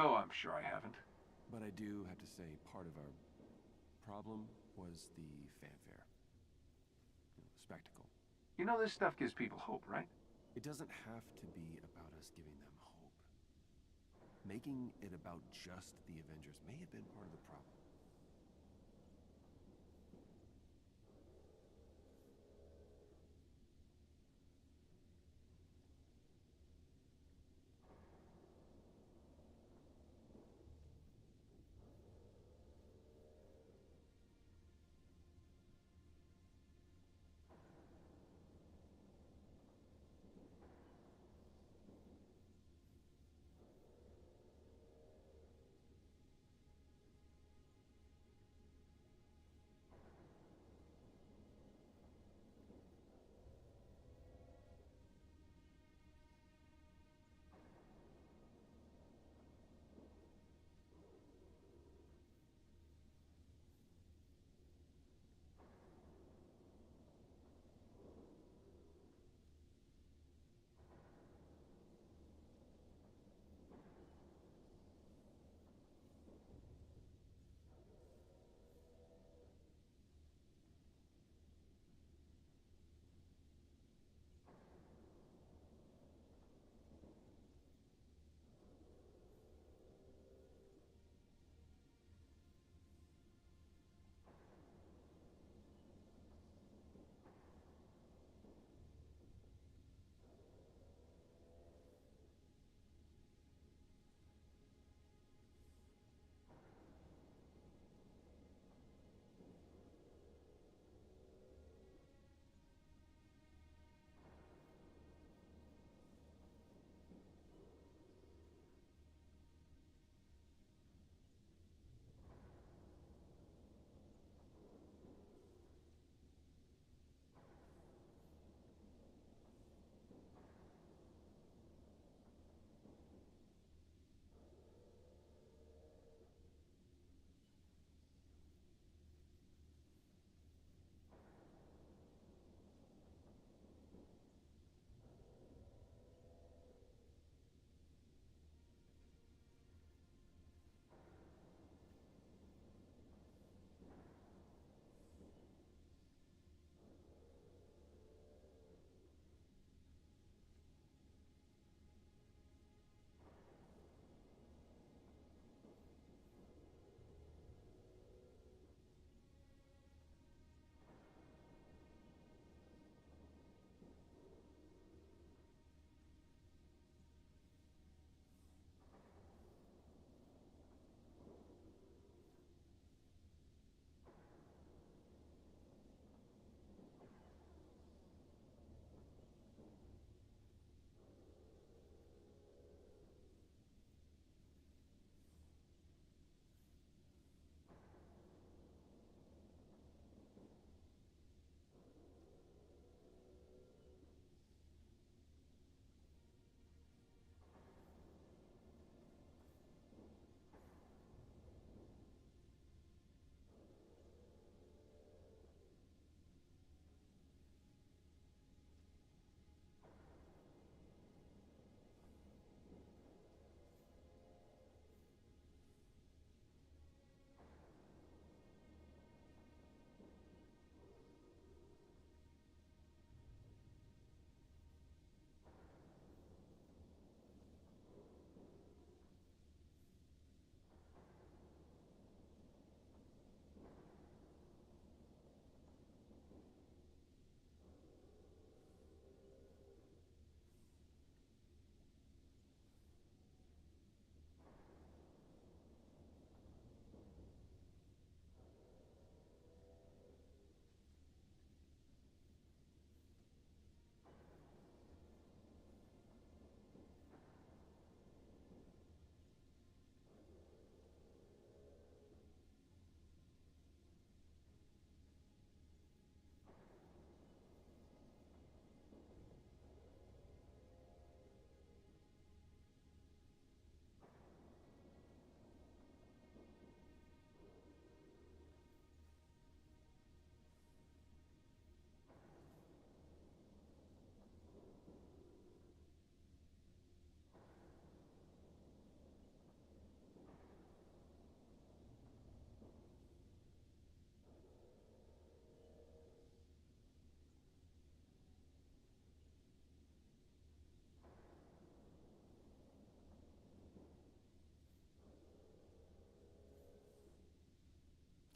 Oh, I'm sure I haven't. But I do have to say part of our problem was the fanfare. You know, the spectacle. You know this stuff gives people hope, right? It doesn't have to be about us giving them hope. Making it about just the Avengers may have been part of the problem.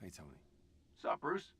Hey, Tony. Sup, Bruce?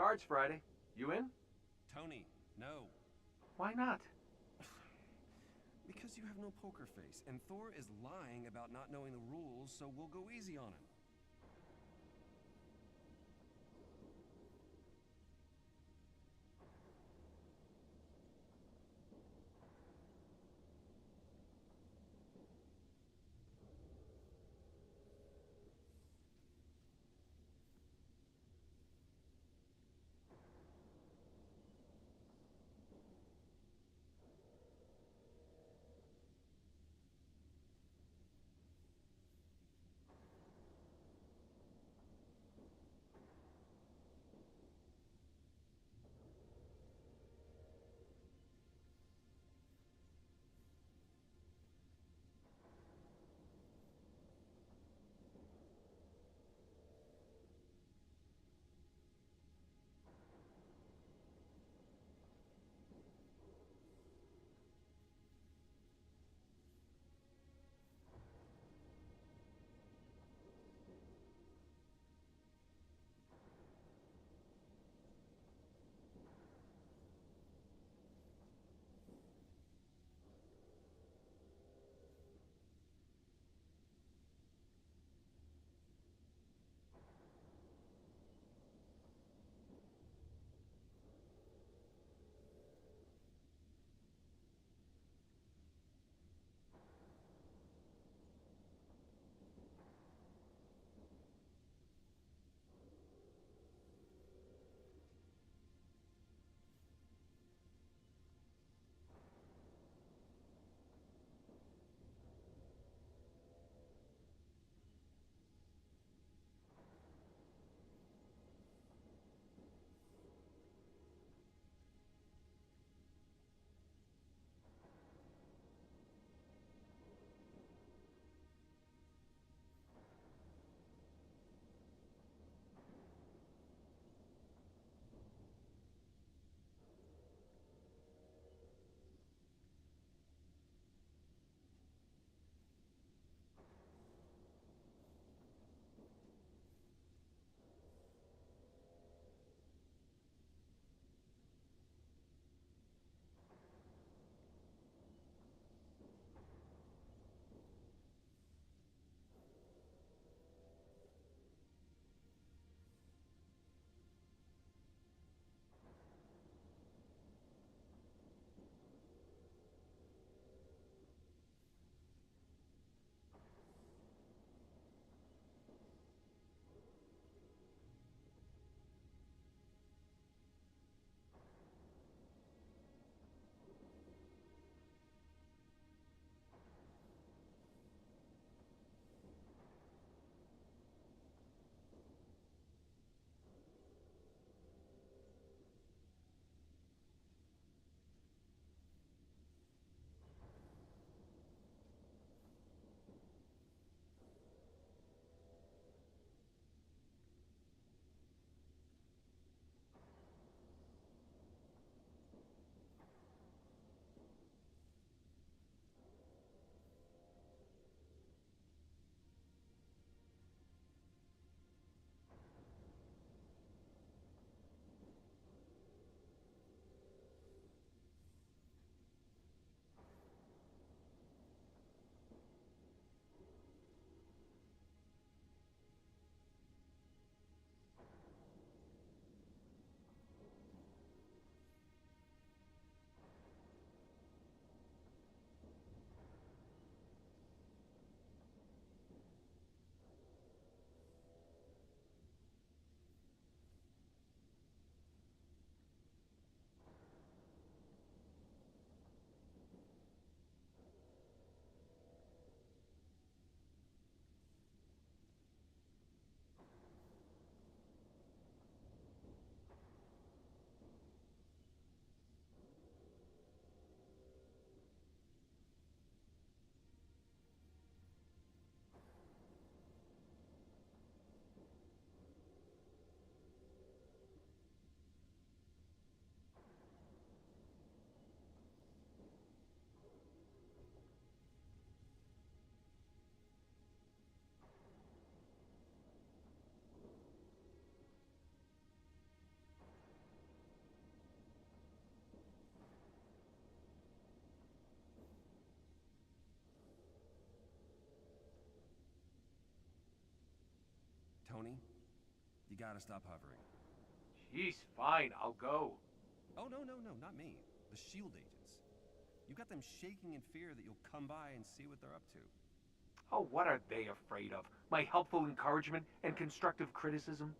cards Friday. You in? Tony, no. Why not? Because you have no poker face, and Thor is lying about not knowing the rules, so we'll go easy on him. Tony, you gotta stop hovering. Jeez, fine, I'll go. Oh, no, not me. The SHIELD agents. You got them shaking in fear that you'll come by and see what they're up to. Oh, what are they afraid of? My helpful encouragement and constructive criticism?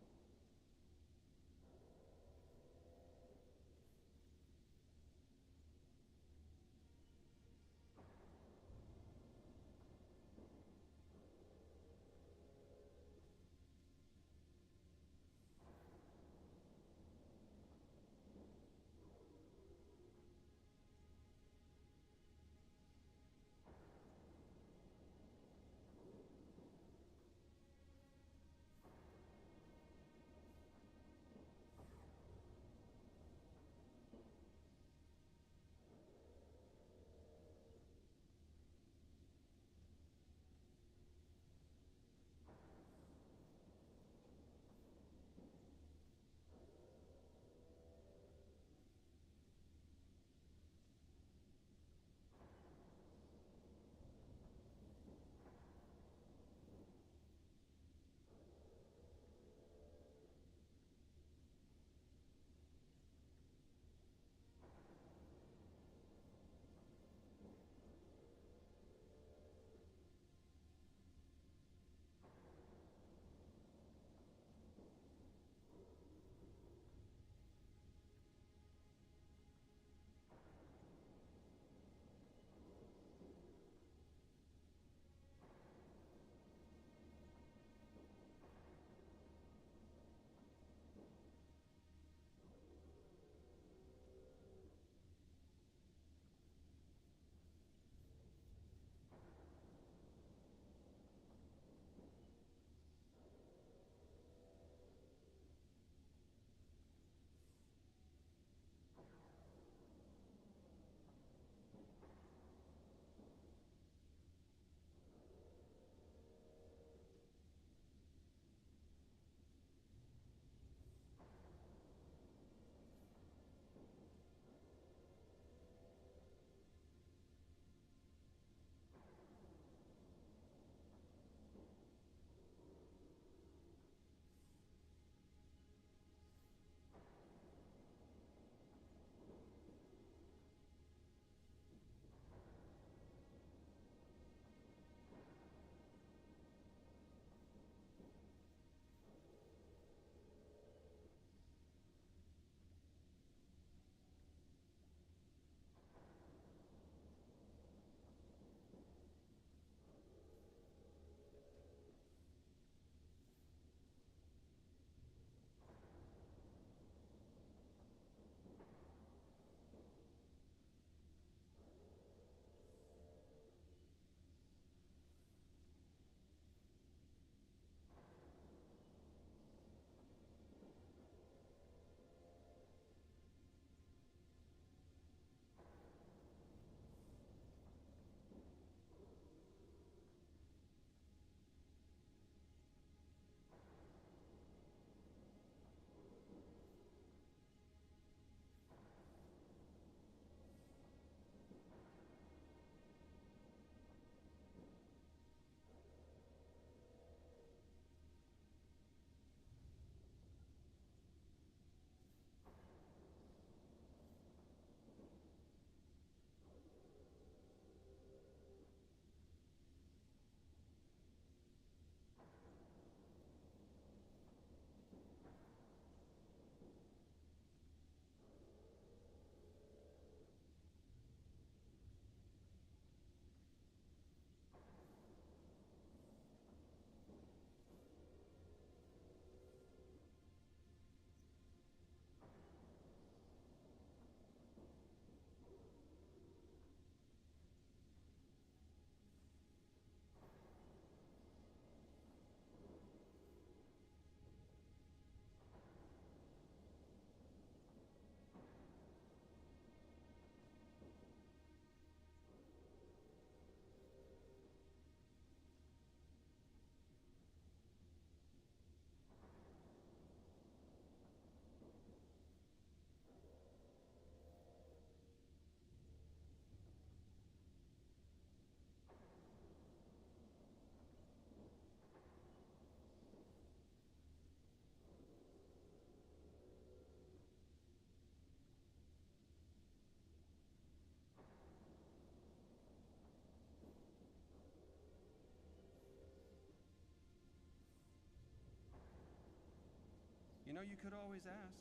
know, you could always ask.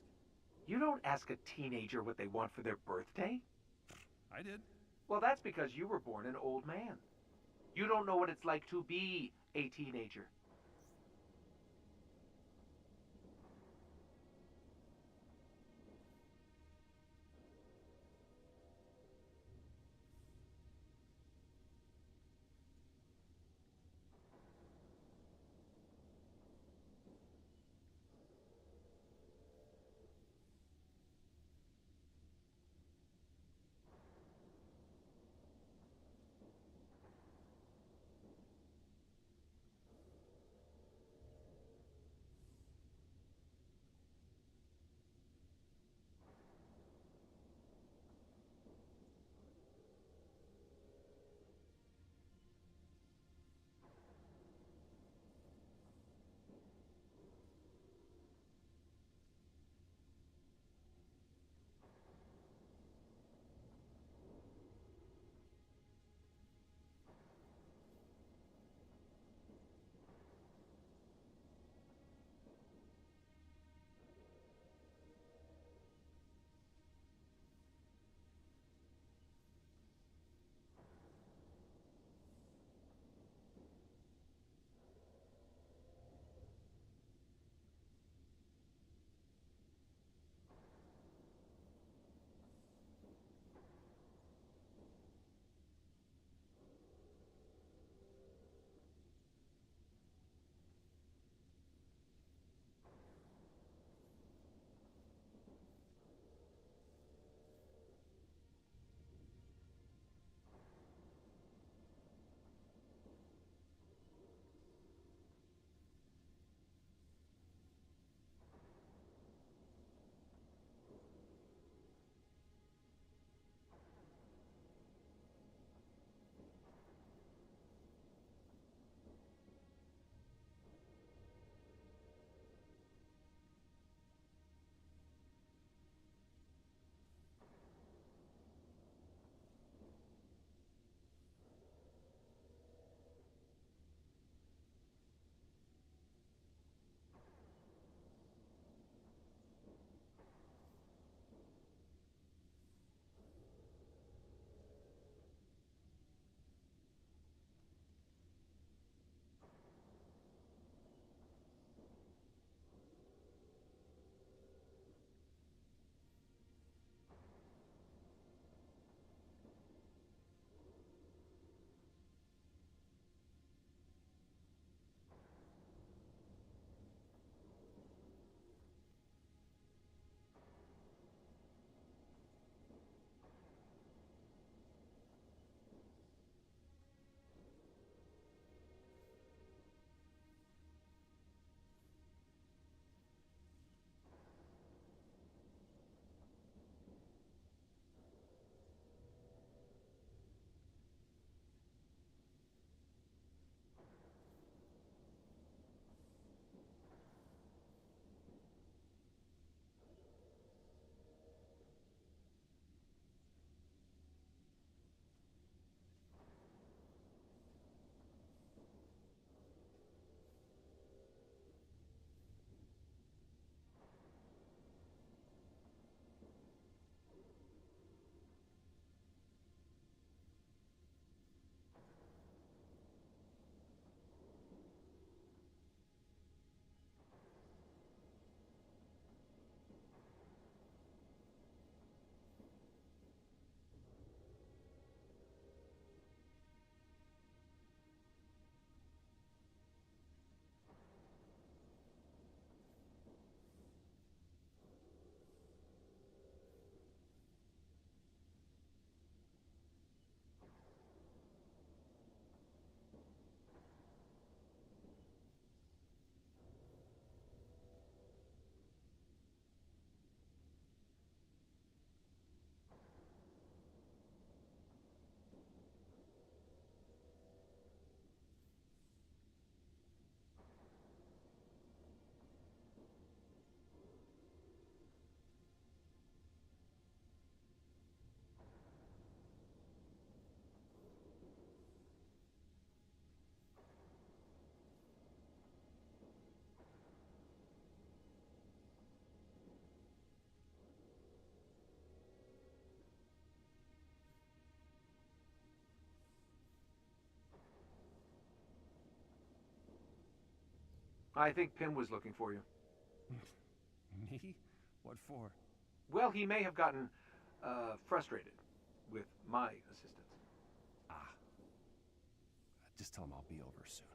You don't ask a teenager what they want for their birthday. I did. Well, that's because you were born an old man. You don't know what it's like to be a teenager. I think Pym was looking for you. Me? What for? Well, he may have gotten frustrated with my assistance. Ah. Just tell him I'll be over soon.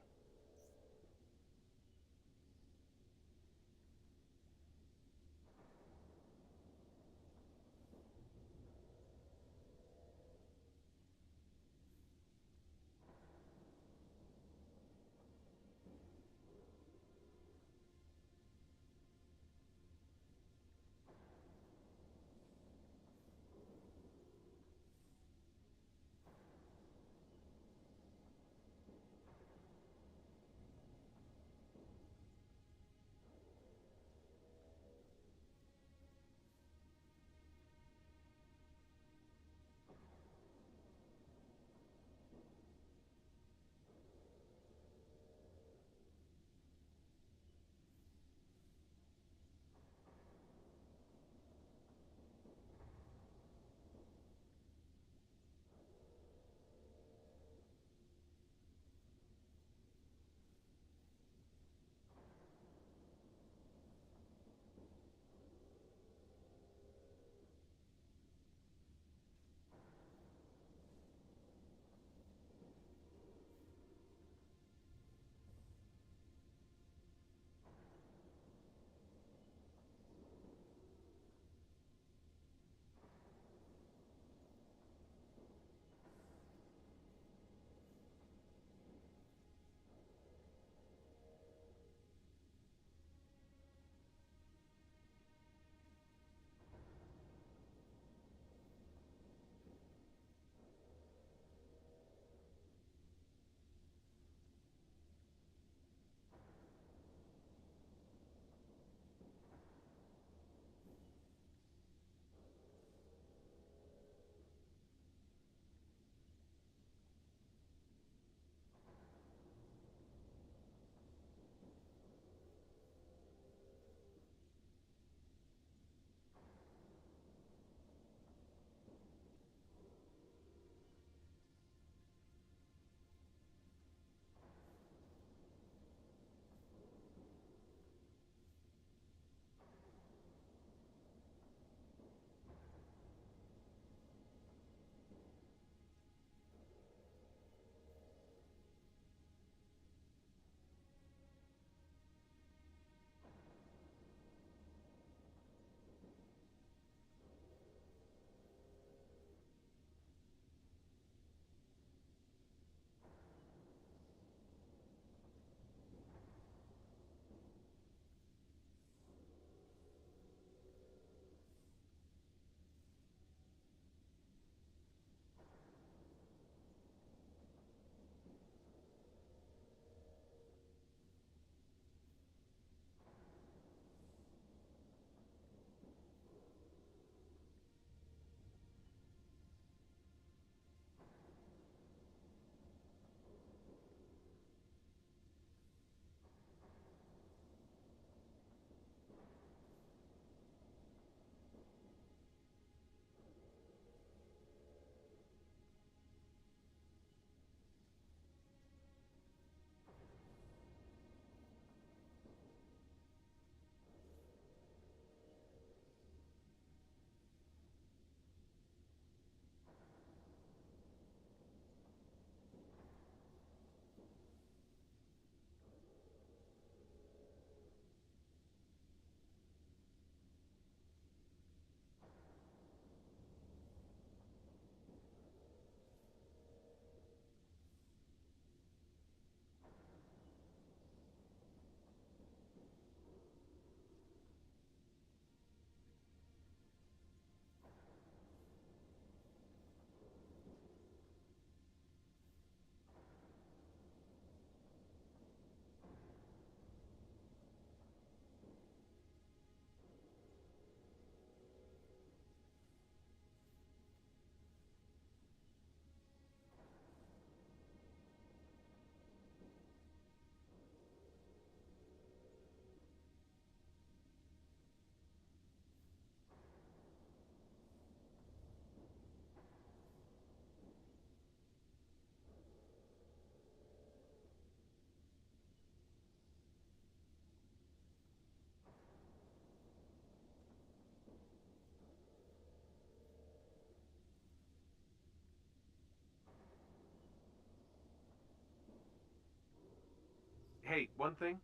Hey, one thing.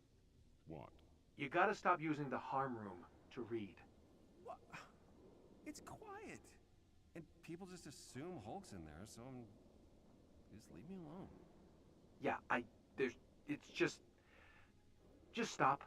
What? You gotta stop using the harm room to read. What? It's quiet. And people just assume Hulk's in there, so just leave me alone. Yeah, it's just stop.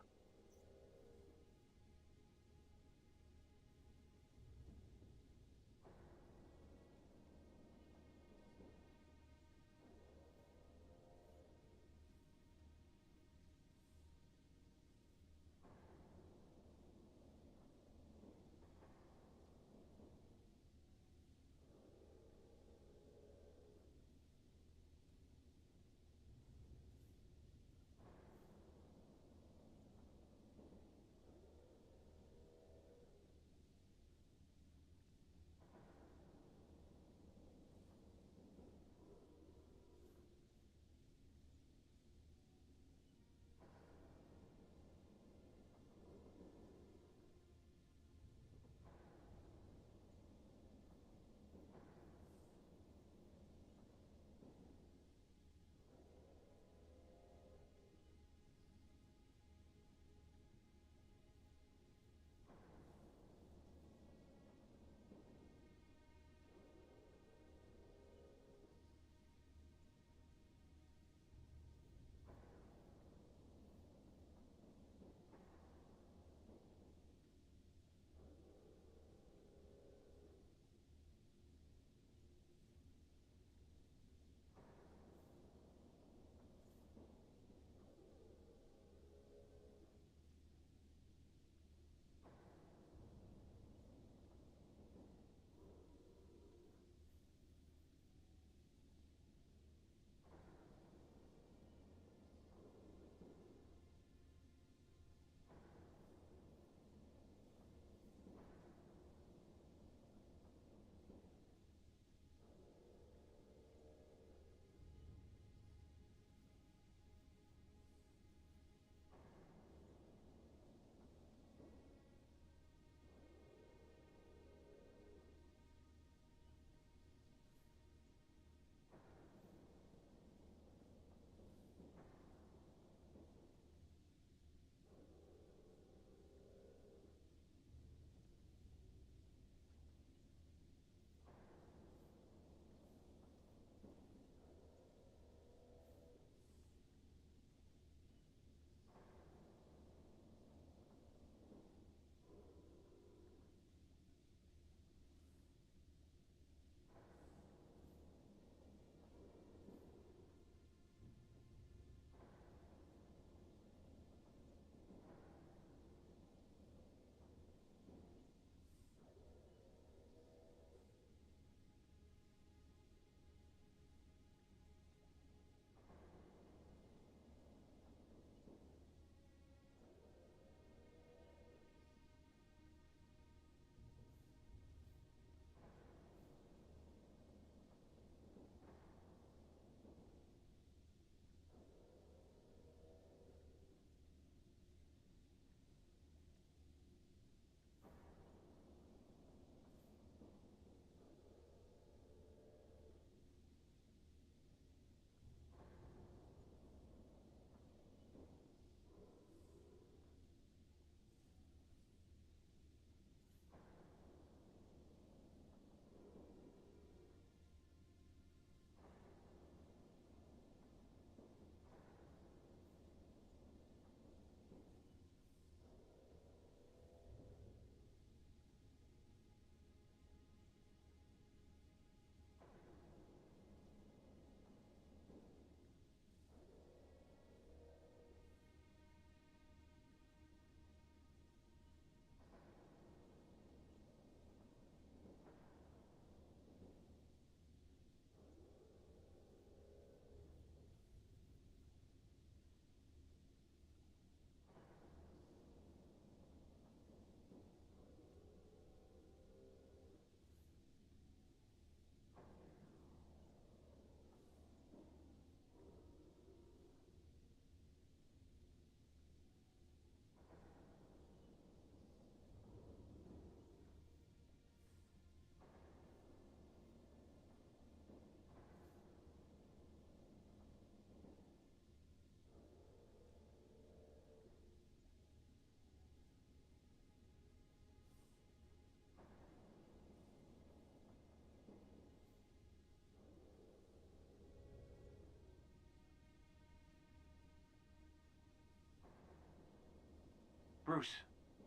Bruce,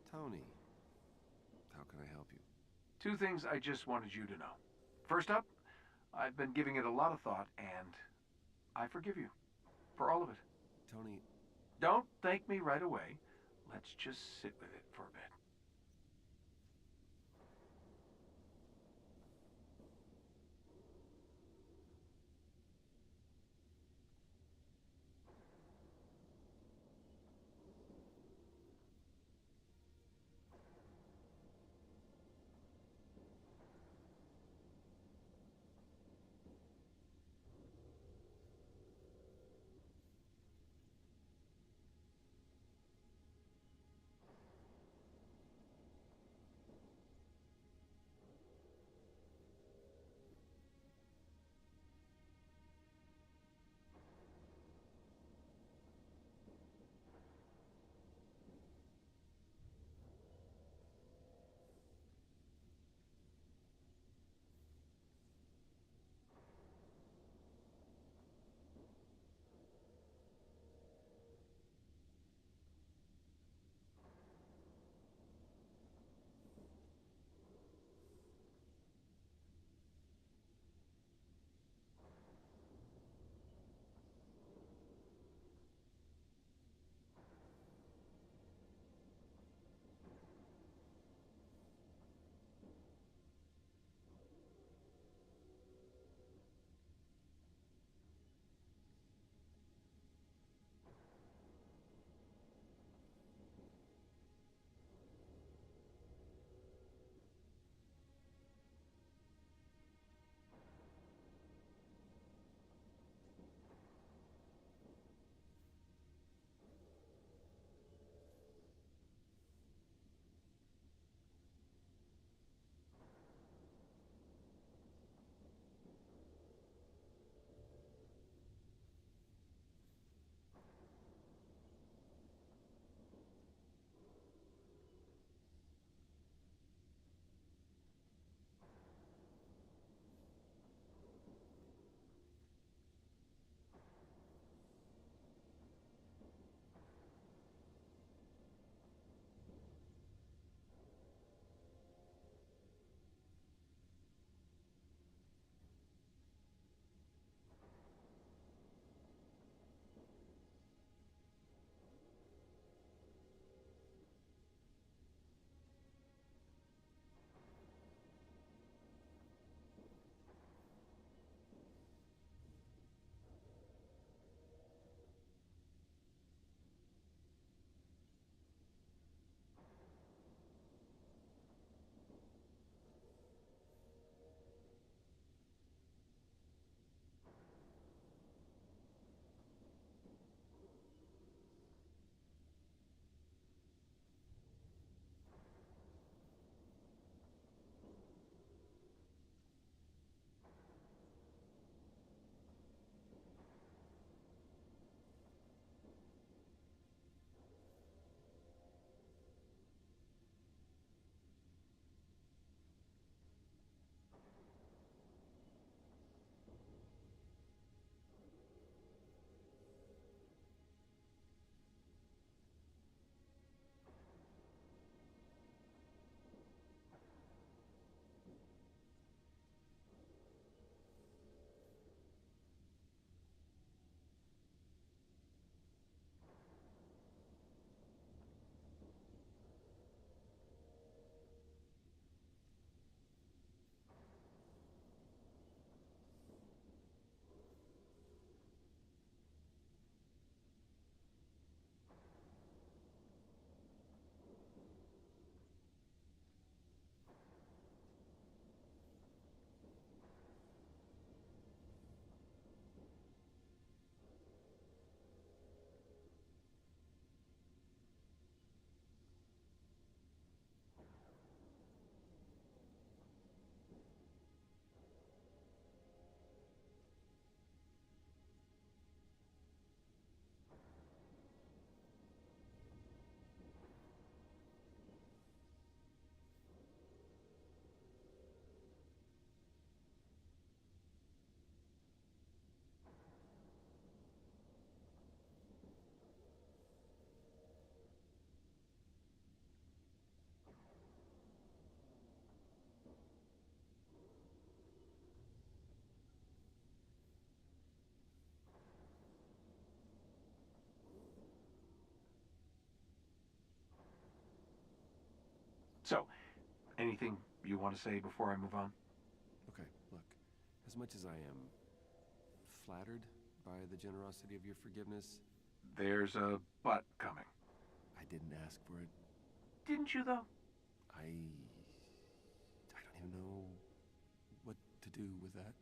Tony, how can I help you? 2 things I just wanted you to know. First up, I've been giving it a lot of thought, and I forgive you. For all of it. Tony, Don't thank me right away. Let's just sit with it for a bit. So, anything you want to say before I move on? Okay, look. As much as I am flattered by the generosity of your forgiveness, There's a but coming. I didn't ask for it. Didn't you, though? I don't even know what to do with that.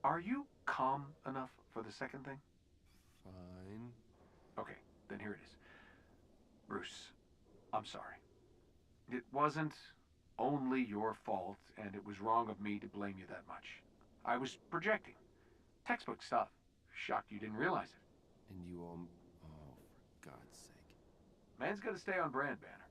Are you calm enough for the second thing? Fine. Okay, then here it is. Bruce, I'm sorry. It wasn't only your fault, and it was wrong of me to blame you that much. I was projecting. Textbook stuff. Shocked you didn't realize it. And you all... Oh, for God's sake. Man's gotta stay on brand, Banner.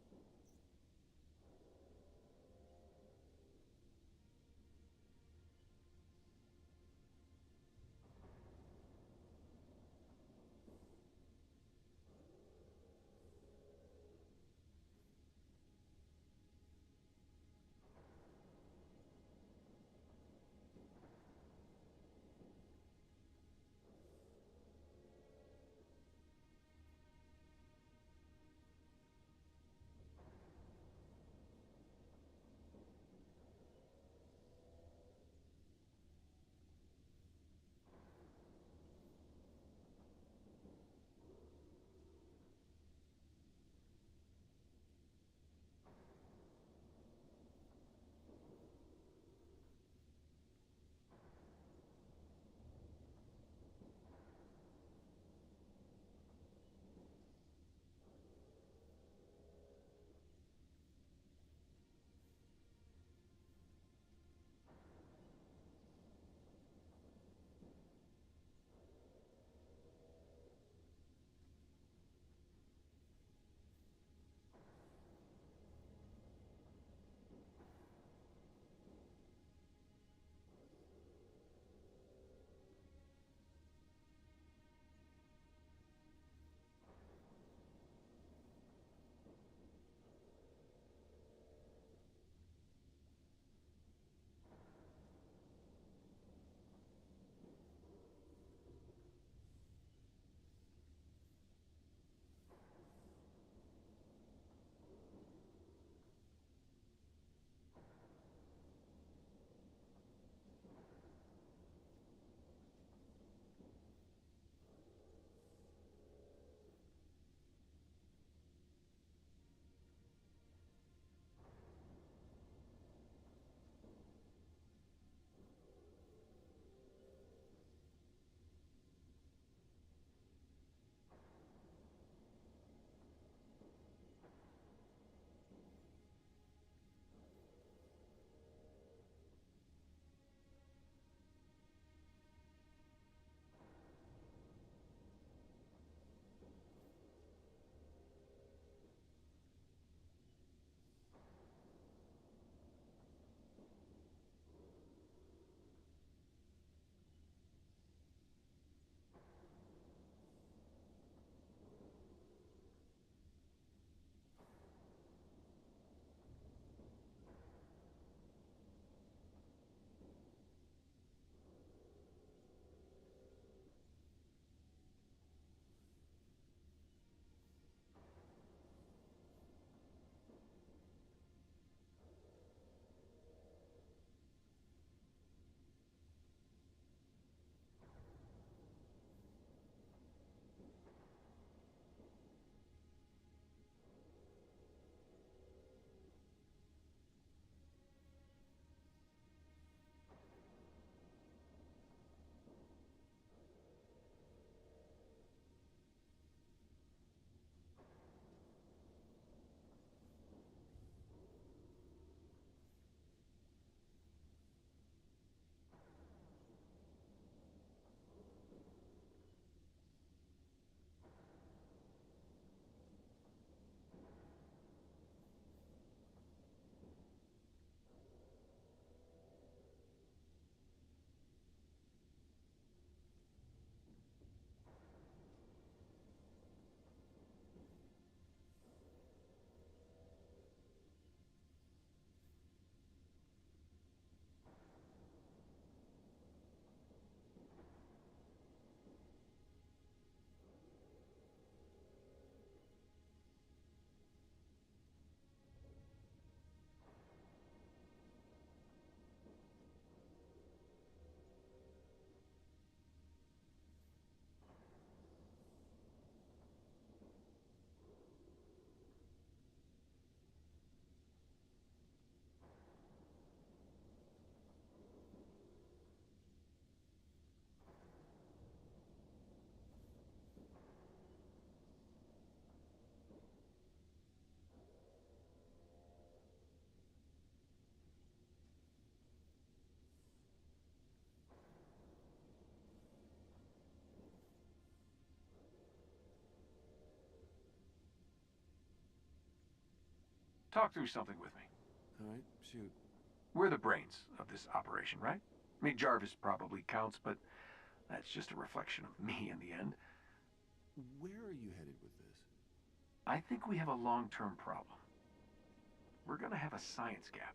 talk through something with me. All right, shoot. We're the brains of this operation, right? I mean, Jarvis probably counts, but that's just a reflection of me in the end. Where are you headed with this? I think we have a long-term problem. We're gonna have a science gap.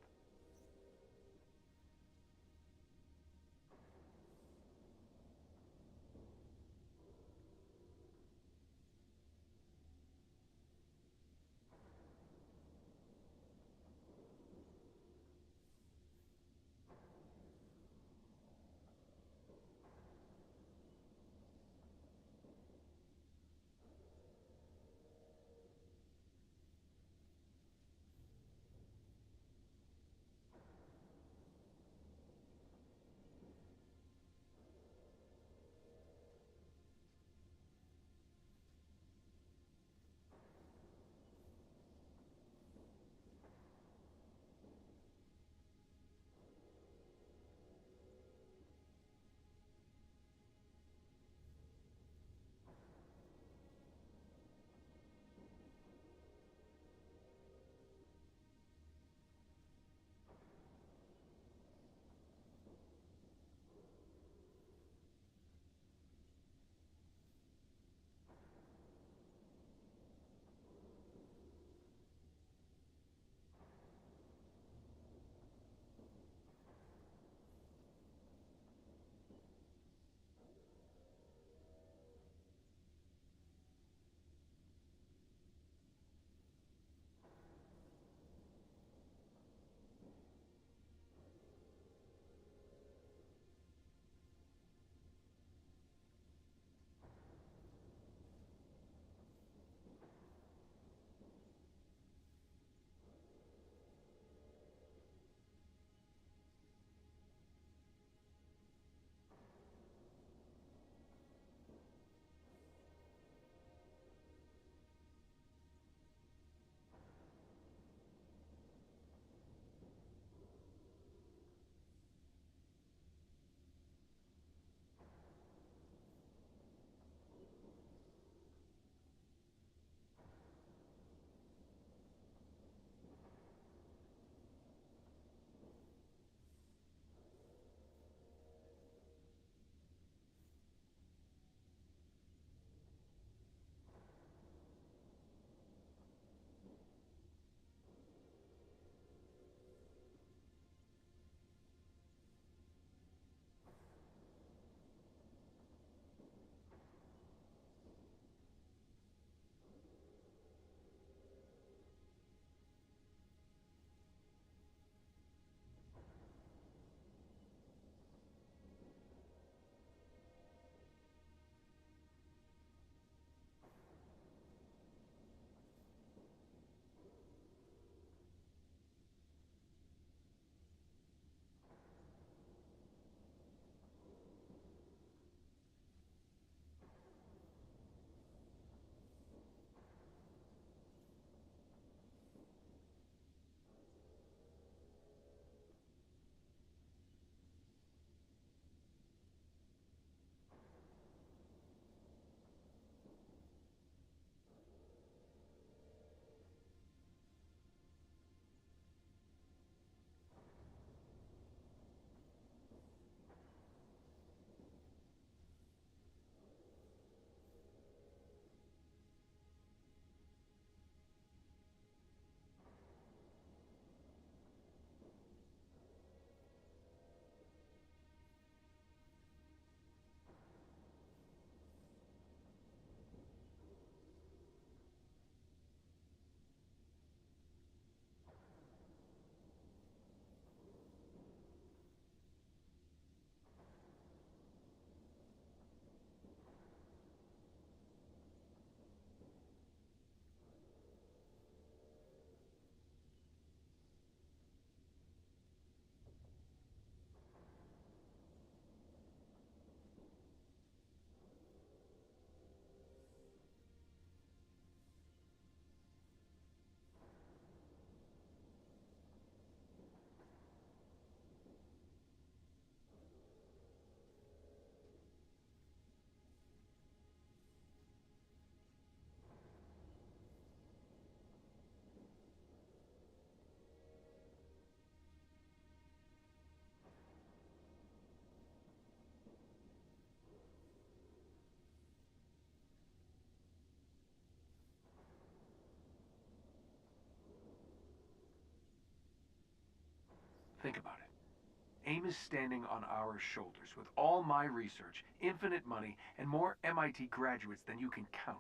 Think about it. AIM is standing on our shoulders with all my research, infinite money, and more MIT graduates than you can count.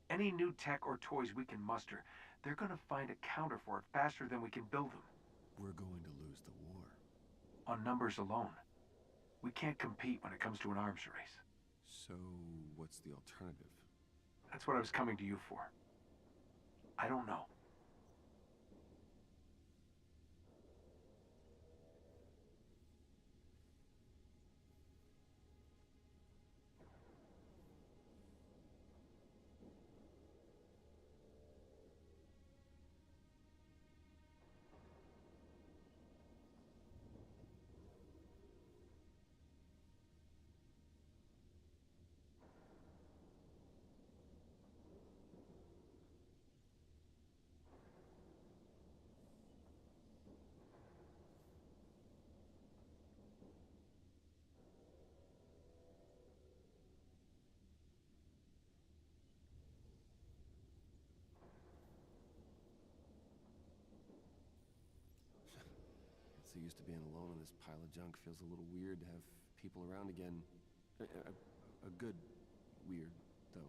Any new tech or toys we can muster, they're gonna find a counter for it faster than we can build them. We're going to lose the war. On numbers alone. We can't compete when it comes to an arms race. So, what's the alternative? That's what I was coming to you for. I don't know. So used to being alone in this pile of junk feels a little weird to have people around again. A good weird, though.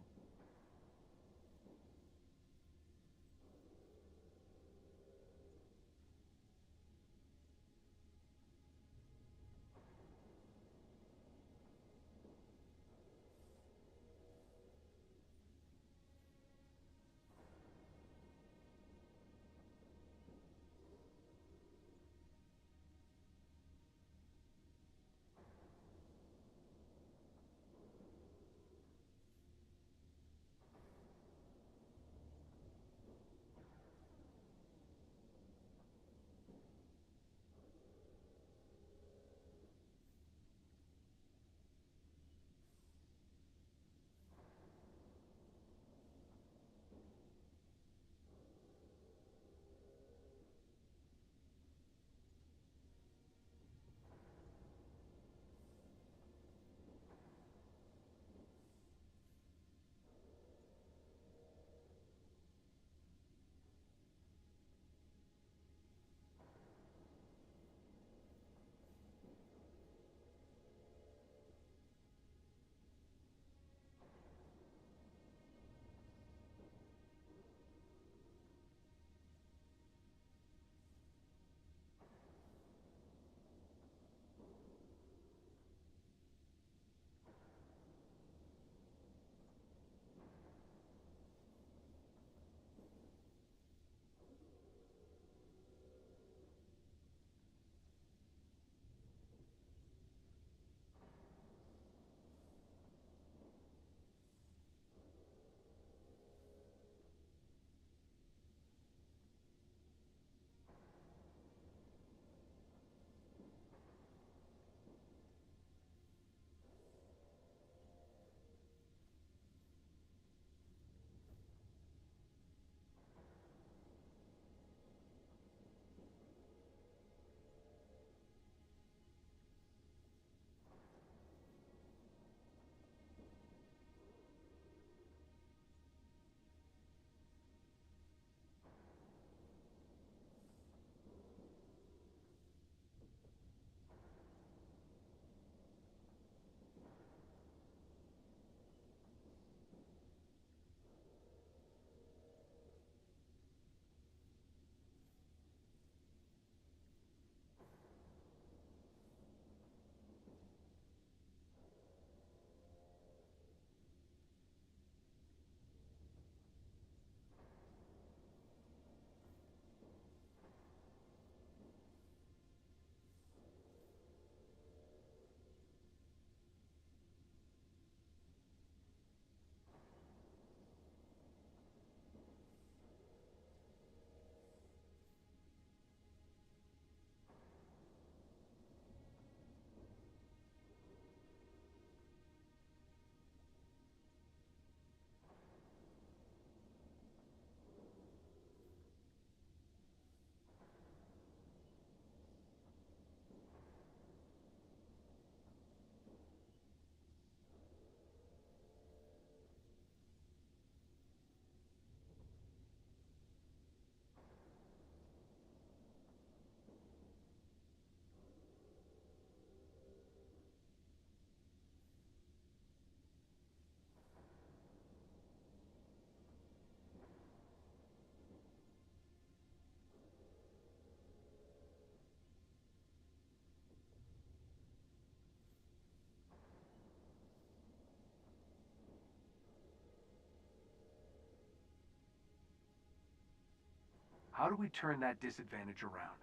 How do we turn that disadvantage around?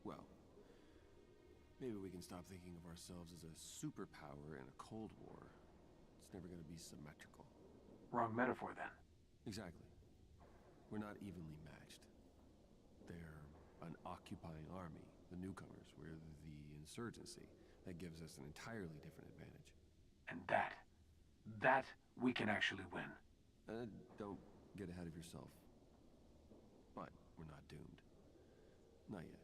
Well, maybe we can stop thinking of ourselves as a superpower in a Cold War. It's never going to be symmetrical. Wrong metaphor, then. Exactly. We're not evenly matched. They're an occupying army, the newcomers. We're the insurgency. That gives us an entirely different advantage. And that we can actually win. Don't get ahead of yourself. But we're not doomed. Not yet.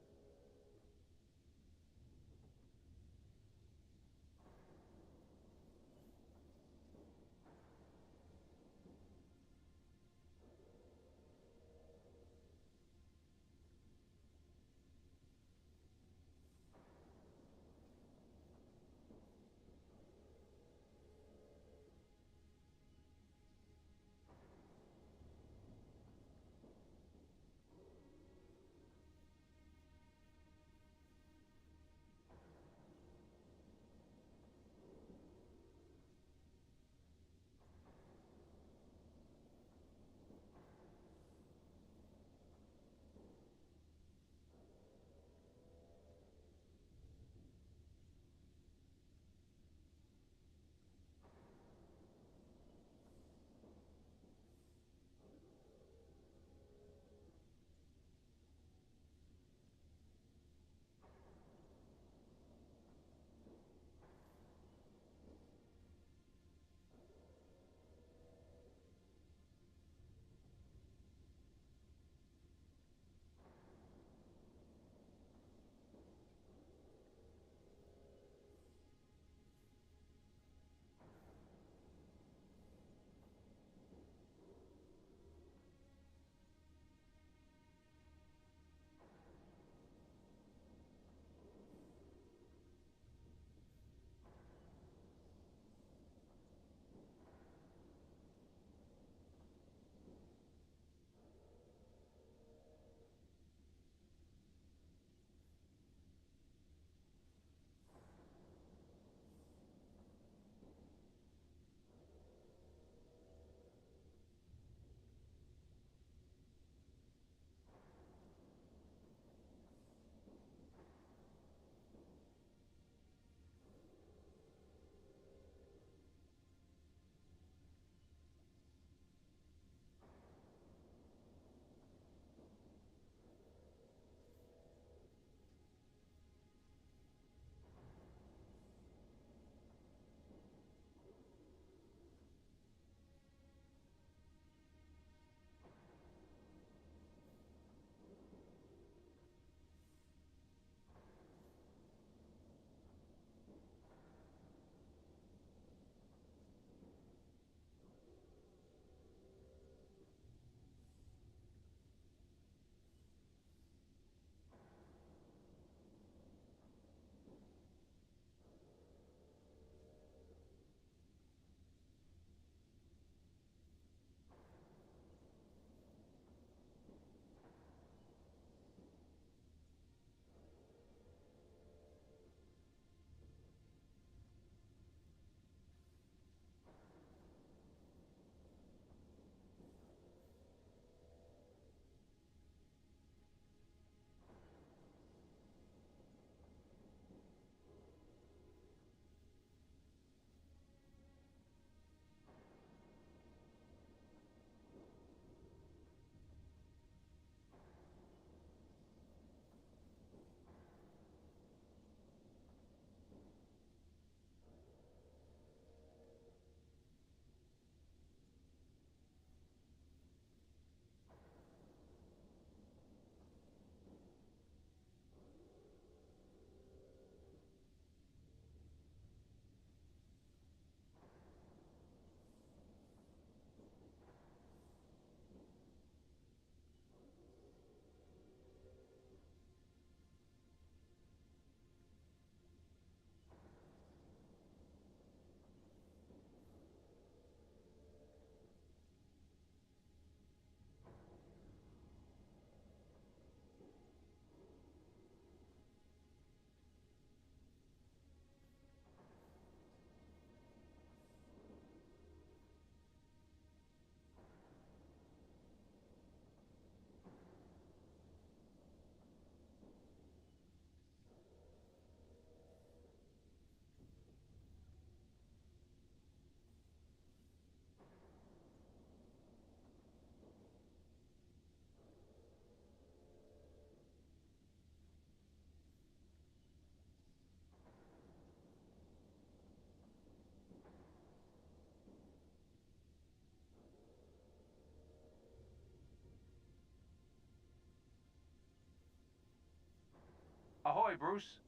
Bruce.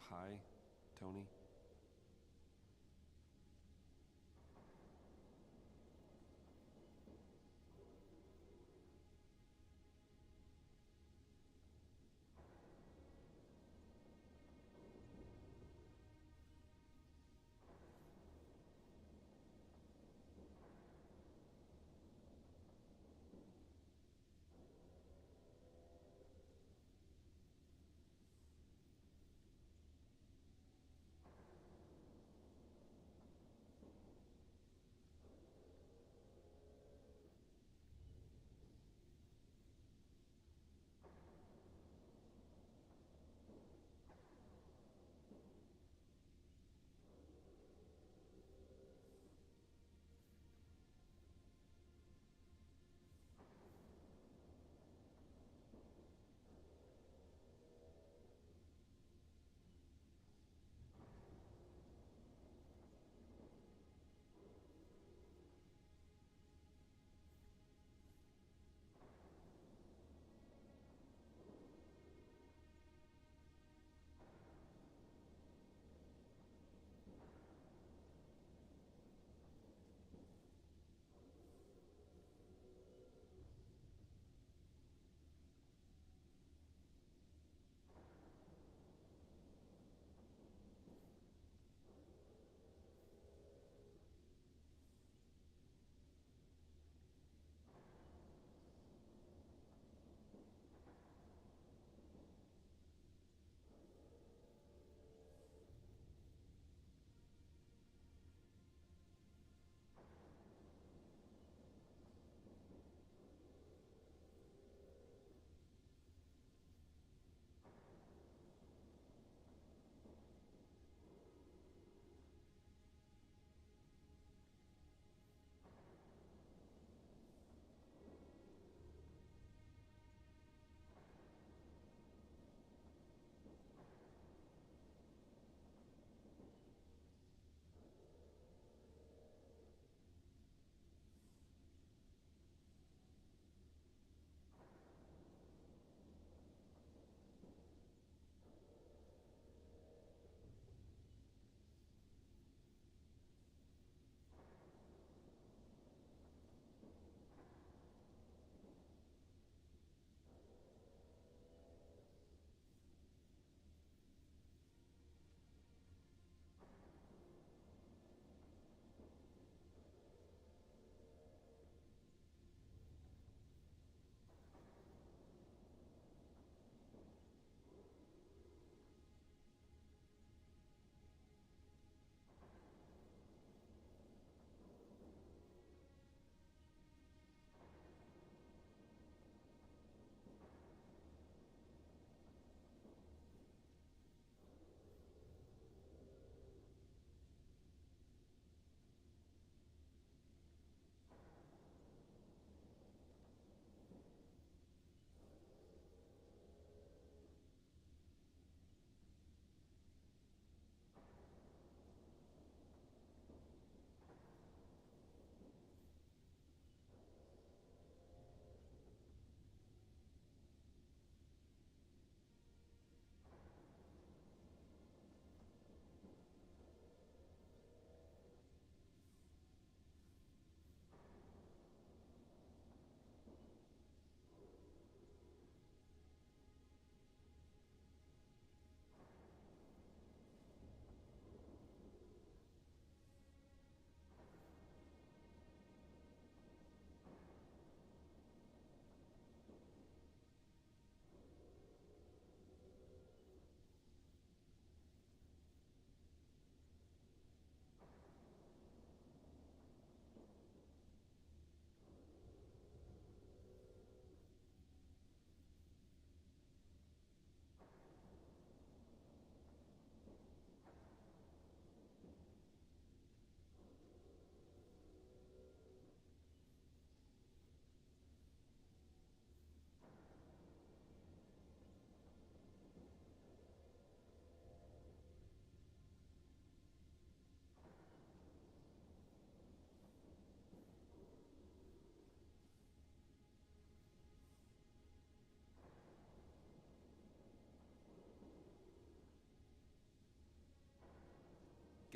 Hi, Tony.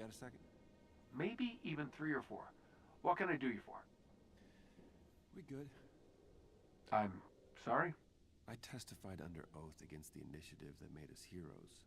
Got a second? Maybe even 3 or 4. What can I do you for? We good. I'm sorry? I testified under oath against the initiative that made us heroes.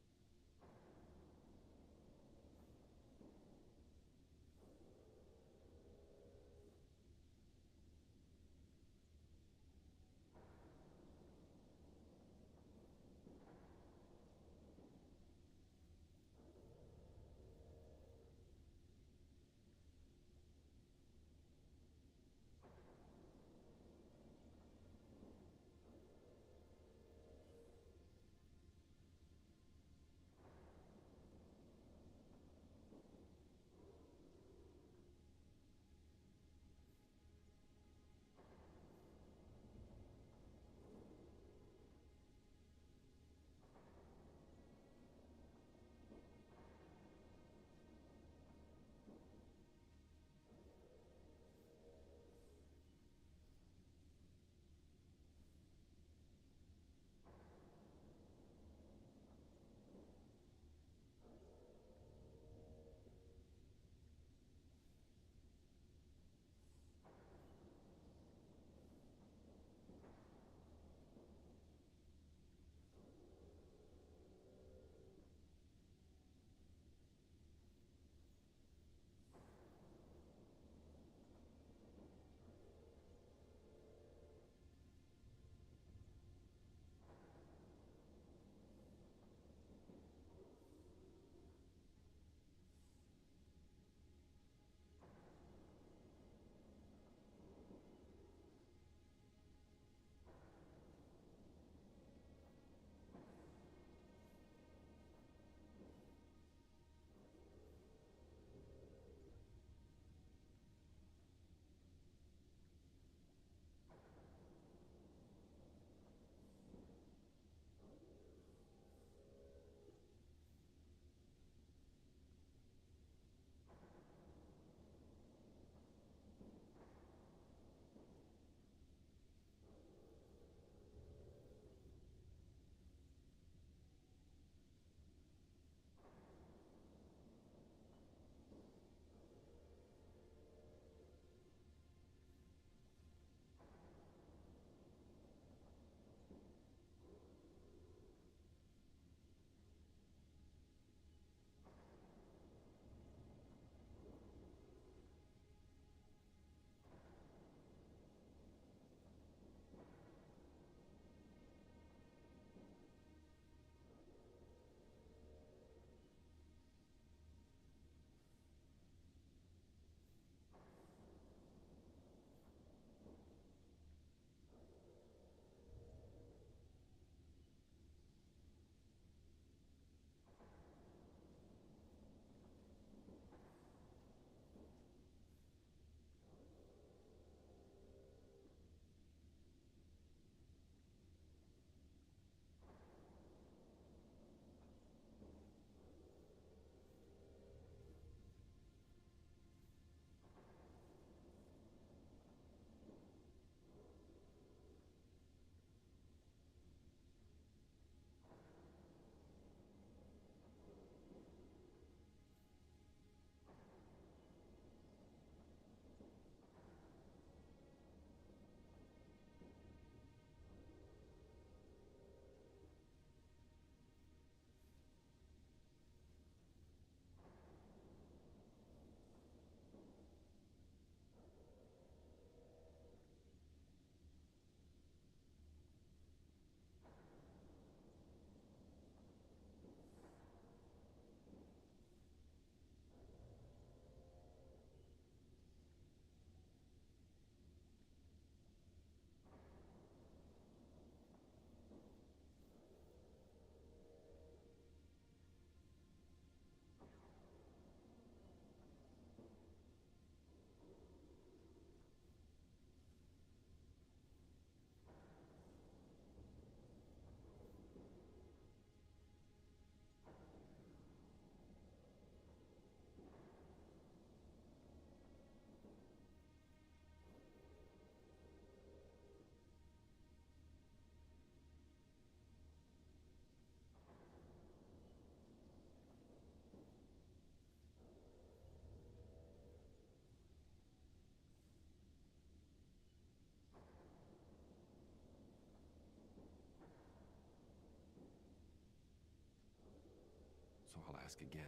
ask again.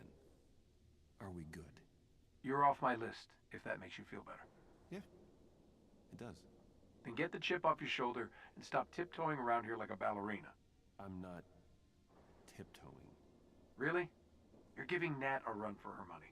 Are we good? You're off my list, if that makes you feel better. Yeah, it does. Then get the chip off your shoulder and stop tiptoeing around here like a ballerina. I'm not tiptoeing. Really? You're giving Nat a run for her money.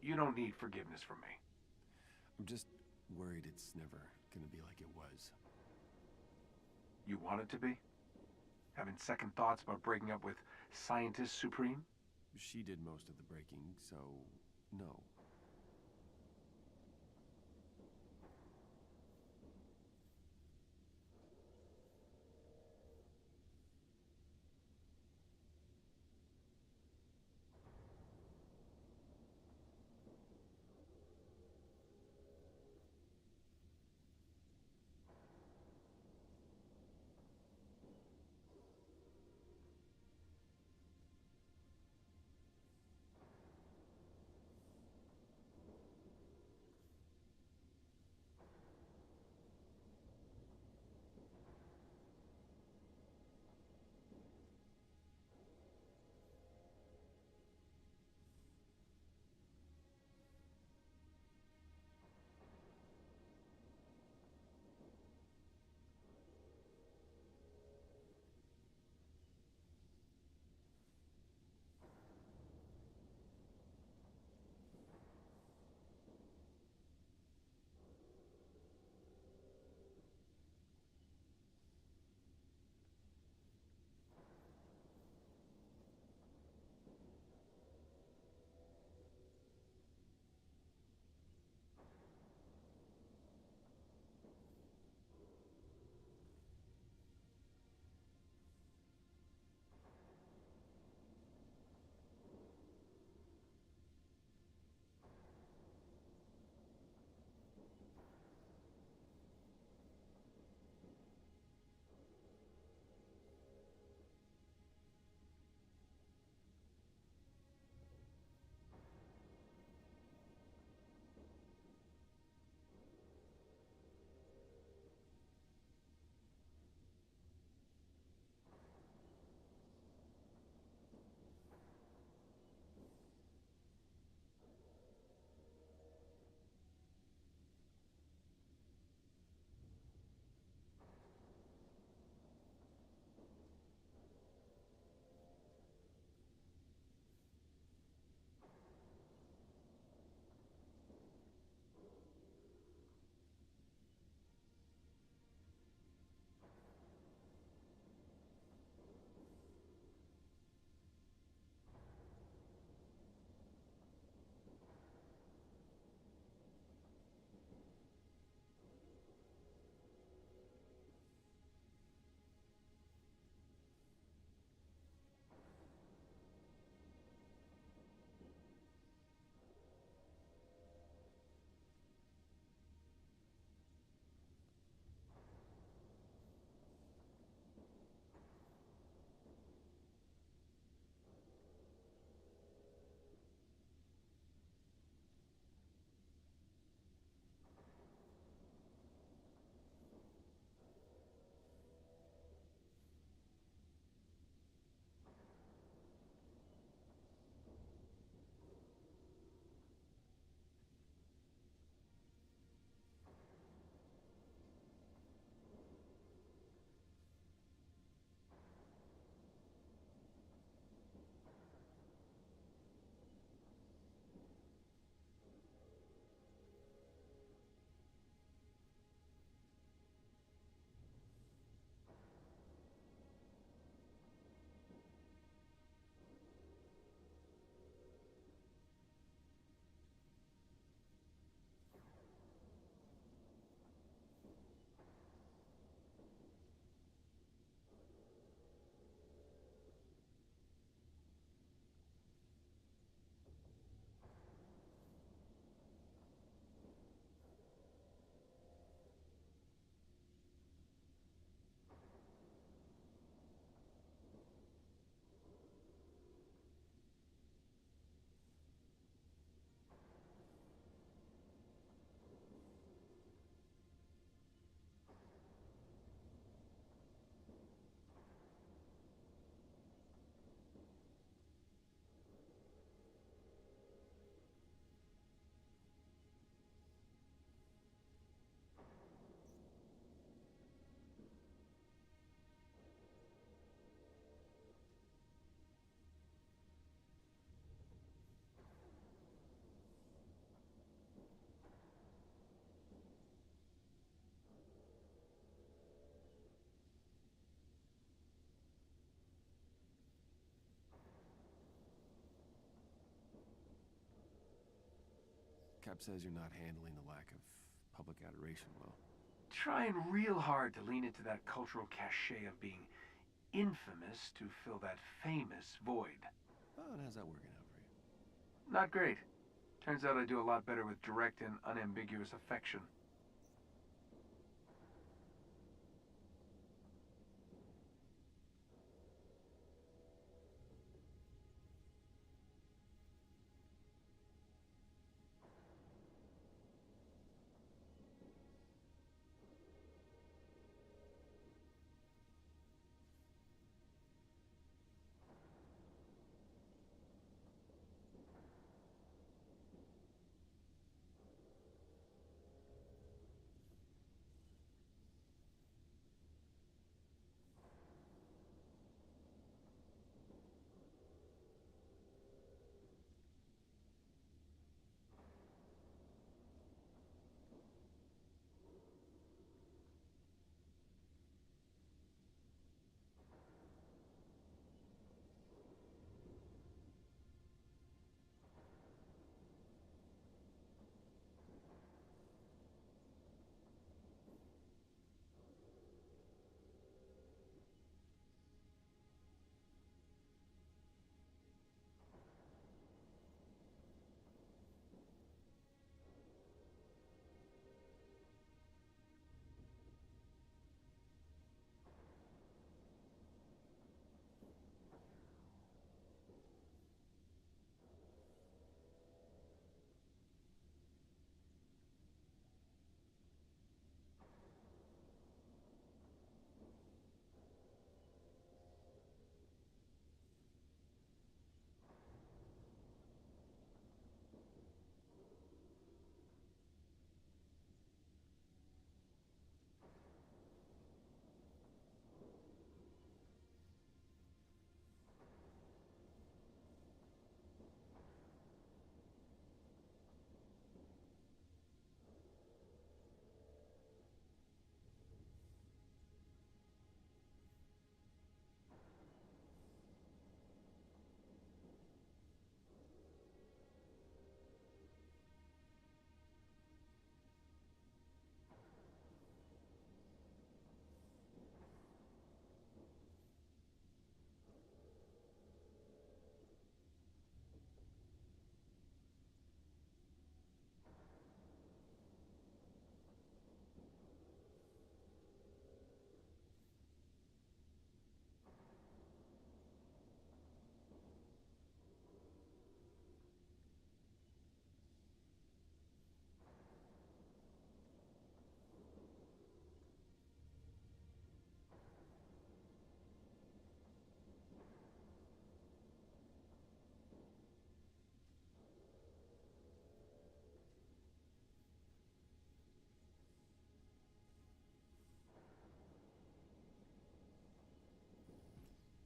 You don't need forgiveness from me. I'm just worried it's never gonna be like it was. You want it to be? Having second thoughts about breaking up with Scientist Supreme? She did most of the breaking, so no. Cap says you're not handling the lack of public adoration well. Trying real hard to lean into that cultural cachet of being infamous to fill that famous void. Oh, and how's that working out for you? Not great. Turns out I do a lot better with direct and unambiguous affection.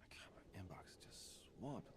God, my inbox is just swamped with